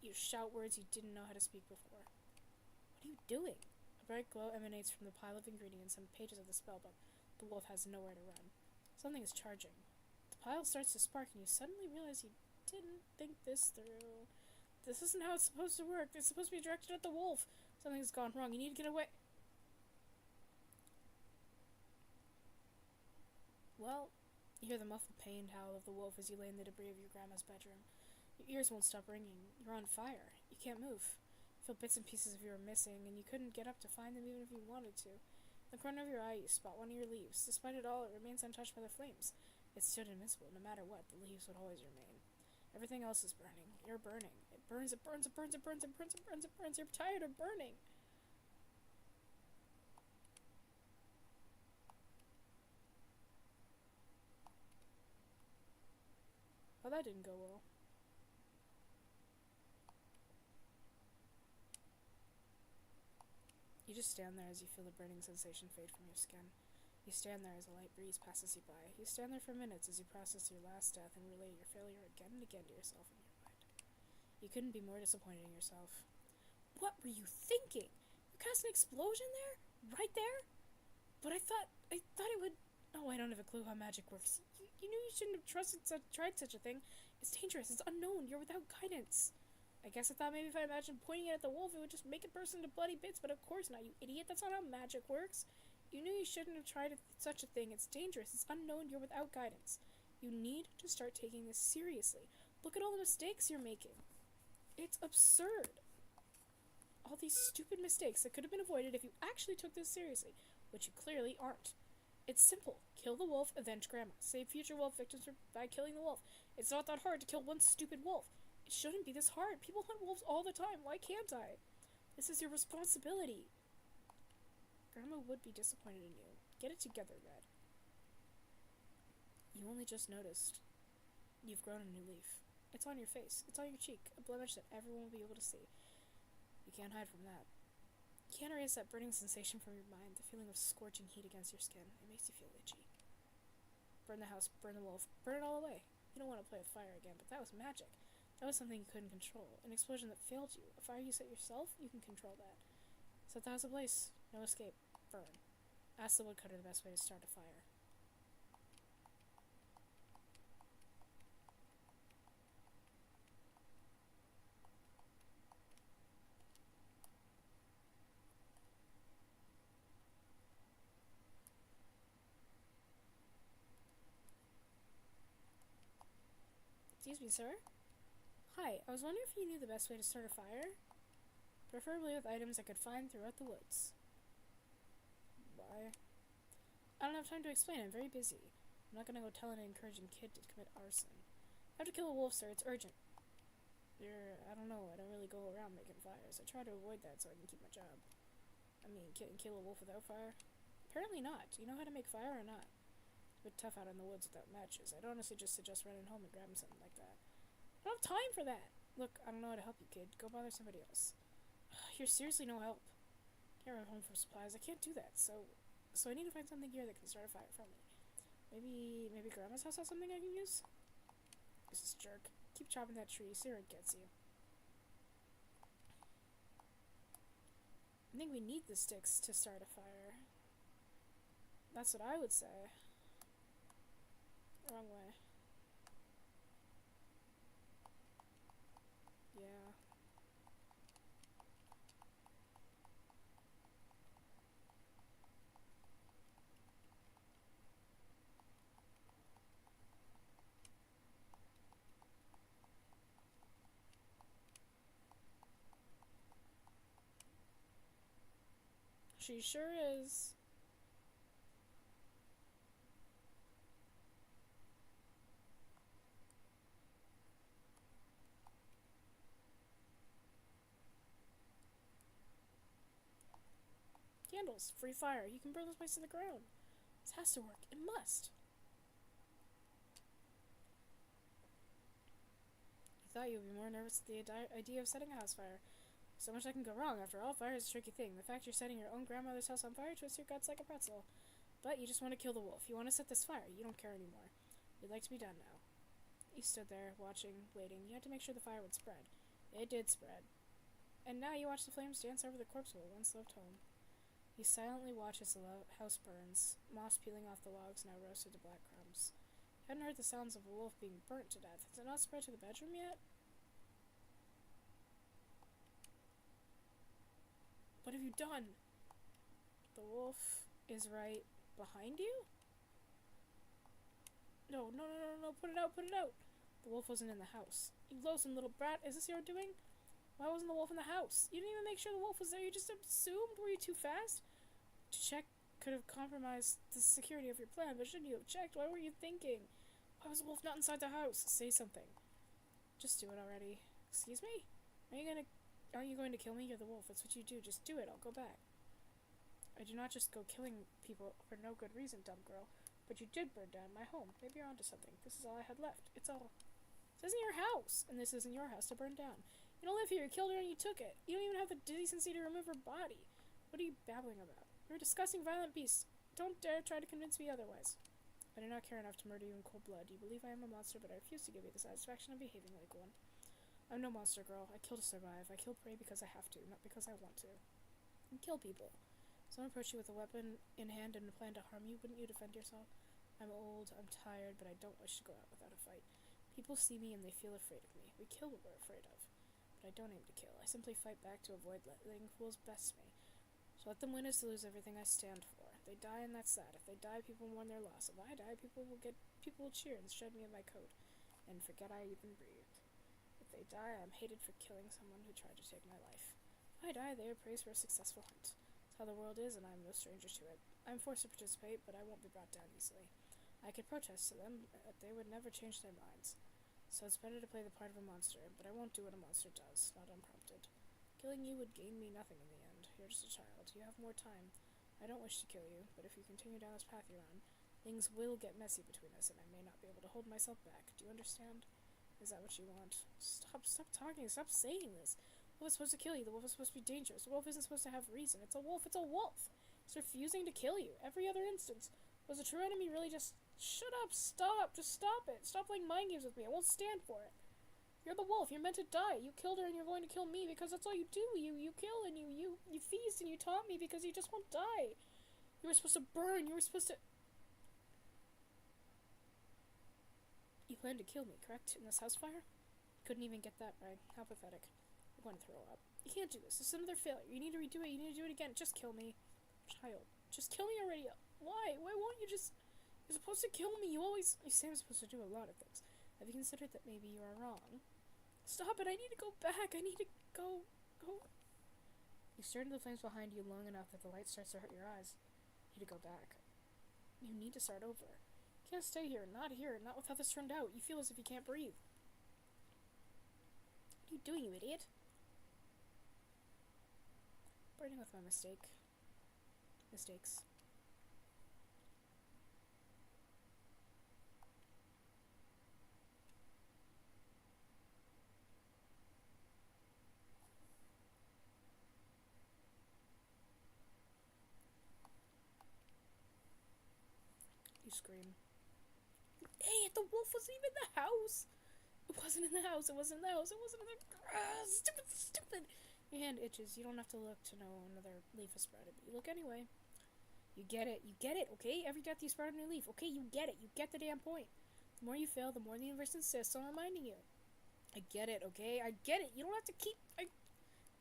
You shout words you didn't know how to speak before. What are you doing? A bright glow emanates from the pile of ingredients and pages of the spellbook. The wolf has nowhere to run. Something is charging. The pile starts to spark and you suddenly realize you didn't think this through. This isn't how it's supposed to work. It's supposed to be directed at the wolf. Something's gone wrong. You need to get away. Well, you hear the muffled pained howl of the wolf as you lay in the debris of your grandma's bedroom. Your ears won't stop ringing. You're on fire. You can't move. You feel bits and pieces of you are missing, and you couldn't get up to find them even if you wanted to. In the corner of your eye, you spot one of your leaves. Despite it all, it remains untouched by the flames. It stood invincible. No matter what, the leaves would always remain. Everything else is burning. You're burning. It burns, it burns, it burns, it burns, it burns, it burns, it burns. You're tired of burning. Well, that didn't go well. You just stand there as you feel the burning sensation fade from your skin. You stand there as a light breeze passes you by. You stand there for minutes as you process your last death and relay your failure again and again to yourself in your mind. You couldn't be more disappointed in yourself. What were you thinking? You cast an explosion there? Right there? But I thought it would... Oh, I don't have a clue how magic works. You knew you shouldn't have tried such a thing. It's dangerous. It's unknown. You're without guidance. I guess I thought maybe if I imagined pointing it at the wolf, it would just make it burst into bloody bits, but of course not, you idiot. That's not how magic works. You knew you shouldn't have tried such a thing. It's dangerous. It's unknown. You're without guidance. You need to start taking this seriously. Look at all the mistakes you're making. It's absurd. All these stupid mistakes that could have been avoided if you actually took this seriously, which you clearly aren't. It's simple. Kill the wolf, avenge Grandma. Save future wolf victims by killing the wolf. It's not that hard to kill one stupid wolf. It shouldn't be this hard. People hunt wolves all the time. Why can't I? This is your responsibility. Grandma would be disappointed in you. Get it together, Red. You only just noticed. You've grown a new leaf. It's on your face. It's on your cheek. A blemish that everyone will be able to see. You can't hide from that. You can't erase that burning sensation from your mind, the feeling of scorching heat against your skin. It makes you feel itchy. Burn the house, burn the wolf, burn it all away. You don't want to play with fire again, but that was magic. That was something you couldn't control. An explosion that failed you. A fire you set yourself, you can control that. Set the house ablaze. No escape. Burn. Ask the woodcutter the best way to start a fire. Excuse me, sir? Hi, I was wondering if you knew the best way to start a fire? Preferably with items I could find throughout the woods. Why? I don't have time to explain. I'm very busy. I'm not gonna go tell an encouraging kid to commit arson. I have to kill a wolf, sir. It's urgent. I don't know. I don't really go around making fires. I try to avoid that so I can keep my job. I mean, kill a wolf without fire? Apparently not. Do you know how to make fire or not? It's a bit tough out in the woods without matches. I'd honestly just suggest running home and grabbing something like that. I don't have time for that. Look, I don't know how to help you, kid. Go bother somebody else. You're seriously no help. Can't run home for supplies. I can't do that. So I need to find something here that can start a fire for me. Maybe Grandma's house has something I can use? This is jerk. Keep chopping that tree. See where it gets you. I think we need the sticks to start a fire. That's what I would say. Wrong way. Yeah. She sure is. Candles. Free fire. You can burn this place to the ground. This has to work. It must. I thought you would be more nervous at the idea of setting a house fire. So much that can go wrong. After all, fire is a tricky thing. The fact you're setting your own grandmother's house on fire twists your guts like a pretzel. But you just want to kill the wolf. You want to set this fire. You don't care anymore. You'd like to be done now. You stood there, watching, waiting. You had to make sure the fire would spread. It did spread. And now you watch the flames dance over the corpse while it once lived home. You silently watch as the house burns, moss peeling off the logs now roasted to black crumbs. You hadn't heard the sounds of a wolf being burnt to death. Has it not spread to the bedroom yet? What have you done? The wolf is right behind you? No, put it out. The wolf wasn't in the house. You loathsome little brat, is this your doing? Why wasn't the wolf in the house? You didn't even make sure the wolf was there, you just assumed? Were you too fast? To check could have compromised the security of your plan, but shouldn't you have checked? What were you thinking? Why was the wolf not inside the house? Say something. Just do it already. Excuse me? Aren't you going to kill me? You're the wolf. That's what you do. Just do it. I'll go back. I do not just go killing people for no good reason, dumb girl. But you did burn down my home. Maybe you're onto something. This is all I had left. It's all. This isn't your house, and this isn't your house to burn down. You don't live here. You killed her and you took it. You don't even have the decency to remove her body. What are you babbling about? You're a disgusting, violent beast. Don't dare try to convince me otherwise. I do not care enough to murder you in cold blood. You believe I am a monster, but I refuse to give you the satisfaction of behaving like one. I'm no monster, girl. I kill to survive. I kill prey because I have to, not because I want to. You kill people. Someone approached you with a weapon in hand and planned to harm you. Wouldn't you defend yourself? I'm old, I'm tired, but I don't wish to go out without a fight. People see me and they feel afraid of me. We kill what we're afraid of. But I don't aim to kill. I simply fight back to avoid letting fools best me. So let them win is to lose everything I stand for. They die and that's that. If they die, people mourn their loss. If I die, people will cheer and shred me of my coat and forget I even breathed. If they die, I'm hated for killing someone who tried to take my life. If I die, they are praised for a successful hunt. That's how the world is, and I am no stranger to it. I'm forced to participate, but I won't be brought down easily. I could protest to them, but they would never change their minds. So it's better to play the part of a monster, but I won't do what a monster does, not unprompted. Killing you would gain me nothing in the end. You're just a child. You have more time. I don't wish to kill you, but if you continue down this path you're on, things will get messy between us, and I may not be able to hold myself back. Do you understand? Is that what you want? Stop talking. Stop saying this. The wolf is supposed to kill you. The wolf is supposed to be dangerous. The wolf isn't supposed to have reason. It's a wolf. It's a wolf. It's refusing to kill you. Every other instance. Was a true enemy really just... Shut up. Stop. Just stop it. Stop playing mind games with me. I won't stand for it. You're the wolf. You're meant to die. You killed her and you're going to kill me because that's all you do. You kill and you feast and you taunt me because you just won't die. You were supposed to burn. You were supposed to... You planned to kill me, correct? In this house fire? Couldn't even get that right. How pathetic. I'm going to throw up. You can't do this. This is another failure. You need to redo it. You need to do it again. Just kill me. Child. Just kill me already. Why? Why won't you just... You're supposed to kill me. You say I'm supposed to do a lot of things. Have you considered that maybe you are wrong? Stop it. I need to go back. I need to go. You stare into the flames behind you long enough that the light starts to hurt your eyes. You need to go back. You need to start over. You can't stay here, not with how this turned out. You feel as if you can't breathe. What are you doing, you idiot? Burning with my mistakes. You scream. Idiot, the wolf wasn't even in the house! It wasn't in the house. Stupid! Your hand itches. You don't have to look to know another leaf has sprouted, but you look anyway. You get it, okay? Every death you sprout a new leaf, okay? You get it. You get the damn point. The more you fail, the more the universe insists on reminding you. I get it, okay? I get it. You don't have to keep... But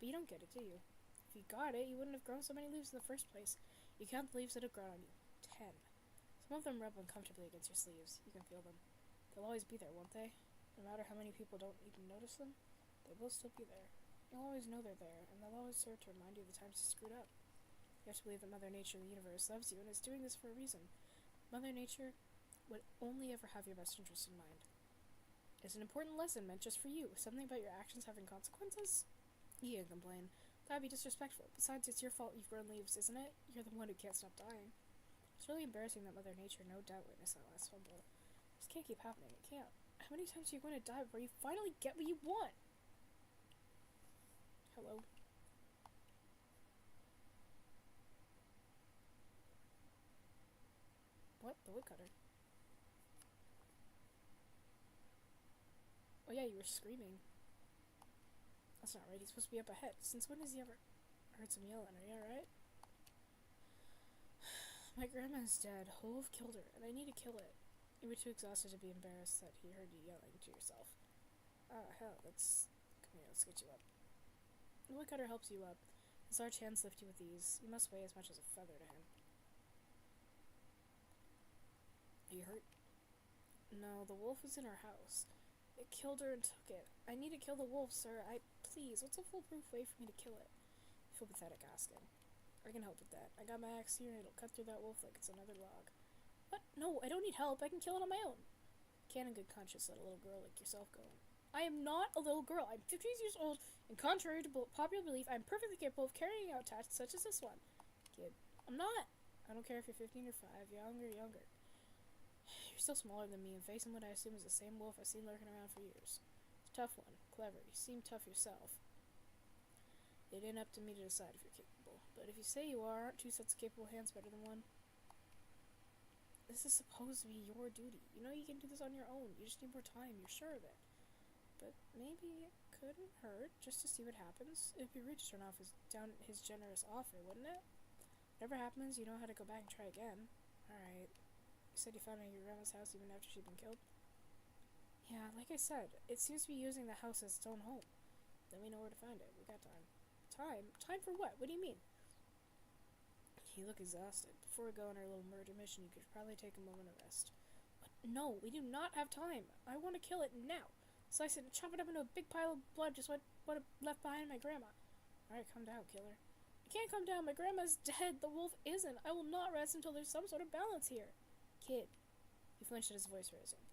you don't get it, do you? If you got it, you wouldn't have grown so many leaves in the first place. You count the leaves that have grown on you. 10. Some of them rub uncomfortably against your sleeves. You can feel them. They'll always be there, won't they? No matter how many people don't even notice them, they will still be there. You'll always know they're there, and they'll always serve to remind you of the times you screwed up. You have to believe that Mother Nature, the universe, loves you and is doing this for a reason. Mother Nature would only ever have your best interest in mind. It's an important lesson meant just for you. Something about your actions having consequences? You can't complain. That'd be disrespectful. Besides, it's your fault you've grown leaves, isn't it? You're the one who can't stop dying. It's really embarrassing that Mother Nature no doubt witnessed that last fumble. This can't keep happening. It can't. How many times are you going to die before you finally get what you want? Hello? What? The woodcutter? Oh yeah, you were screaming. That's not right. He's supposed to be up ahead. Since when has he ever heard some yelling? Are you alright? My grandma's dead. Wolf killed her, and I need to kill it. You were too exhausted to be embarrassed that he heard you yelling to yourself. Ah, hell, come here, let's get you up. The woodcutter helps you up. His large hands lift you with ease. You must weigh as much as a feather to him. Are you hurt? No, the wolf was in our house. It killed her and took it. I need to kill the wolf, sir. Please, what's a foolproof way for me to kill it? You feel pathetic asking. I can help with that. I got my axe here and it'll cut through that wolf like it's another log. What? No, I don't need help. I can kill it on my own. Can't in good conscience let a little girl like yourself go. I am not a little girl. I'm 50 years old, and contrary to popular belief, I'm perfectly capable of carrying out tasks such as this one. Kid, I'm not. I don't care if you're 15 or 5, young or younger. You're still smaller than me and facing what I assume is the same wolf I've seen lurking around for years. It's a tough one. Clever. You seem tough yourself. It ain't up to me to decide if you're capable. But if you say you are, aren't two sets of capable hands better than one? This is supposed to be your duty. You know you can do this on your own. You just need more time. You're sure of it. But maybe it couldn't hurt just to see what happens. It'd be rude to turn off his generous offer, wouldn't it? Whatever happens, you know how to go back and try again. Alright. You said you found it at your grandma's house even after she'd been killed? Yeah, like I said, it seems to be using the house as its own home. Then we know where to find it. We got time. Time? Time for what? What do you mean? You look exhausted. Before we go on our little murder mission, you could probably take a moment of rest. But no, we do not have time. I want to kill it now. Slice it and chop it up into a big pile of blood, just what left behind my grandma. Alright, calm down, killer. I can't calm down. My grandma's dead. The wolf isn't. I will not rest until there's some sort of balance here. Kid. He flinched at his voice rising.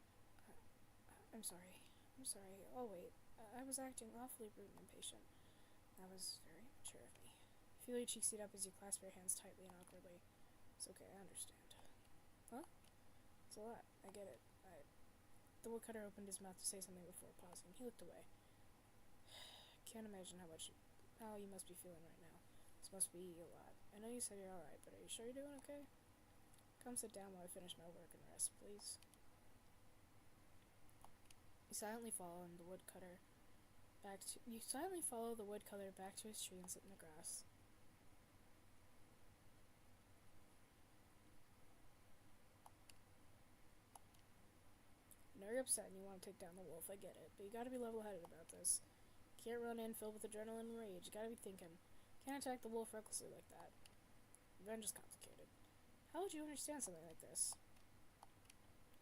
I'm sorry. I'll wait. I was acting awfully rude and impatient. That was very mature of me. Feel your cheeks heat up as you clasp your hands tightly and awkwardly. It's okay, I understand. Huh? It's a lot. I get it. The woodcutter opened his mouth to say something before pausing. He looked away. Can't imagine how you must be feeling right now. This must be a lot. I know you said you're alright, but are you sure you're doing okay? Come sit down while I finish my work and rest, please. You silently follow the woodcutter back to his tree and sit in the grass. You're upset and you want to take down the wolf, I get it, but you gotta be level-headed about this. Can't run in filled with adrenaline and rage, you gotta be thinking. Can't attack the wolf recklessly like that. Revenge is complicated. How would you understand something like this?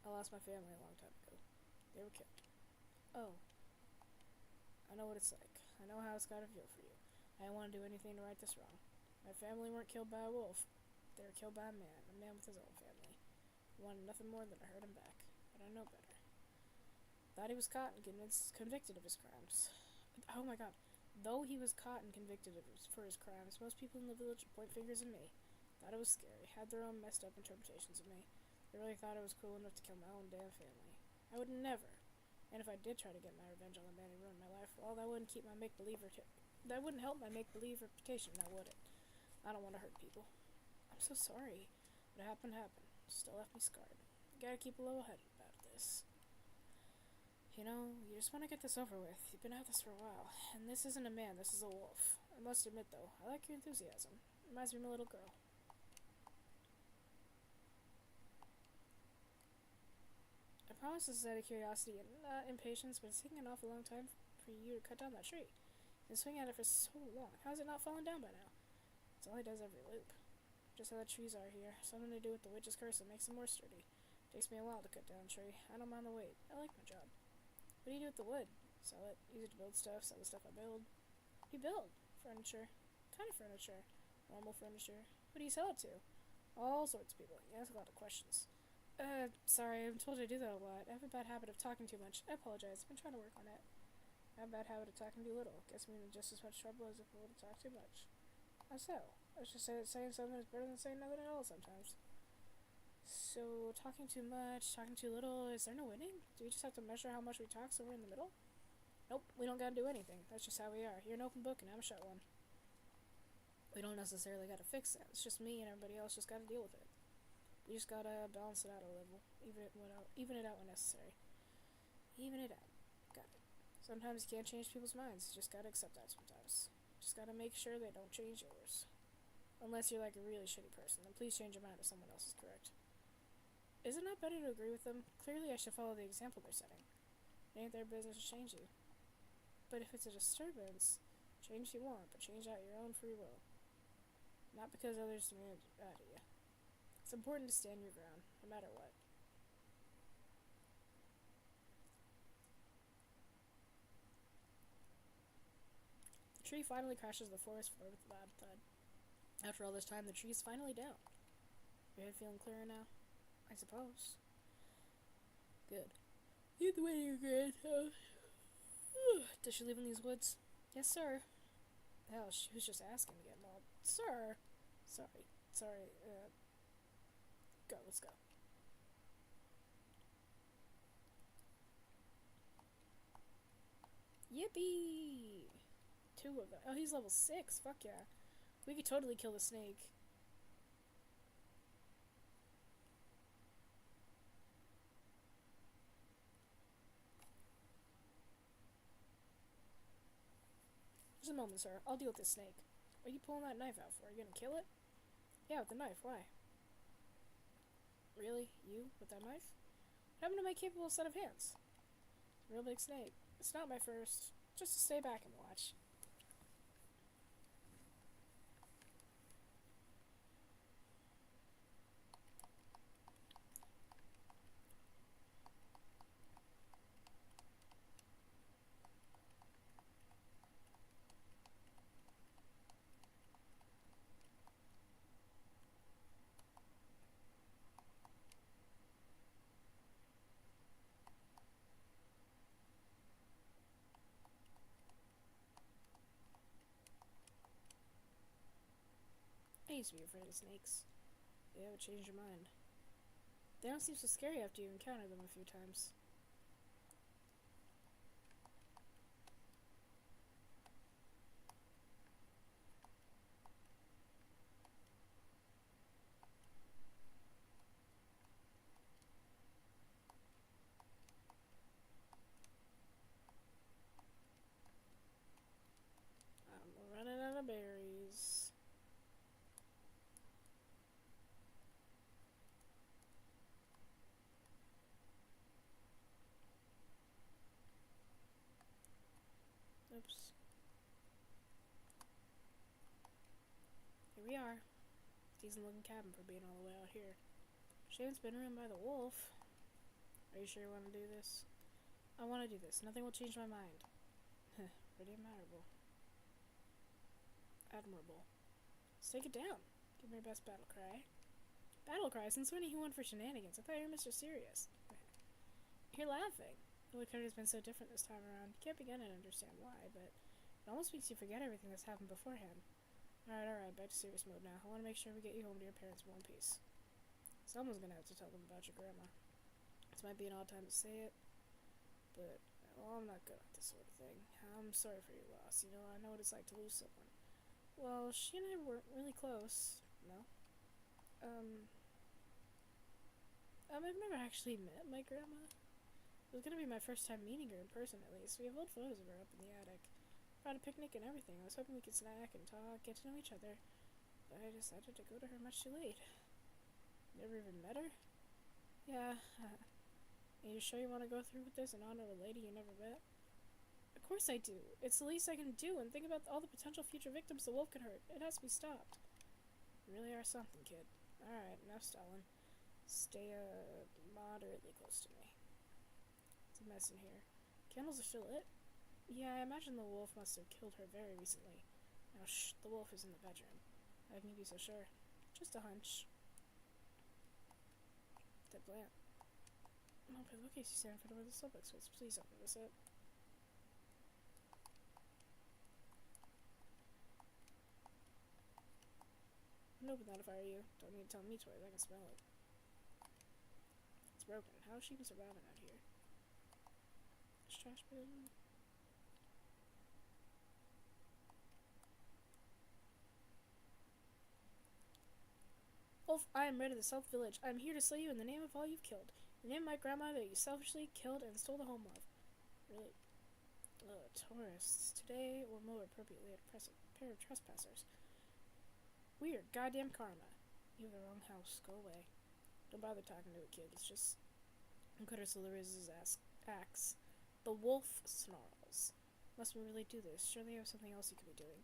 I lost my family a long time ago. They were killed. Oh. I know what it's like. I know how it's gotta feel for you. I didn't want to do anything to right this wrong. My family weren't killed by a wolf. They were killed by a man with his own family. Wanted nothing more than to hurt him back, but I know better. Thought he was caught and convicted of his crimes. Oh my god. Though he was caught and convicted for his crimes, most people in the village would point fingers at me. Thought it was scary, had their own messed up interpretations of me. They really thought I was cruel enough to kill my own damn family. I would never. And if I did try to get my revenge on the man who ruined my life, well, that wouldn't keep my that wouldn't help my make-believe reputation, now would it? I don't want to hurt people. I'm so sorry. What happened happened. Still left me scarred. You gotta keep a level-headed about this. You know, you just want to get this over with. You've been at this for a while. And this isn't a man, this is a wolf. I must admit, though, I like your enthusiasm. Reminds me of my little girl. I promise this is out of curiosity and not impatience, but it's taking an awful long time for you to cut down that tree. You've been swinging at it for so long. How has it not fallen down by now? It's all he does every loop. Just how the trees are here. Something to do with the witch's curse that makes them more sturdy. Takes me a while to cut down a tree. I don't mind the wait. I like my job. What do you do with the wood? Sell it. Use it to build stuff. Sell the stuff I build. What do you build? Furniture. What kind of furniture? Normal furniture. Who do you sell it to? All sorts of people. You ask a lot of questions. Sorry, I'm told I do that a lot. I have a bad habit of talking too much. I apologize. I've been trying to work on it. I have a bad habit of talking too little. Gets me in just as much trouble as if I would talk too much. How so? Let's just say that saying something is better than saying nothing at all sometimes. So, talking too much, talking too little, is there no winning? Do we just have to measure how much we talk so we're in the middle? Nope, we don't gotta do anything. That's just how we are. You're an open book and I'm a shut one. We don't necessarily gotta fix that. It's just me and everybody else just gotta deal with it. We just gotta balance it out a little. Even it out when necessary. Even it out. Got it. Sometimes you can't change people's minds. You just gotta accept that sometimes. Just gotta make sure they don't change yours. Unless you're like a really shitty person, then please change your mind if someone else is correct. Is it not better to agree with them? Clearly I should follow the example they're setting. It ain't their business to change you. But if it's a disturbance, change if you want, but change out your own free will. Not because others demand it out of you. It's important to stand your ground, no matter what. The tree finally crashes the forest floor with a loud thud. After all this time, the tree's finally down. Your head feeling clearer now? I suppose. Good. Lead the way to your grandhouse. Does she live in these woods? Yes, sir. Hell, she was just asking to get mauled. Sir! Sorry, go, let's go. Yippee! 2 of them. Oh, he's level 6. Fuck yeah. We could totally kill the snake. Just a moment, sir. I'll deal with this snake. What are you pulling that knife out for? Are you gonna kill it? Yeah, with the knife. Why? Really? You? With that knife? What happened to my capable set of hands? Real big snake. It's not my first. Just to stay back and watch. I used to be afraid of snakes. They would change your mind. They don't seem so scary after you encounter them a few times. I'm running out of berries. Oops. Here we are. Decent looking cabin for being all the way out here. Shame it's been ruined by the wolf. Are you sure you want to do this? I want to do this. Nothing will change my mind. Pretty admirable. Admirable. Let's take it down. Give me your best battle cry. Battle cry. Since when are you one for shenanigans? I thought you were Mr. Serious. You're laughing. The woodcutter's been so different this time around. You can't begin to understand why, but it almost makes you forget everything that's happened beforehand. Alright, back to serious mode now. I want to make sure we get you home to your parents in one piece. Someone's gonna have to tell them about your grandma. This might be an odd time to say it, but, well, I'm not good at this sort of thing. I'm sorry for your loss. You know, I know what it's like to lose someone. Well, she and I weren't really close. No? I've never actually met my grandma. It was gonna be my first time meeting her in person, at least. We have old photos of her up in the attic. Brought a picnic and everything. I was hoping we could snack and talk, get to know each other, but I decided to go to her much too late. Never even met her? Yeah. Are you sure you want to go through with this and honor a lady you never met? Of course I do. It's the least I can do, and think about all the potential future victims the wolf could hurt. It has to be stopped. You really are something, kid. Alright, enough stalling. Stay, moderately close to me. It's a mess in here. Candles are still lit? Yeah, I imagine the wolf must have killed her very recently. Now, shh, the wolf is in the bedroom. How can you be so sure? Just a hunch. Dead plant. No, but look, you stand for where the subject was. Please don't notice it. I'd open that if I were you. Don't need to tell me twice, I can smell it. It's broken. How is she even surviving out here? This trash bin. Wolf, I am Red of the South Village. I am here to slay you in the name of all you've killed. In the name of my grandma that you selfishly killed and stole the home of. Really? Tourists. Today, or more appropriately, a pair of trespassers. Weird. Goddamn karma. You have the wrong house. Go away. Don't bother talking to a kid. It's just... Cutter slowly raises his axe. The wolf snarls. Must we really do this? Surely you have something else you could be doing.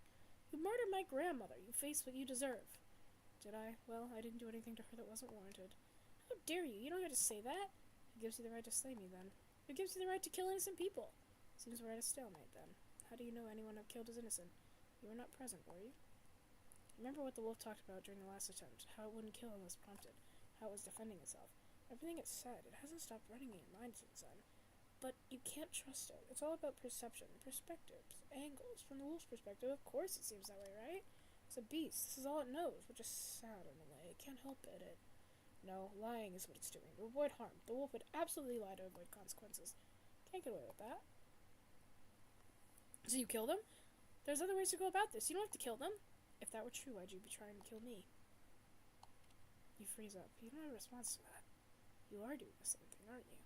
You murdered my grandmother. You face what you deserve. Did I? Well, I didn't do anything to her that wasn't warranted. How dare you? You don't get to say that. Who gives you the right to slay me, then? Who gives you the right to kill innocent people? Seems we're at a stalemate, then. How do you know anyone I've killed is innocent? You were not present, were you? Remember what the wolf talked about during the last attempt. How it wouldn't kill unless prompted. How it was defending itself. Everything it said, it hasn't stopped running in your mind since then. But you can't trust it. It's all about perception, perspectives, angles. From the wolf's perspective, of course it seems that way, right? It's a beast. This is all it knows, which is sad in a way. It can't help it. No, lying is what it's doing. To avoid harm. The wolf would absolutely lie to avoid consequences. Can't get away with that. So you kill them? There's other ways to go about this. You don't have to kill them. If that were true, why'd you be trying to kill me? You freeze up. You don't have a response to that. You are doing the same thing, aren't you?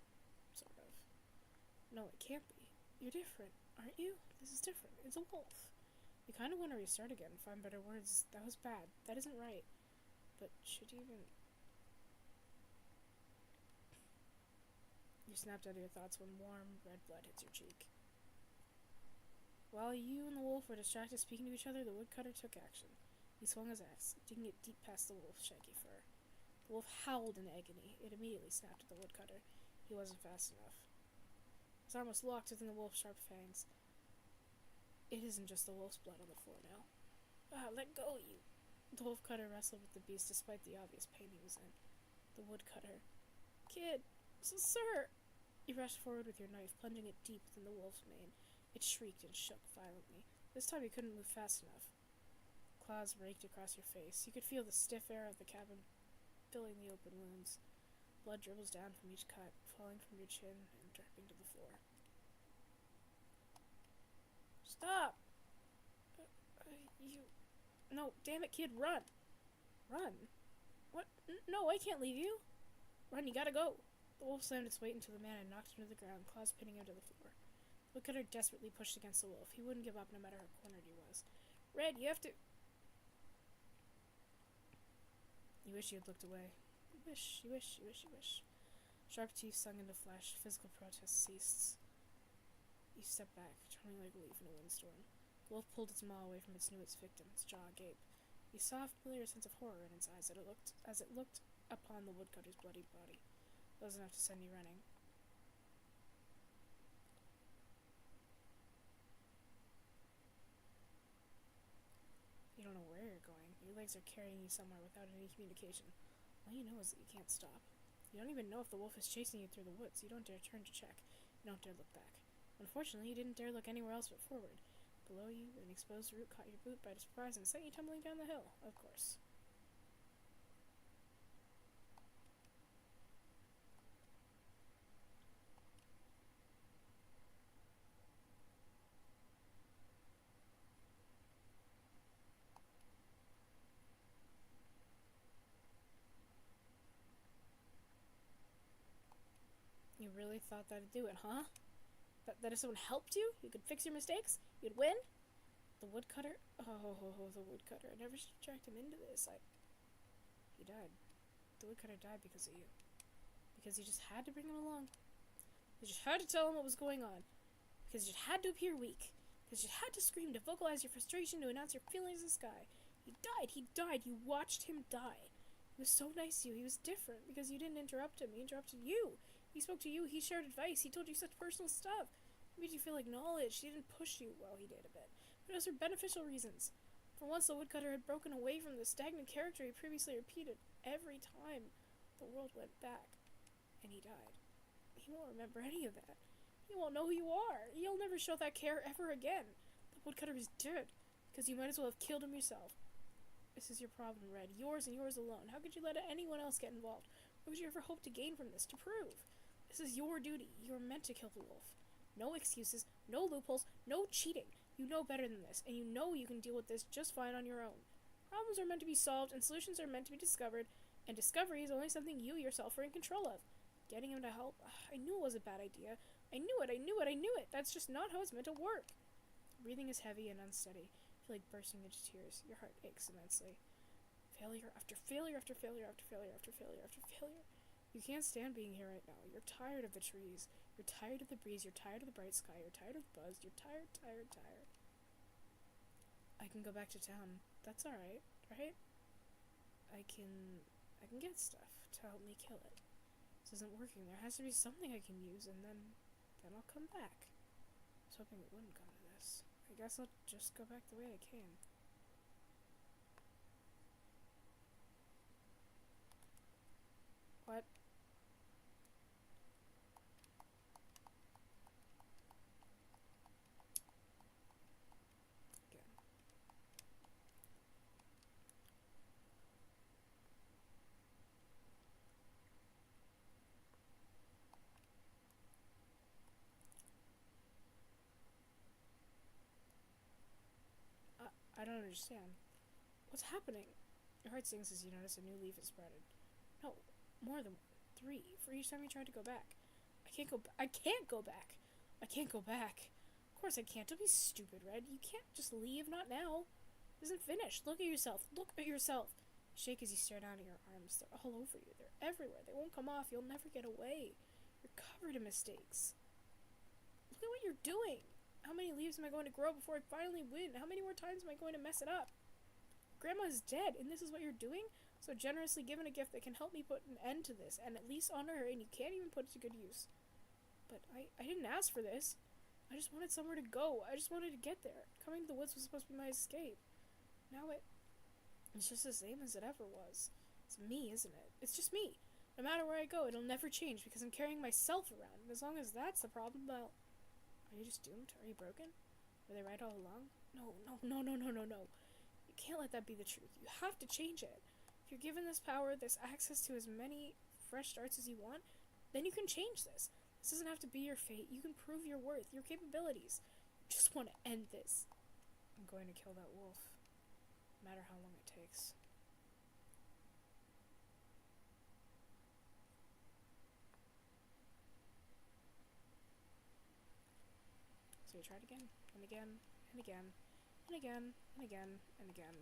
Sort of. No, it can't be. You're different, aren't you? This is different. It's a wolf. You kind of want to restart again, find better words. That was bad. That isn't right. But should you even... You snapped out of your thoughts when warm, red blood hits your cheek. While you and the wolf were distracted speaking to each other, the woodcutter took action. He swung his axe, digging it deep past the wolf's shaggy fur. The wolf howled in agony. It immediately snapped at the woodcutter. He wasn't fast enough. His arm was locked within the wolf's sharp fangs. It isn't just the wolf's blood on the floor now. Let go, you... The wolfcutter wrestled with the beast despite the obvious pain he was in. The woodcutter. Kid! Sir! You rushed forward with your knife, plunging it deep within the wolf's mane. It shrieked and shook violently. This time you couldn't move fast enough. Claws raked across your face. You could feel the stiff air of the cabin filling the open wounds. Blood dribbles down from each cut, falling from your chin and dripping to the floor. Stop! No, damn it, kid, run! Run? What? No, I can't leave you! Run, you gotta go! The wolf slammed its weight into the man and knocked him to the ground, claws pinning him to the floor. The woodcutter desperately pushed against the wolf. He wouldn't give up no matter how cornered he was. Red, you have to... You wish you had looked away. You wish. Sharp teeth sunk into flesh. Physical protest ceased. You stepped back, turning like a leaf in a windstorm. The wolf pulled its maw away from its newest victim, its jaw agape. You saw a familiar sense of horror in its eyes as it looked upon the woodcutter's bloody body. That was enough to send you running. You don't know where you're going. Your legs are carrying you somewhere without any communication. All you know is that you can't stop. You don't even know if the wolf is chasing you through the woods. You don't dare turn to check. You don't dare look back. Unfortunately, you didn't dare look anywhere else but forward. Below you, an exposed root caught your boot by surprise and sent you tumbling down the hill, of course. You really thought that'd do it, huh? That if someone helped you, you could fix your mistakes? You'd win? The woodcutter? Oh, the woodcutter. I never should have dragged him into this. He died. The woodcutter died because of you. Because you just had to bring him along. You just had to tell him what was going on. Because you just had to appear weak. Because you had to scream to vocalize your frustration, to announce your feelings in the sky. He died. You watched him die. He was so nice to you. He was different because you didn't interrupt him. He interrupted you. He spoke to you. He shared advice. He told you such personal stuff. He made you feel acknowledged. He didn't push you. Well, he did a bit. But it was for beneficial reasons. For once, the woodcutter had broken away from the stagnant character he previously repeated every time the world went back. And he died. He won't remember any of that. He won't know who you are. You'll never show that care ever again. The woodcutter is dead. Because you might as well have killed him yourself. This is your problem, Red. Yours and yours alone. How could you let anyone else get involved? What would you ever hope to gain from this? To prove? This is your duty. You are meant to kill the wolf. No excuses, no loopholes, no cheating. You know better than this, and you know you can deal with this just fine on your own. Problems are meant to be solved, and solutions are meant to be discovered, and discovery is only something you yourself are in control of. Getting him to help, I knew it was a bad idea. I knew it. That's just not how it's meant to work. Breathing is heavy and unsteady. You feel like bursting into tears. Your heart aches immensely. Failure after failure after failure after failure after failure after failure. You can't stand being here right now. You're tired of the trees. You're tired of the breeze. You're tired of the bright sky. You're tired of the buzz. You're tired. I can go back to town. That's alright, right? I can get stuff to help me kill it. This isn't working. There has to be something I can use, and then I'll come back. I was hoping it wouldn't come to this. I guess I'll just go back the way I came. What? Again. I don't understand. What's happening? Your heart sinks as you notice a new leaf is sprouted. No, more than 3 for each time you tried to go back. I can't go back. Of course I can't. Don't be stupid, Red. You can't just leave. Not now. It isn't finished. Look at yourself. You shake as you stare down at your arms. They're all over you. They're everywhere. They won't come off. You'll never get away. You're covered in mistakes. Look at what you're doing. How many leaves am I going to grow before I finally win? How many more times am I going to mess it up? Grandma's dead, and this is what you're doing? So generously given a gift that can help me put an end to this, and at least honor her, and you can't even put it to good use. But I didn't ask for this. I just wanted somewhere to go. I just wanted to get there. Coming to the woods was supposed to be my escape. Now it's just the same as it ever was. It's me, isn't it? It's just me. No matter where I go, it'll never change because I'm carrying myself around. And as long as that's the problem, well, are you just doomed? Are you broken? Were they right all along? No. You can't let that be the truth. You have to change it. If you're given this power, this access to as many fresh starts as you want, then you can change this. This doesn't have to be your fate. You can prove your worth, your capabilities. You just want to end this. I'm going to kill that wolf, no matter how long it takes. So we tried again, and again, and again, and again, and again, and again.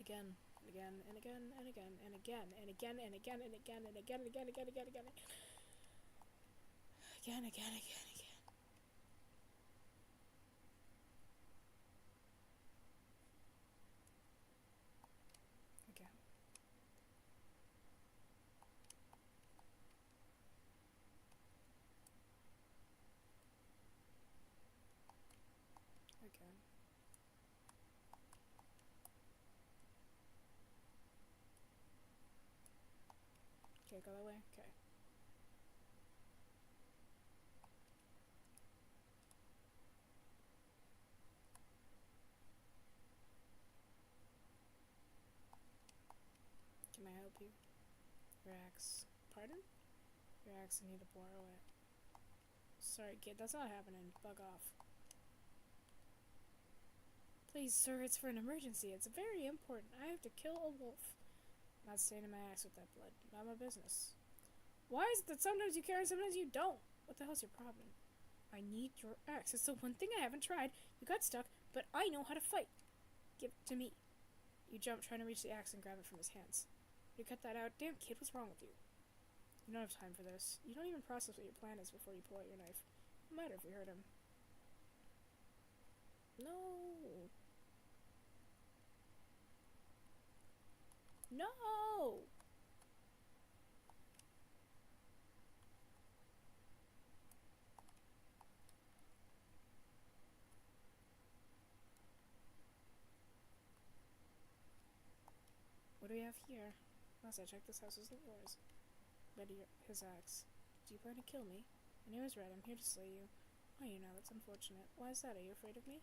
Again, and again, and again, and again, and again, and again, and again, and again, and again, and again, again, again, again, again, again, again. Again. Can't go that way? Okay. Can I help you? Your axe. Pardon? Your axe, I need to borrow it. Sorry, kid, that's not happening. Bug off. Please, sir, it's for an emergency. It's very important. I have to kill a wolf. Not staining my axe with that blood. Not my business. Why is it that sometimes you care and sometimes you don't? What the hell's your problem? I need your axe. It's the one thing I haven't tried. You got stuck, but I know how to fight. Give it to me. You jump, trying to reach the axe and grab it from his hands. You cut that out. Damn, kid, what's wrong with you? You don't have time for this. You don't even process what your plan is before you pull out your knife. No matter if you hurt him. No. No! What do we have here? Last I checked, this house was yours. Ready his axe. Do you plan to kill me? My name is Red. I'm here to slay you. Oh, you know, that's unfortunate. Why is that? Are you afraid of me?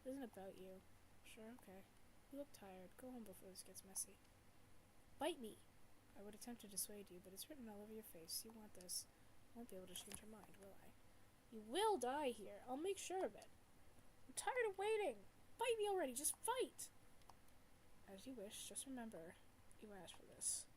It isn't about you. Sure, okay. You look tired. Go home before this gets messy. Bite me! I would attempt to dissuade you, but it's written all over your face. You want this. I won't be able to change your mind, will I? You will die here. I'll make sure of it. I'm tired of waiting. Bite me already. Just fight! As you wish. Just remember, you asked for this.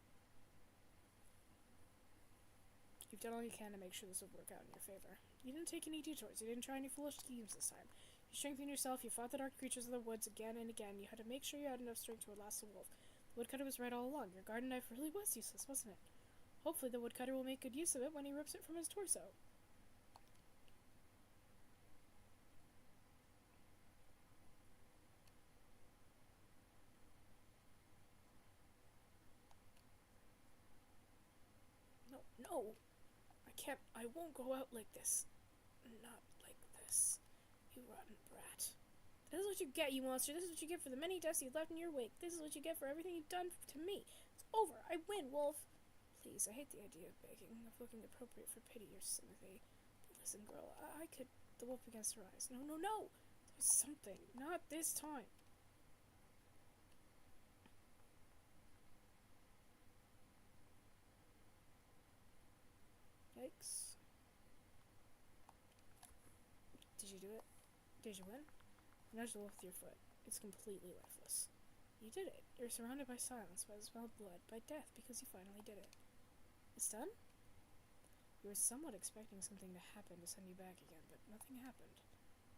You've done all you can to make sure this will work out in your favor. You didn't take any detours. You didn't try any foolish schemes this time. You strengthened yourself. You fought the dark creatures of the woods again and again. You had to make sure you had enough strength to outlast the wolf. The woodcutter was right all along. Your garden knife really was useless, wasn't it? Hopefully the woodcutter will make good use of it when he rips it from his torso. No, no! I won't go out like this. Not like this. You rotten brat. This is what you get, you monster. This is what you get for the many deaths you left in your wake. This is what you get for everything you've done to me. It's over. I win, wolf. Please, I hate the idea of begging, of looking appropriate for pity or sympathy. But listen, girl, I could... The wolf begins to rise. No, no, no! There's something. Not this time. Yikes. Did you do it? Did you win? Nudge the wolf with your foot. It's completely lifeless. You did it. You're surrounded by silence, by the smell of blood, by death, because you finally did it. It's done? You were somewhat expecting something to happen to send you back again, but nothing happened.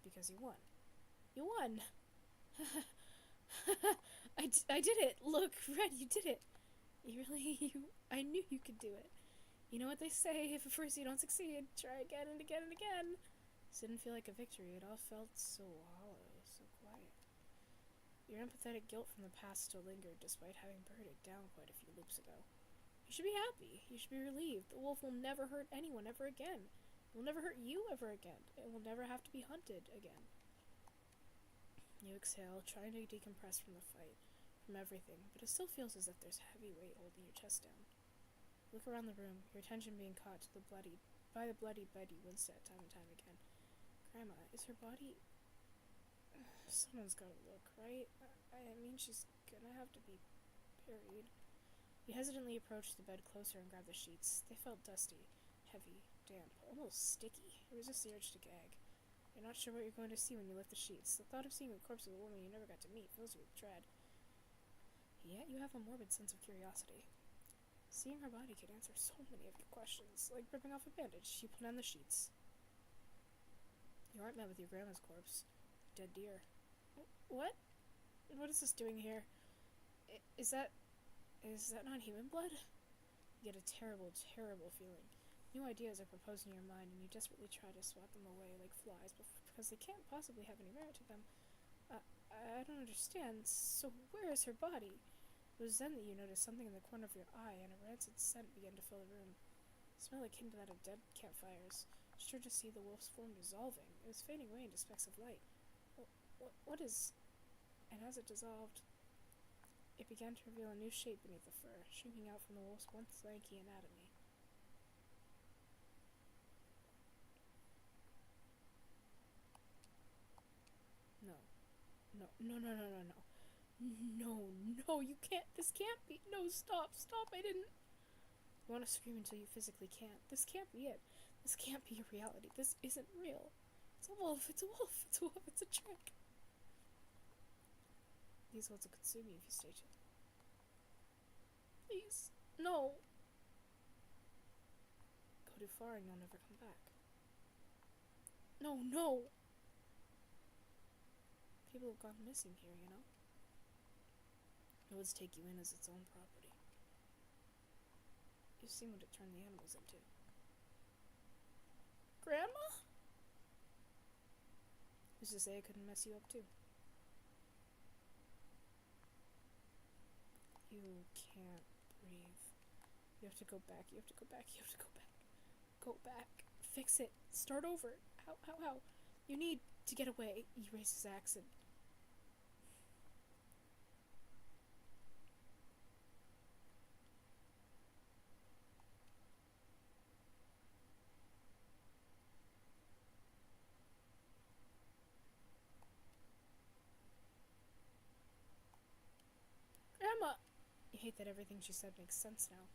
Because you won. You won! I did it! Look, Red, you did it! I knew you could do it. You know what they say, if at first you don't succeed, try again and again and again. This didn't feel like a victory. It all felt so hollow, so quiet. Your empathetic guilt from the past still lingered, despite having buried it down quite a few loops ago. You should be happy. You should be relieved. The wolf will never hurt anyone ever again. It will never hurt you ever again. It will never have to be hunted again. You exhale, trying to decompress from the fight, from everything, but it still feels as if there's a heavy weight holding your chest down. Look around the room, your attention being caught by the bloody bed you winced at time and time again. Grandma, is her body... Someone's gotta look, right? I mean, she's gonna have to be buried. You hesitantly approached the bed closer and grabbed the sheets. They felt dusty, heavy, damp, almost sticky. You resist the urge to gag. You're not sure what you're going to see when you lift the sheets. The thought of seeing the corpse of a woman you never got to meet fills you with dread. Yet you have a morbid sense of curiosity. Seeing her body could answer so many of your questions, like ripping off a bandage. You pull down the sheets. You aren't met with your grandma's corpse. Dead deer. What? What is this doing here? Is that not human blood? You get a terrible, terrible feeling. New ideas are proposed in your mind, and you desperately try to swat them away like flies, because they can't possibly have any merit to them. I don't understand. So where is her body? It was then that you noticed something in the corner of your eye, and a rancid scent began to fill the room. A smell akin to that of dead campfires. Sure to see the wolf's form dissolving. It was fading away into specks of light. What is... And as it dissolved... It began to reveal a new shape beneath the fur, shrinking out from the wolf's once lanky anatomy. No. No, no, no, no, no, no. No, no, you can't. This can't be. No, stop, stop. I didn't. You want to scream until you physically can't. This can't be it. This can't be a reality. This isn't real. It's a wolf. It's a wolf. It's a wolf. It's a trick. These words will consume you if you stay too. Please. No. Go too far and you'll never come back. No, no. People have gone missing here, you know? The woods take you in as its own property. You've seen what it turned the animals into. Grandma? Who's to say I couldn't mess you up too? You can't breathe. You have to go back, you have to go back, you have to go back. Go back. Fix it. Start over. How? You need to get away. He raised his axe and... Grandma! You hate that everything she said makes sense now.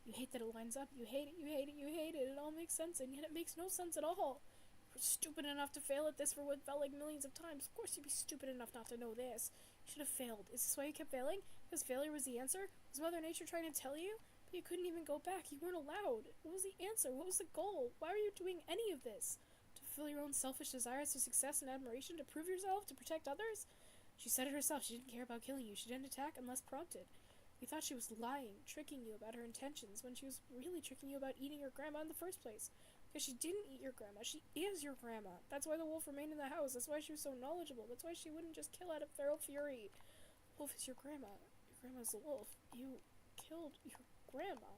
You hate that it lines up. You hate it, you hate it, you hate it. It all makes sense, and yet it makes no sense at all. You were stupid enough to fail at this for what felt like millions of times. Of course you'd be stupid enough not to know this. You should have failed. Is this why you kept failing? Because failure was the answer? Was Mother Nature trying to tell you? But you couldn't even go back. You weren't allowed. What was the answer? What was the goal? Why were you doing any of this? To fulfill your own selfish desires for success and admiration? To prove yourself? To protect others? She said it herself. She didn't care about killing you. She didn't attack unless prompted. You thought she was lying, tricking you about her intentions, when she was really tricking you about eating your grandma in the first place. Because she didn't eat your grandma. She is your grandma. That's why the wolf remained in the house. That's why she was so knowledgeable. That's why she wouldn't just kill out of feral fury. Wolf is your grandma. Your grandma's the wolf. You killed your grandma.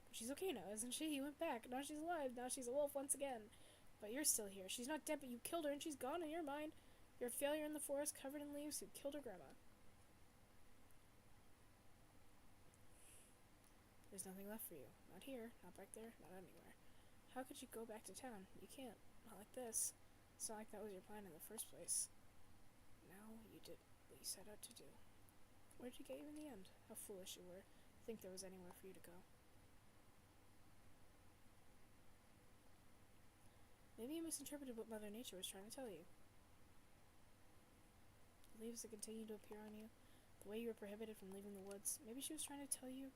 But she's okay now, isn't she? You went back. Now she's alive. Now she's a wolf once again. But you're still here. She's not dead, but you killed her, and she's gone in your mind. You're a failure in the forest covered in leaves who killed her grandma. There's nothing left for you. Not here, not back there, not anywhere. How could you go back to town? You can't. Not like this. It's not like that was your plan in the first place. Now you did what you set out to do. Where did you get you in the end? How foolish you were to think there was anywhere for you to go. Maybe you misinterpreted what Mother Nature was trying to tell you. The leaves that continue to appear on you, the way you were prohibited from leaving the woods, maybe she was trying to tell you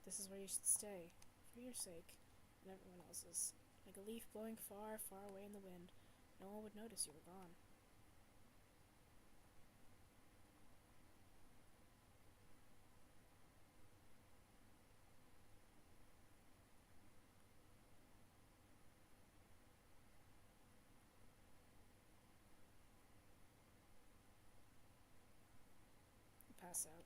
this is where you should stay, for your sake, and everyone else's. Like a leaf blowing far, far away in the wind, no one would notice you were gone. You pass out.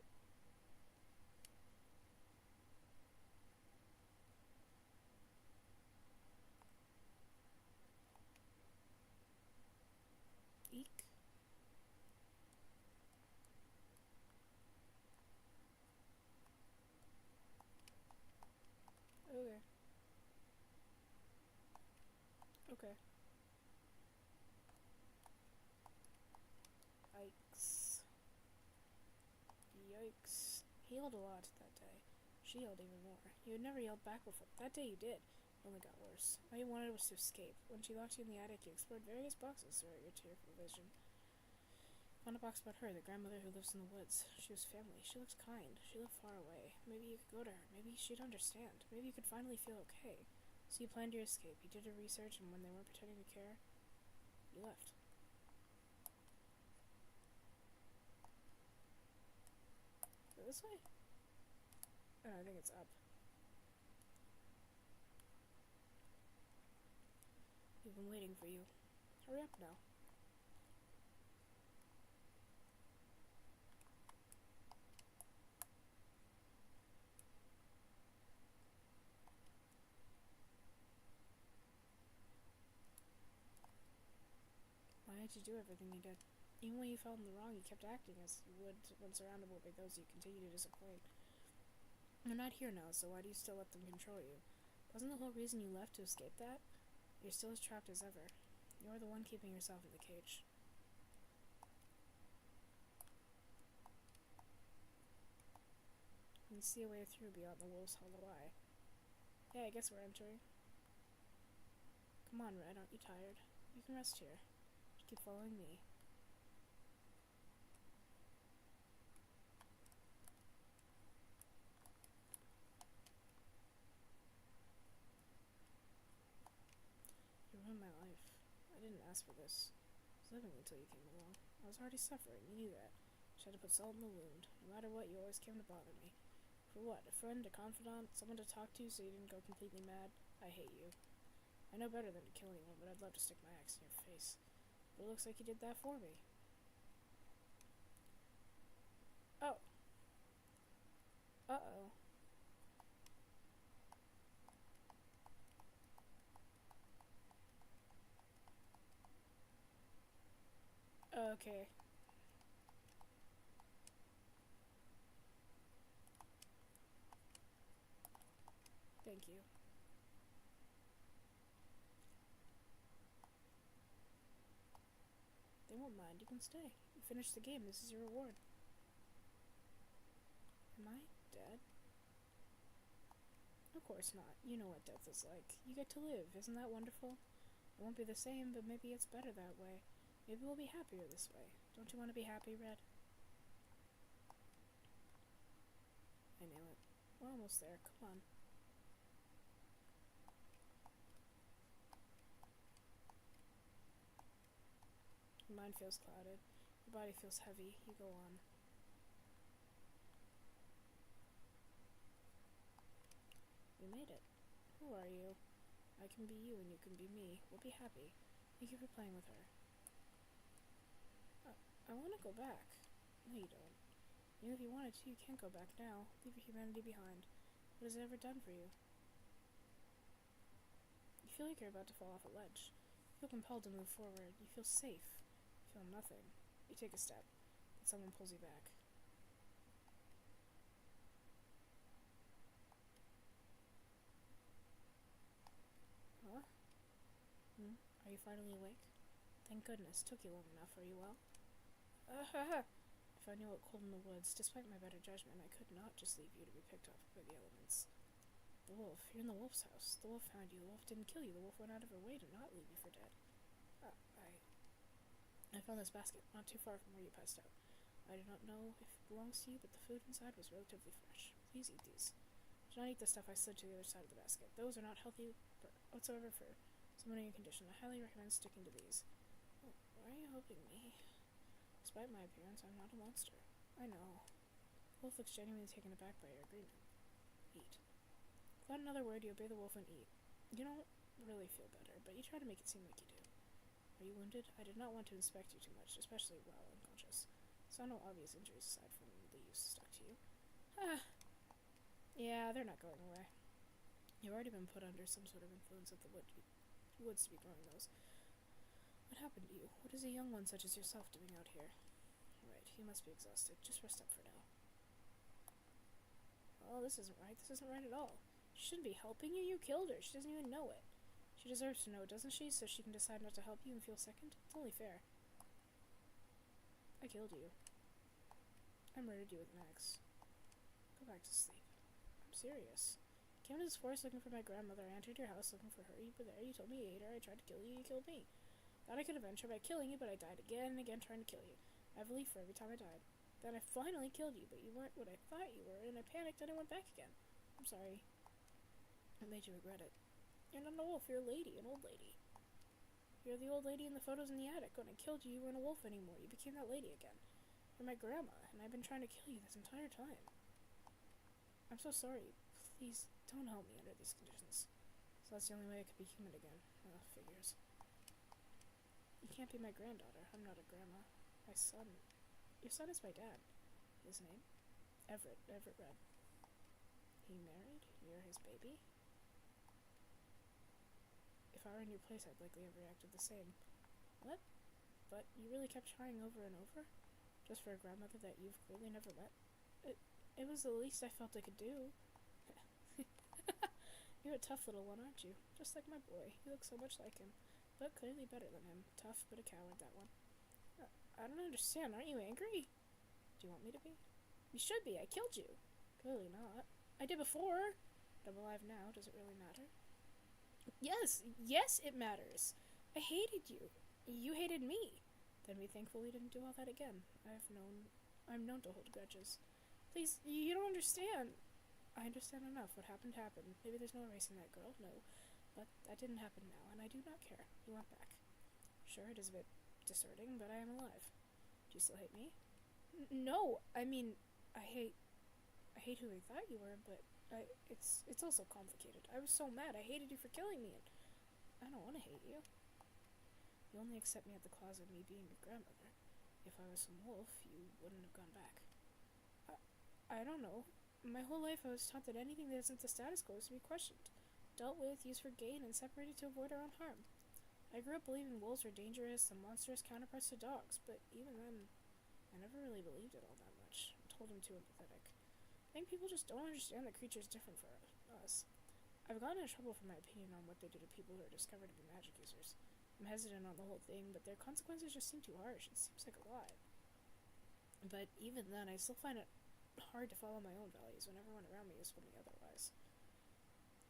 Eek. Okay. Okay. Yikes. Yikes. He yelled a lot that day. She yelled even more. You had never yelled back before. That day you did. It only got worse. All you wanted was to escape. When she locked you in the attic, you explored various boxes throughout your tearful vision. Found a box about her, the grandmother who lives in the woods. She was family. She looked kind. She lived far away. Maybe you could go to her. Maybe she'd understand. Maybe you could finally feel okay. So you planned your escape. You did your research, and when they weren't pretending to care, you left. Go this way? Oh, I think it's up. We've been waiting for you. Hurry up now. Why did you do everything you did? Even when you felt in the wrong, you kept acting as you would when surrounded by those you continue to disappoint. You're not here now, so why do you still let them control you? Wasn't the whole reason you left to escape that? You're still as trapped as ever. You're the one keeping yourself in the cage. You can see a way through beyond the wolf's hollow eye. Yeah, I guess we're entering. Come on, Red, aren't you tired? You can rest here. Just keep following me. You ruined my life. I didn't ask for this. I was living until you came along. I was already suffering, you knew that. Just had to put salt in the wound. No matter what, you always came to bother me. For what? A friend, a confidant, someone to talk to so you didn't go completely mad? I hate you. I know better than to kill anyone, but I'd love to stick my axe in your face. But it looks like you did that for me. Oh. Uh-oh. Okay. Thank you. They won't mind. You can stay. You finished the game. This is your reward. Am I dead? Of course not. You know what death is like. You get to live. Isn't that wonderful? It won't be the same, but maybe it's better that way. Maybe we'll be happier this way. Don't you want to be happy, Red? I knew it. We're almost there. Come on. Your mind feels clouded. Your body feels heavy. You go on. We made it. Who are you? I can be you and you can be me. We'll be happy. Thank you for playing with her. I want to go back. No, you don't. Even if you wanted to, you can't go back now. Leave your humanity behind. What has it ever done for you? You feel like you're about to fall off a ledge. You feel compelled to move forward. You feel safe. You feel nothing. You take a step, but someone pulls you back. Huh? Are you finally awake? Thank goodness. Took you long enough. Are you well? If I knew it cold in the woods, despite my better judgment, I could not just leave you to be picked off by the elements. The wolf. You're in the wolf's house. The wolf found you. The wolf didn't kill you. The wolf went out of her way to not leave you for dead. I found this basket, not too far from where you passed out. I do not know if it belongs to you, but the food inside was relatively fresh. Please eat these. Do not eat the stuff I slid to the other side of the basket. Those are not healthy whatsoever for someone in your condition. I highly recommend sticking to these. Oh, why are you helping me? Despite my appearance, I'm not a monster. I know. Wolf looks genuinely taken aback by your agreement. Eat. Without another word, you obey the wolf and eat. You don't really feel better, but you try to make it seem like you do. Are you wounded? I did not want to inspect you too much, especially while unconscious. Saw no obvious injuries aside from the leaves stuck to you. Yeah, they're not going away. You've already been put under some sort of influence of the woods to be growing those. What happened to you? What is a young one such as yourself doing out here? Right, you must be exhausted. Just rest up for now. Oh, this isn't right. This isn't right at all. She shouldn't be helping you. You killed her. She doesn't even know it. She deserves to know, doesn't she? So she can decide not to help you and feel second? It's only fair. I killed you. I murdered you with an axe. Go back to sleep. I'm serious. I came to this forest looking for my grandmother. I entered your house looking for her. You were there. You told me you ate her. I tried to kill you. You killed me. Thought I could avenge her by killing you, but I died again and again trying to kill you. I have a leaf for every time I died. Then I finally killed you, but you weren't what I thought you were, and I panicked and I went back again. I'm sorry. I made you regret it. You're not a wolf, you're a lady, an old lady. You're the old lady in the photos in the attic. When I killed you, you weren't a wolf anymore. You became that lady again. You're my grandma, and I've been trying to kill you this entire time. I'm so sorry. Please, don't help me under these conditions. So that's the only way I could be human again. Figures. You can't be my granddaughter. I'm not a grandma. My son. Your son is my dad. His name? Everett. Everett Red. He married? You're his baby? If I were in your place, I'd likely have reacted the same. What? but you really kept trying over and over? Just for a grandmother that you've clearly never met? It was the least I felt I could do. You're a tough little one, aren't you? Just like my boy. You look so much like him, but clearly better than him. Tough, but a coward, that one. I don't understand. Aren't you angry? Do you want me to be? You should be. I killed you. Clearly not. I did before. But I'm alive now. Does it really matter? Yes, it matters. I hated you. You hated me. Then be thankful we didn't do all that again. I'm known to hold grudges. Please, you don't understand. I understand enough. What happened happened. Maybe there's no erasing that girl, no. But that didn't happen now, and I do not care. You went back. Sure, it is a bit disheartening, but I am alive. Do you still hate me? No, I mean, I hate who I thought you were, but it's also complicated. I was so mad. I hated you for killing me, and I don't want to hate you. You only accept me at the clause of me being your grandmother. If I was some wolf, you wouldn't have gone back. I don't know. My whole life I was taught that anything that isn't the status quo is to be questioned, dealt with, used for gain, and separated to avoid our own harm. I grew up believing wolves were dangerous and monstrous counterparts to dogs, but even then, I never really believed it all that much. I told him too empathetic. I think people just don't understand that creatures different for us. I've gotten in trouble for my opinion on what they do to people who are discovered to be magic users. I'm hesitant on the whole thing, but their consequences just seem too harsh. It seems like a lot. But even then, I still find it hard to follow my own values when everyone around me has told me otherwise.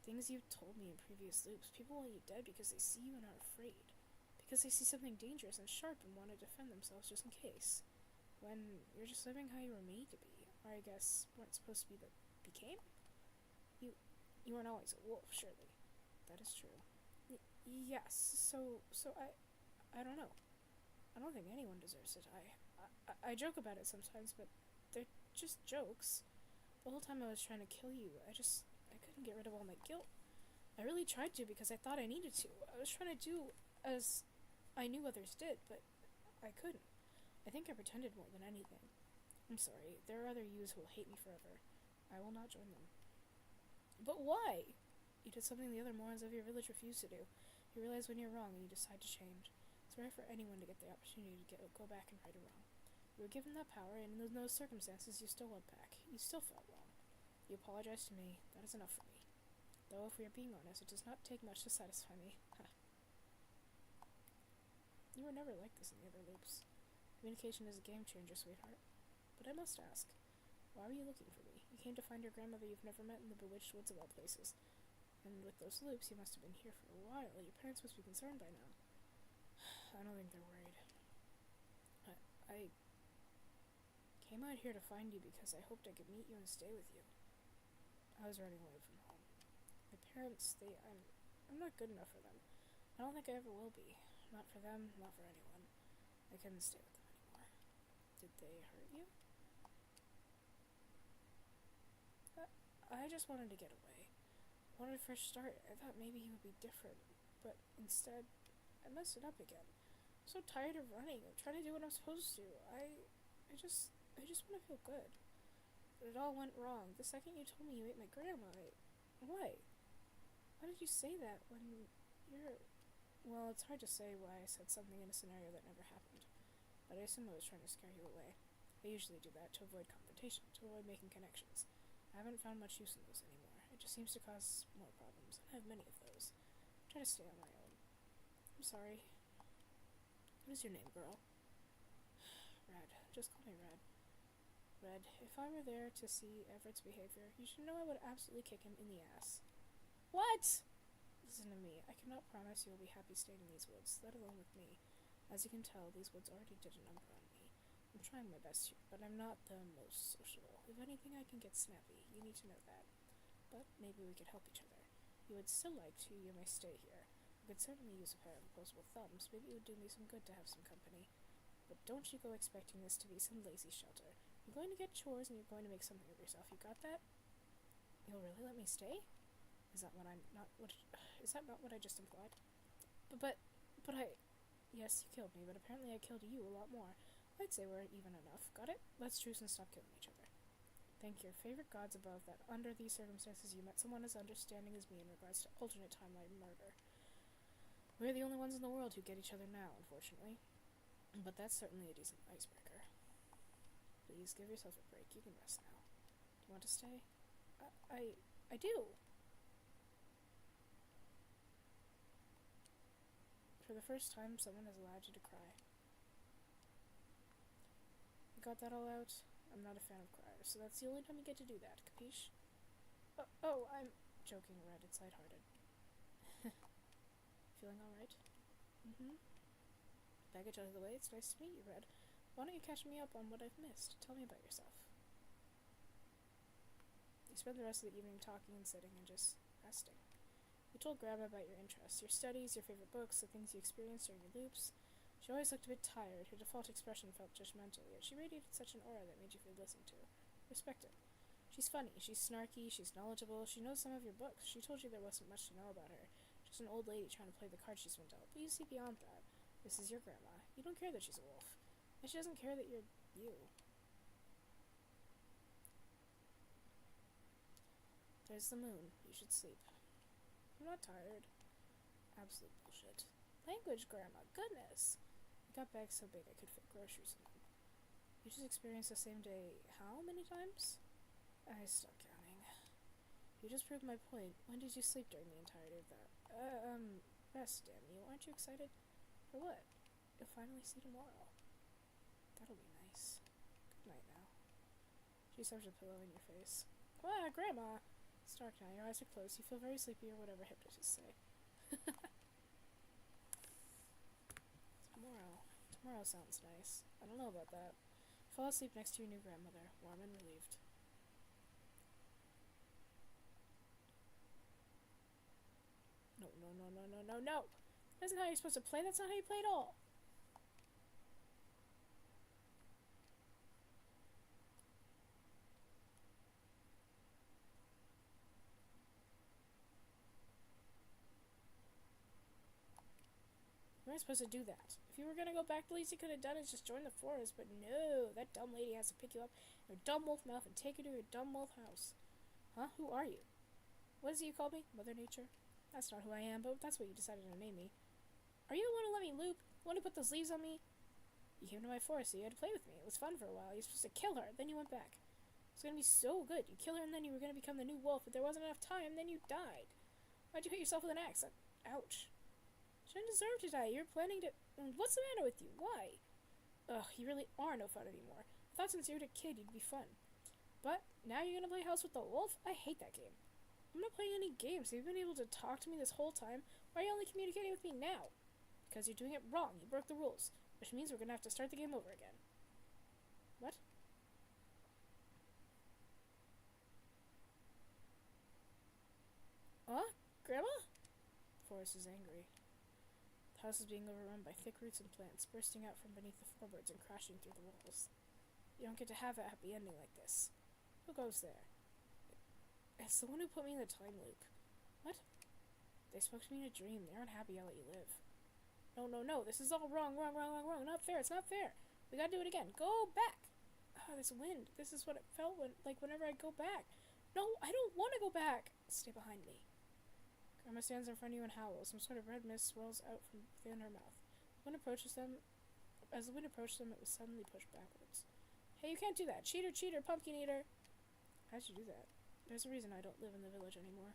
Things you've told me in previous loops, people want you dead because they see you and are afraid. Because they see something dangerous and sharp and want to defend themselves just in case. When you're just living how you were made to be, or I guess weren't supposed to be but became? You weren't always a wolf, surely. That is true. Yes, so I don't know. I don't think anyone deserves to die. I joke about it sometimes, but they're just jokes. The whole time I was trying to kill you, I couldn't get rid of all my guilt. I really tried to because I thought I needed to. I was trying to do as I knew others did, but I couldn't. I think I pretended more than anything. I'm sorry, there are other yous who will hate me forever. I will not join them. But why? You did something the other morons of your village refused to do. You realize when you're wrong and you decide to change. It's rare for anyone to get the opportunity to go back and right a wrong. You were given that power, and in those circumstances, you still went back. You still felt wrong. You apologized to me. That is enough for me. Though, if we are being honest, it does not take much to satisfy me. You were never like this in the other loops. Communication is a game changer, sweetheart. But I must ask, why were you looking for me? You came to find your grandmother you've never met in the bewitched woods of all places. And with those loops, you must have been here for a while. Your parents must be concerned by now. I don't think they're worried. I came out here to find you because I hoped I could meet you and stay with you. I was running away from home. My parents, I'm not good enough for them. I don't think I ever will be. Not for them, not for anyone. I couldn't stay with them anymore. Did they hurt you? I just wanted to get away. I wanted a fresh start. I thought maybe he would be different, but instead, I messed it up again. I'm so tired of running. I'm trying to do what I'm supposed to. I just want to feel good. But it all went wrong. The second you told me you ate my grandma, why? Why did you say that when you're... Well, it's hard to say why I said something in a scenario that never happened. But I assume I was trying to scare you away. I usually do that to avoid confrontation, to avoid making connections. I haven't found much use in those anymore. It just seems to cause more problems, and I have many of those. I try to stay on my own. I'm sorry. What is your name, girl? Red. Just call me Red. Red, if I were there to see Everett's behavior, you should know I would absolutely kick him in the ass. What? Listen to me. I cannot promise you will be happy staying in these woods, let alone with me. As you can tell, these woods already did a number on me. I'm trying my best here, but I'm not the most sociable. If anything, I can get snappy. You need to know that. But maybe we could help each other. You would still like to, you may stay here. I could certainly use a pair of opposable thumbs. Maybe it would do me some good to have some company. But don't you go expecting this to be some lazy shelter. You're going to get chores and you're going to make something of yourself. You got that? You'll really let me stay? Is that not what I just implied? But I... Yes, you killed me, but apparently I killed you a lot more. I'd say we're even enough. Got it? Let's truce and stop killing each other. Thank your favorite gods above that under these circumstances you met someone as understanding as me in regards to alternate timeline murder. We're the only ones in the world who get each other now, unfortunately. But that's certainly a decent icebreaker. Please give yourself a break. You can rest now. Do you want to stay? I do. For the first time, someone has allowed you to cry. You got that all out? I'm not a fan of criers, so that's the only time you get to do that, capiche? Oh, I'm joking, Red. It's lighthearted. Feeling alright? Mm-hmm. Baggage out of the way, it's nice to meet you, Red. Why don't you catch me up on what I've missed? Tell me about yourself. You spent the rest of the evening talking and sitting and just resting. You told Grandma about your interests, your studies, your favorite books, the things you experienced during your loops. She always looked a bit tired. Her default expression felt judgmental, yet she radiated such an aura that made you feel listened to. Respect it. She's funny, she's snarky, she's knowledgeable, she knows some of your books. She told you there wasn't much to know about her. Just an old lady trying to play the cards she's been dealt. But you see beyond that. This is your grandma. You don't care that she's a wolf. And she doesn't care that you're you. There's the moon. You should sleep. I'm not tired. Absolute bullshit. Language, Grandma. Goodness. I got bags so big I could fit groceries in them. You just experienced the same day how many times? I stopped counting. You just proved my point. When did you sleep during the entirety of that? Rest, damn you. Aren't you excited? For what? You'll finally see tomorrow. That'll be nice. Good night now. She stuffed a pillow in your face. Ah, Grandma! It's dark now. Your eyes are closed. You feel very sleepy or whatever hypnotists say. Tomorrow sounds nice. I don't know about that. Fall asleep next to your new grandmother, warm and relieved. No. That's not how you're supposed to play. That's not how you play at all. You weren't supposed to do that. If you were gonna go back, the least you could have done is just join the forest, but no, that dumb lady has to pick you up in her dumb wolf mouth and take you to your dumb wolf house. Huh? Who are you? What is it you called me? Mother Nature? That's not who I am, but that's what you decided to name me. Are you the one who let me loop? The one who put those leaves on me? You came to my forest, so you had to play with me. It was fun for a while. You were supposed to kill her, then you went back. It was gonna be so good. You kill her, and then you were gonna become the new wolf, but there wasn't enough time, then you died. Why'd you hit yourself with an axe? Ouch. She didn't deserve to die. You're planning to... What's the matter with you? Why? Ugh, you really are no fun anymore. I thought since you were a kid, you'd be fun. But now you're gonna play House with the Wolf? I hate that game. I'm not playing any games. You've been able to talk to me this whole time. Why are you only communicating with me now? Because you're doing it wrong. You broke the rules. Which means we're gonna have to start the game over again. What? Huh? Grandma? The forest is angry. The house is being overrun by thick roots and plants bursting out from beneath the floorboards and crashing through the walls. You don't get to have a happy ending like this. Who goes there? It's the one who put me in the time loop. What? They spoke to me in a dream. They aren't happy I'll let you live. No. This is all wrong. Not fair. It's not fair. We gotta do it again. Go back. Ah, this wind. This is what it felt like whenever I go back. No, I don't want to go back. Stay behind me. Grandma stands in front of you and howls. Some sort of red mist swirls out from within her mouth. As the wind approached them, it was suddenly pushed backwards. Hey, you can't do that. Cheater, pumpkin eater. How'd you do that? There's a reason I don't live in the village anymore.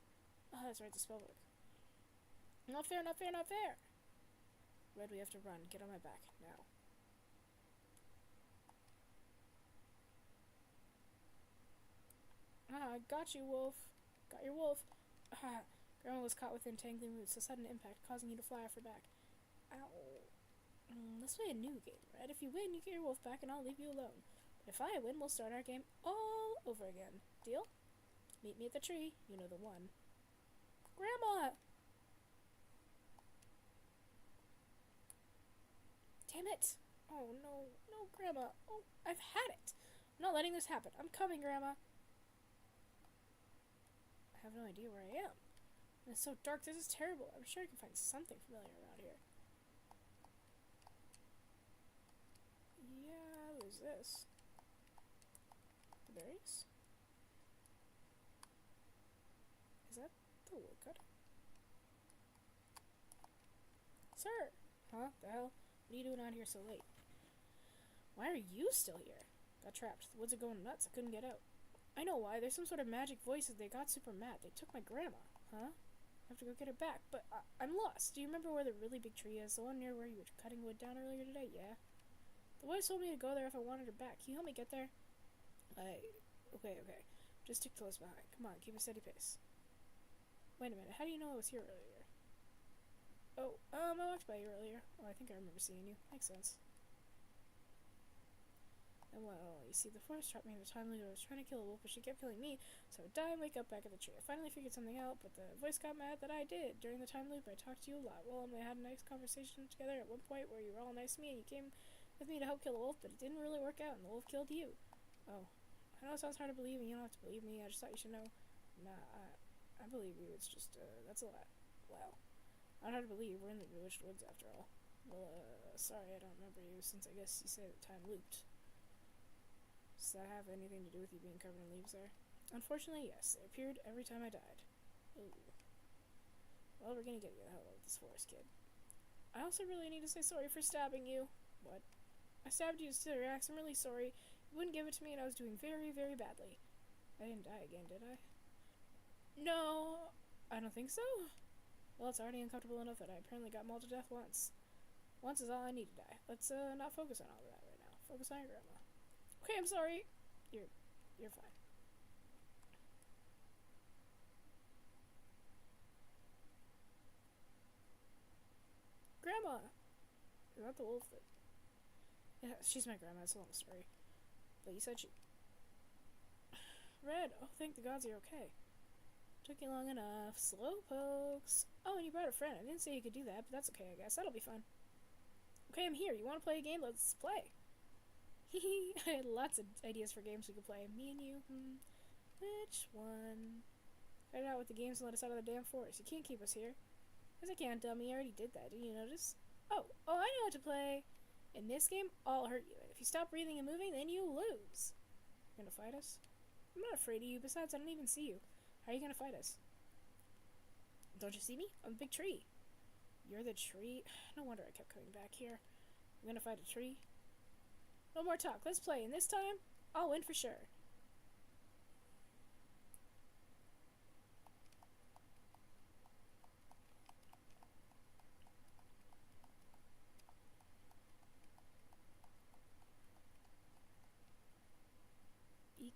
Oh, that's right, the spellbook. Not fair. Red, we have to run. Get on my back, now. Ah, got you, wolf. Got your wolf. Ah, Grandma was caught within tangling roots, a sudden impact causing you to fly off her back. Ow. Let's play a new game, Red. If you win, you get your wolf back and I'll leave you alone. But if I win, we'll start our game all over again. Deal? Meet me at the tree. You know the one. Grandma! Damn it! Oh, no, Grandma. Oh, I've had it. I'm not letting this happen. I'm coming, Grandma. I have no idea where I am. And it's so dark. This is terrible. I'm sure I can find something familiar around here. Yeah, what is this? The berries? Is that the woodcut? Sir! Huh? The hell? What are you doing out here so late? Why are you still here? Got trapped. The woods are going nuts. I couldn't get out. I know why. There's some sort of magic voices. They got super mad. They took my grandma. Huh? I have to go get her back. But I'm lost. Do you remember where the really big tree is? The one near where you were cutting wood down earlier today? Yeah. The voice told me to go there if I wanted her back. Can you help me get there? Okay. Just stick close behind. Come on, keep a steady pace. Wait a minute. How do you know I was here earlier? Oh, I walked by you earlier. Oh, I think I remember seeing you. Makes sense. And well, you see, the forest trapped me in a time loop. I was trying to kill a wolf, but she kept killing me, so I would die and wake up back at the tree. I finally figured something out, but the voice got mad that I did. During the time loop, I talked to you a lot. Well, and we had a nice conversation together at one point where you were all nice to me, and you came with me to help kill a wolf, but it didn't really work out, and the wolf killed you. Oh, I know it sounds hard to believe, and you don't have to believe me. I just thought you should know. Nah, I believe you. It's just, that's a lot. Well, not hard to believe. We're in the Bewitched Woods after all. Well, sorry, I don't remember you, since I guess you said the time looped. Does that have anything to do with you being covered in leaves there? Unfortunately, yes. They appeared every time I died. Ooh. Well, we're gonna get you the hell out of this forest, kid. I also really need to say sorry for stabbing you. What? I stabbed you to steal your axe. I'm really sorry. You wouldn't give it to me, and I was doing very, very badly. I didn't die again, did I? No, I don't think so. Well, it's already uncomfortable enough that I apparently got mauled to death once. Once is all I need to die. Let's not focus on all of that right now. Focus on your grandma. Okay, I'm sorry. You're fine. Grandma! Is that the wolf that... Yeah, she's my grandma. It's a long story. But you said she... Red! Oh, thank the gods you're okay. Took you long enough. Slow pokes. Oh, and you brought a friend. I didn't say you could do that, but that's okay, I guess. That'll be fun. Okay, I'm here. You want to play a game? Let's play. Hehe. I had lots of ideas for games we could play. Me and you. Which one? Fight out with the games and let us out of the damn forest. You can't keep us here. Yes, I can't, dummy. I already did that. Didn't you notice? Oh, I know how to play. In this game, I'll hurt you. And if you stop breathing and moving, then you lose. You're gonna fight us? I'm not afraid of you. Besides, I don't even see you. How are you gonna fight us? Don't you see me? I'm a big tree. You're the tree? No wonder I kept coming back here. I'm gonna fight a tree? No more talk. Let's play. And this time, I'll win for sure. Eek.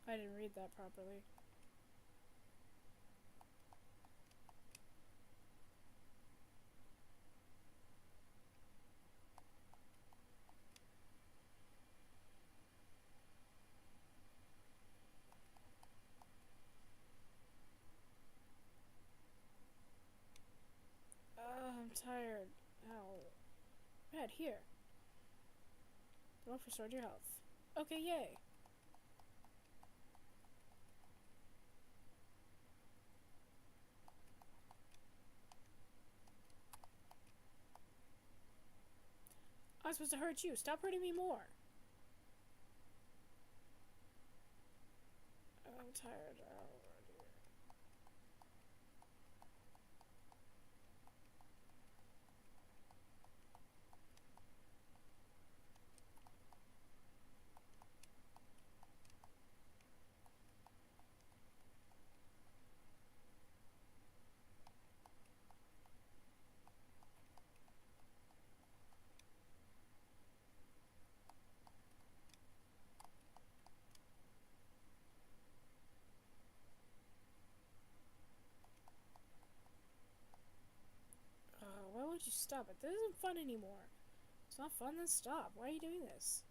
I didn't read that properly. I'm tired. Ow. Red, here. The wolf restored your health. Okay, yay. I was supposed to hurt you. Stop hurting me more. I'm tired. Oh, dear. Why won't you stop it? This isn't fun anymore. It's not fun, then stop. Why are you doing this?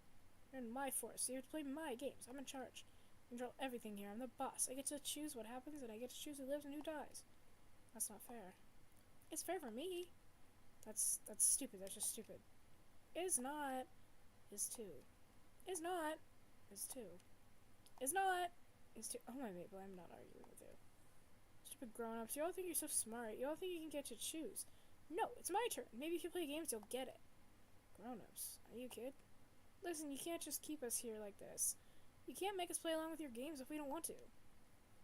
You're in my forest, so you have to play my games. I'm in charge. I control everything here. I'm the boss. I get to choose what happens, and I get to choose who lives and who dies. That's not fair. It's fair for me. That's stupid. That's just stupid. Is not. Is too. Is not. Is too. Is not. Is too. Oh my Maple, I'm not arguing with you. Stupid grown-ups. You all think you're so smart. You all think you can get to choose. No, it's my turn. Maybe if you play games, you'll get it. grown-ups. Are you a kid? Listen, you can't just keep us here like this. You can't make us play along with your games if we don't want to.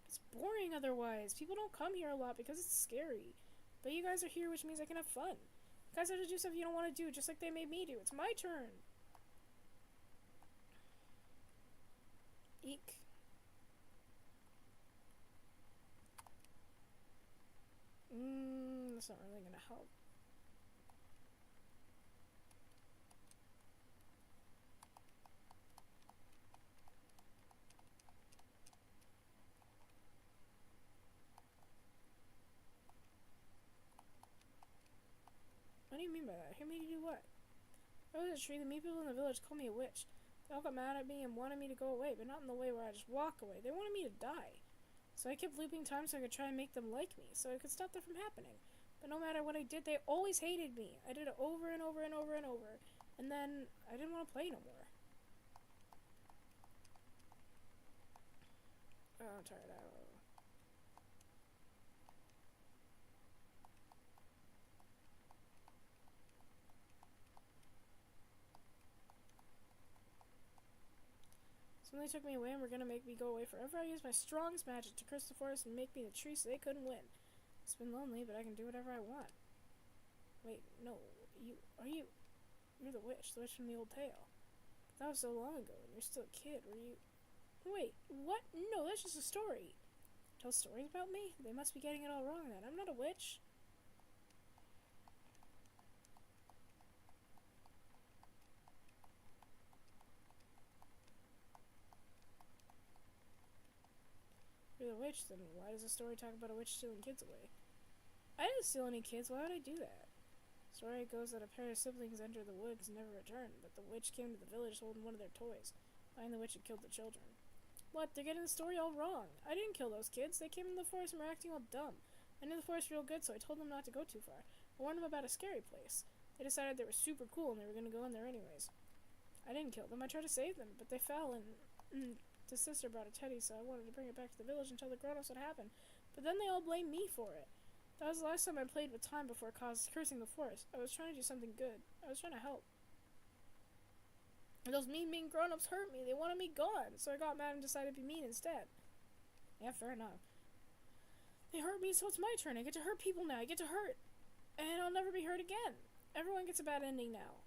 It's boring otherwise. People don't come here a lot because it's scary. But you guys are here, which means I can have fun. You guys have to do stuff you don't want to do, just like they made me do. It's my turn. Eek. That's not really gonna help. What do you mean by that? Hear me to do what? I was a tree. The mean people in the village called me a witch. They all got mad at me and wanted me to go away, but not in the way where I just walk away. They wanted me to die. So I kept looping time so I could try and make them like me, so I could stop that from happening. But no matter what I did, they always hated me. I did it over and over and over and over. And then I didn't want to play no more. Oh, I'm tired. So when they took me away and were gonna make me go away forever, I used my strongest magic to curse the forest and make me the tree so they couldn't win. It's been lonely, but I can do whatever I want. Wait, no, you're the witch from the old tale. But that was so long ago, and you're still a kid. Were you? Wait, what? No, that's just a story. Tell stories about me? They must be getting it all wrong then. I'm not a witch. You're the witch, then why does the story talk about a witch stealing kids away? I didn't steal any kids. Why would I do that? The story goes that a pair of siblings entered the woods and never returned, but the witch came to the village holding one of their toys. Finding the witch had killed the children. What? They're getting the story all wrong. I didn't kill those kids. They came in the forest and were acting all dumb. I knew the forest real good, so I told them not to go too far. I warned them about a scary place. They decided they were super cool and they were going to go in there anyways. I didn't kill them. I tried to save them, but they fell and the sister brought a teddy, so I wanted to bring it back to the village and tell the grown-ups what happened. But then they all blamed me for it. That was the last time I played with time before cursing the forest. I was trying to do something good. I was trying to help. And those mean grown-ups hurt me. They wanted me gone, so I got mad and decided to be mean instead. Yeah, fair enough. They hurt me, so it's my turn. I get to hurt people now. I get to hurt. And I'll never be hurt again. Everyone gets a bad ending now.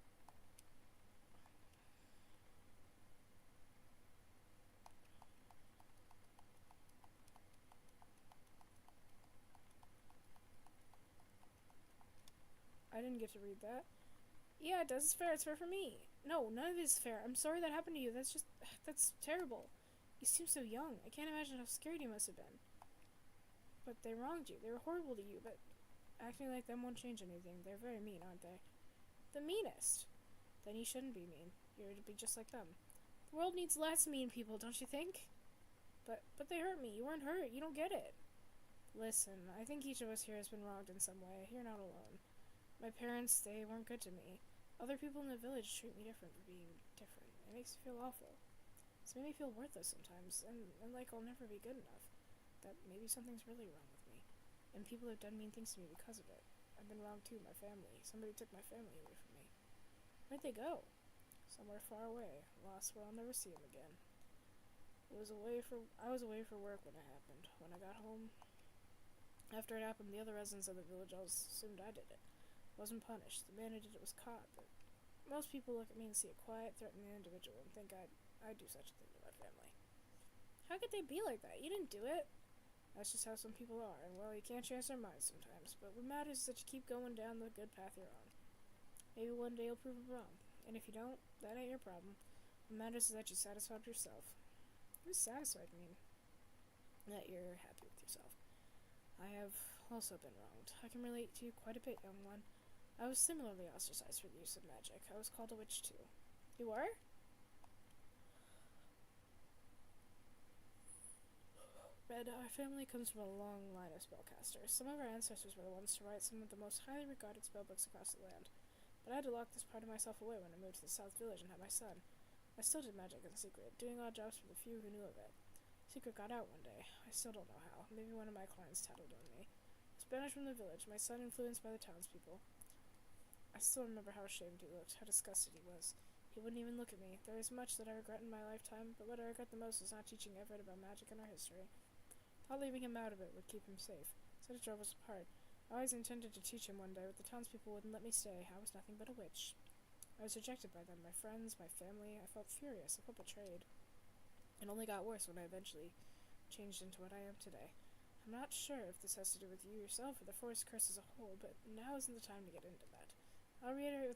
I didn't get to read that. Yeah, it does. It's fair. It's fair for me. No, none of it is fair. I'm sorry that happened to you. That's terrible. You seem so young. I can't imagine how scared you must have been. But they wronged you. They were horrible to you, but acting like them won't change anything. They're very mean, aren't they? The meanest. Then you shouldn't be mean. You're to be just like them. The world needs less mean people, don't you think? But they hurt me. You weren't hurt. You don't get it. Listen, I think each of us here has been wronged in some way. You're not alone. My parents, they weren't good to me. Other people in the village treat me different for being different. It makes me feel awful. It's made me feel worthless sometimes, and like I'll never be good enough. That maybe something's really wrong with me. And people have done mean things to me because of it. I've been wronged too, my family. Somebody took my family away from me. Where'd they go? Somewhere far away, lost where I'll never see them again. I was away for work when it happened. When I got home, after it happened, the other residents of the village all assumed I did it. Wasn't punished. The man who did it was caught, but most people look at me and see a quiet, threatening individual and think I'd do such a thing to my family. How could they be like that? You didn't do it. That's just how some people are, and well, you can't change their minds sometimes, but what matters is that you keep going down the good path you're on. Maybe one day you'll prove it wrong, and if you don't, that ain't your problem. What matters is that you satisfied yourself. What does satisfied mean? That you're happy with yourself. I have also been wronged. I can relate to you quite a bit, young one. I was similarly ostracized for the use of magic. I was called a witch too. You were? Red, our family comes from a long line of spellcasters. Some of our ancestors were the ones to write some of the most highly regarded spellbooks across the land. But I had to lock this part of myself away when I moved to the South Village and had my son. I still did magic in secret, doing odd jobs for the few who knew of it. Secret got out one day. I still don't know how. Maybe one of my clients tattled on me. I was banished from the village, my son influenced by the townspeople. I still remember how ashamed he looked, how disgusted he was. He wouldn't even look at me. There is much that I regret in my lifetime, but what I regret the most is not teaching Everett about magic and our history. Thought leaving him out of it would keep him safe, so it drove us apart. I always intended to teach him one day, but the townspeople wouldn't let me stay. I was nothing but a witch. I was rejected by them, my friends, my family. I felt furious. I felt betrayed. It only got worse when I eventually changed into what I am today. I'm not sure if this has to do with you yourself or the forest curse as a whole, but now isn't the time to get into that. I'll reiterate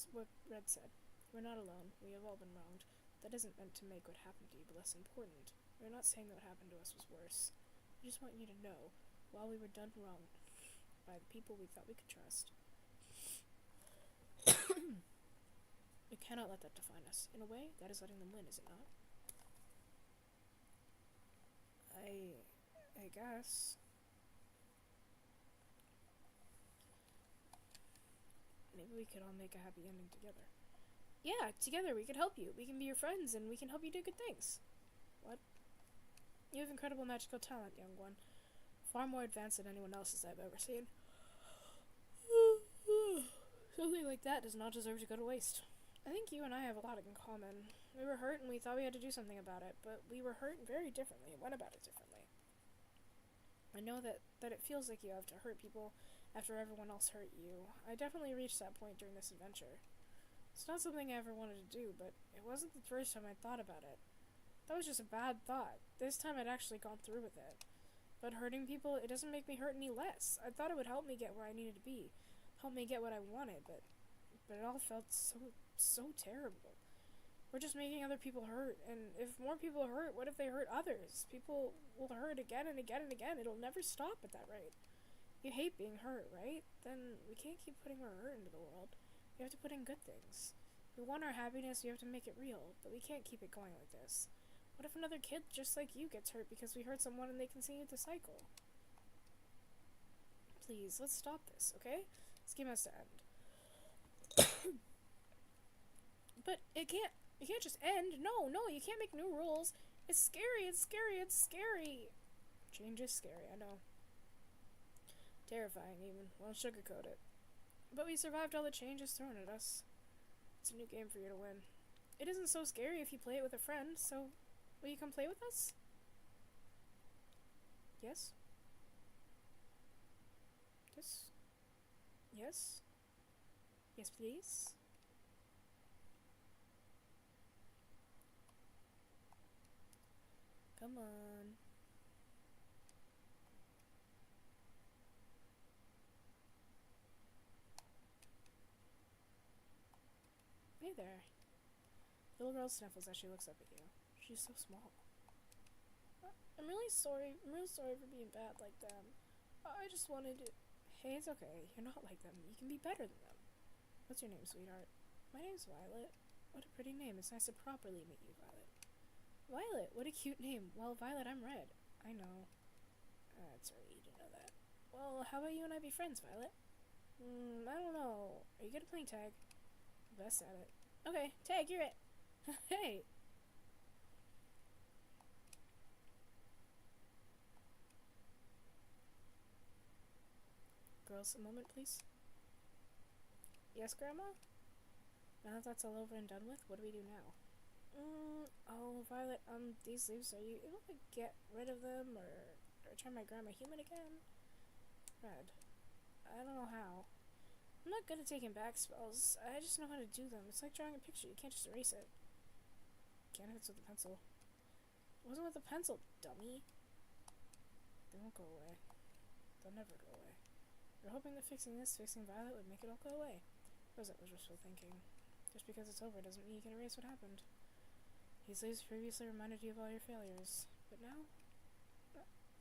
what Red said. We're not alone. We have all been wronged. That isn't meant to make what happened to you less important. We're not saying that what happened to us was worse. We just want you to know, while we were done wrong by the people we thought we could trust, we cannot let that define us. In a way, that is letting them win, is it not? I guess. Maybe we could all make a happy ending together. Yeah, together we could help you. We can be your friends and we can help you do good things. What? You have incredible magical talent, young one. Far more advanced than anyone else's I've ever seen. Something like that does not deserve to go to waste. I think you and I have a lot in common. We were hurt and we thought we had to do something about it, but we were hurt very differently and went about it differently. I know that it feels like you have to hurt people after everyone else hurt you. I definitely reached that point during this adventure. It's not something I ever wanted to do, but it wasn't the first time I thought about it. That was just a bad thought. This time I'd actually gone through with it. But hurting people, it doesn't make me hurt any less. I thought it would help me get where I needed to be, help me get what I wanted, but it all felt so terrible. We're just making other people hurt, and if more people hurt, what if they hurt others? People will hurt again and again and again. It'll never stop at that rate. You hate being hurt, right? Then we can't keep putting more hurt into the world. We have to put in good things. If we want our happiness, we have to make it real, but we can't keep it going like this. What if another kid just like you gets hurt because we hurt someone and they continue the cycle? Please, let's stop this, okay? This game has to end. But it can't just end. No, you can't make new rules. It's scary. Change is scary, I know. Terrifying, even. Won't sugarcoat it. But we survived all the changes thrown at us. It's a new game for you to win. It isn't so scary if you play it with a friend, so will you come play with us? Yes? Yes? Yes, please? Come on. Hey there. The little girl sniffles as she looks up at you. She's so small. I'm really sorry. I'm real sorry for being bad like them. I just wanted to... Hey, it's okay. You're not like them. You can be better than them. What's your name, sweetheart? My name's Violet. What a pretty name. It's nice to properly meet you, Violet. Violet, what a cute name. Well, Violet, I'm Red. I know. It's early to know that. Well, how about you and I be friends, Violet? I don't know. Are you good at playing tag? Best at it. Okay, tag, you're it. Hey! Girls, a moment, please. Yes, Grandma? Now that that's all over and done with, what do we do now? Oh, Violet, these leaves, are you able to get rid of them, or turn my grandma human again? Red. I don't know how. I'm not good at taking back spells. I just know how to do them. It's like drawing a picture. You can't just erase it. Can't if it's with a pencil. It wasn't with a pencil, dummy. They won't go away. They'll never go away. You're hoping that fixing Violet would make it all go away. Rosette was wishful thinking. Just because it's over doesn't mean you can erase what happened. These leaves previously reminded you of all your failures, but now...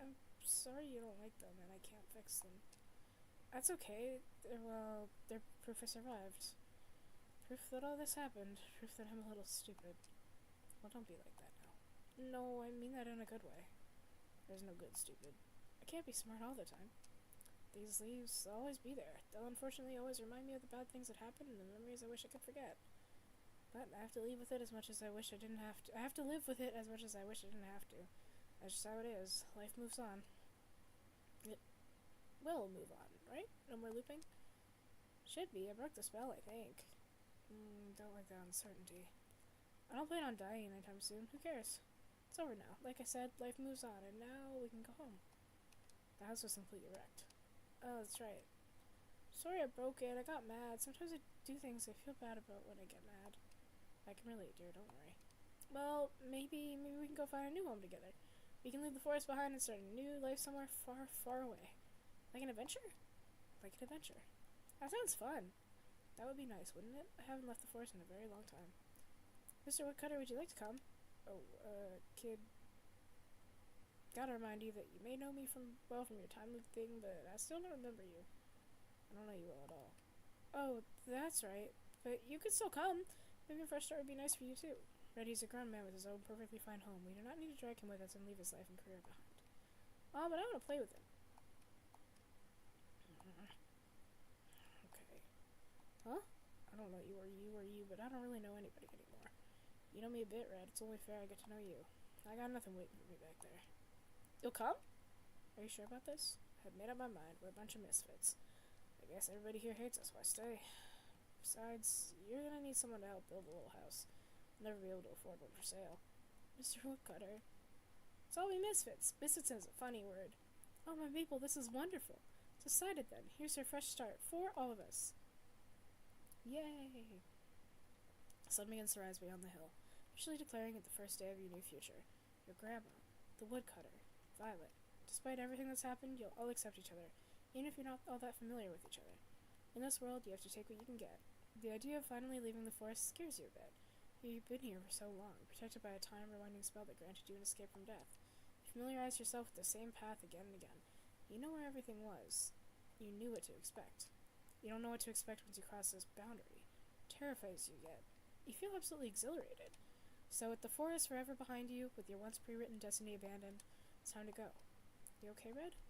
I'm sorry you don't like them and I can't fix them. That's okay. They're proof I survived. Proof that all this happened. Proof that I'm a little stupid. Well, don't be like that now. No, I mean that in a good way. There's no good stupid. I can't be smart all the time. These leaves, they'll always be there. They'll unfortunately always remind me of the bad things that happened and the memories I wish I could forget. But I have to live with it as much as I wish I didn't have to. I have to live with it as much as I wish I didn't have to. That's just how it is. Life moves on. It will move on, right? No more looping? Should be. I broke the spell, I think. Don't like that uncertainty. I don't plan on dying anytime soon. Who cares? It's over now. Like I said, life moves on, and now we can go home. The house was completely wrecked. Oh, that's right. Sorry I broke it. I got mad. Sometimes I do things I feel bad about when I get mad. I can relate, dear. Don't worry. Well, maybe we can go find a new home together. We can leave the forest behind and start a new life somewhere far, far away. Like an adventure? Like an adventure. That sounds fun. That would be nice, wouldn't it? I haven't left the forest in a very long time. Mr. Woodcutter, would you like to come? Oh, kid. Gotta remind you that you may know me from your time loop thing, but I still don't remember you. I don't know you well at all. Oh, that's right. But you could still come. Maybe a fresh start would be nice for you too. Reddy's a grown man with his own perfectly fine home. We do not need to drag him with us and leave his life and career behind. Oh, but I want to play with him. Okay. Huh? I don't know you, but I don't really know anybody anymore. You know me a bit, Red. It's only fair I get to know you. I got nothing waiting for me back there. You'll come? Are you sure about this? I've made up my mind. We're a bunch of misfits. I guess everybody here hates us. Why stay? Besides, you're gonna need someone to help build a little house. I'll never be able to afford one for sale. Mr. Woodcutter. It's all we misfits. Misfits is a funny word. Oh, my Maple, this is wonderful. Decided then. Here's your fresh start for all of us. Yay! The sun begins to rise beyond the hill, officially declaring it the first day of your new future. Your grandma, the woodcutter, Violet. Despite everything that's happened, you'll all accept each other, even if you're not all that familiar with each other. In this world, you have to take what you can get. The idea of finally leaving the forest scares you a bit. You've been here for so long, protected by a time-rewinding spell that granted you an escape from death. You familiarize yourself with the same path again and again. You know where everything was. You knew what to expect. You don't know what to expect once you cross this boundary. It terrifies you yet. You feel absolutely exhilarated. So with the forest forever behind you, with your once pre-written destiny abandoned, it's time to go. You okay, Red?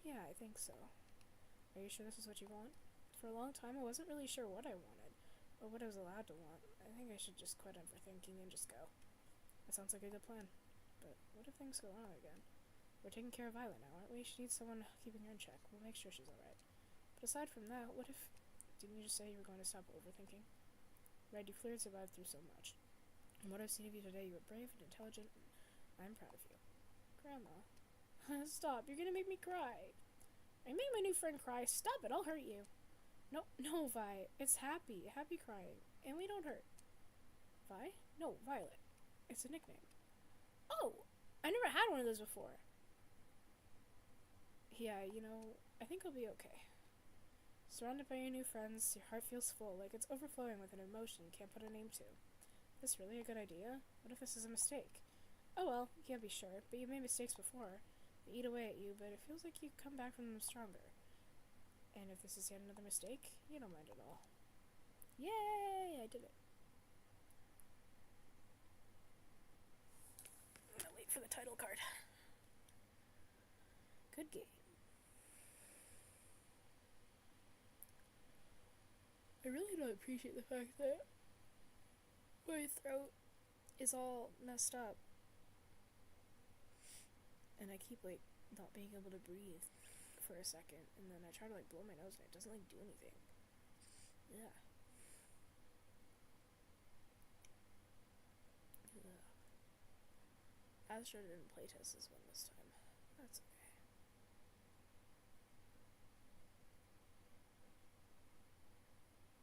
Yeah, I think so. Are you sure this is what you want? For a long time, I wasn't really sure what I wanted, or what I was allowed to want. I think I should just quit overthinking and just go. That sounds like a good plan. But what if things go wrong again? We're taking care of Violet now, aren't we? She needs someone keeping her in check. We'll make sure she's alright. But aside from that, what if... Didn't you just say you were going to stop overthinking? Red, you've clearly survived through so much. And what I've seen of you today, you are brave and intelligent, and I'm proud of you. Grandma. Stop, you're gonna make me cry. I made my new friend cry. Stop it, I'll hurt you. No, Vi. It's Happy. Happy crying. And we don't hurt. Vi? No, Violet. It's a nickname. Oh! I never had one of those before. Yeah, I think I'll be okay. Surrounded by your new friends, your heart feels full, like it's overflowing with an emotion you can't put a name to. Is this really a good idea? What if this is a mistake? Oh well, you can't be sure, but you've made mistakes before. They eat away at you, but it feels like you come back from them stronger. And if this is yet another mistake, you don't mind at all. Yay! I did it. I'll wait for the title card. Good game. I really don't appreciate the fact that my throat is all messed up. And I keep, not being able to breathe for a second. And then I try to, blow my nose and it doesn't, do anything. Yeah. Astra didn't playtest this one this time. That's okay.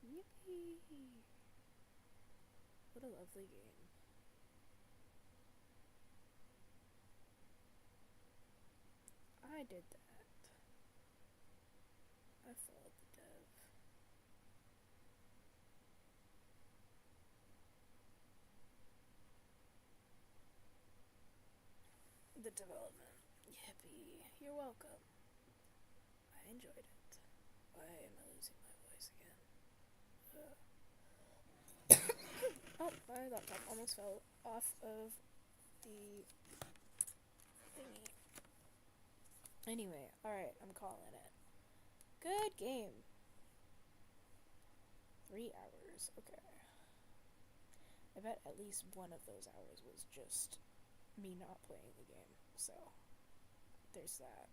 Yippee! What a lovely game. I did that. I followed the dev. The development. Yippee. You're welcome. I enjoyed it. Why am I losing my voice again? Oh, my laptop almost fell off of the thingy. Anyway, alright, I'm calling it. Good game. 3 hours, okay. I bet at least one of those hours was just me not playing the game, so there's that.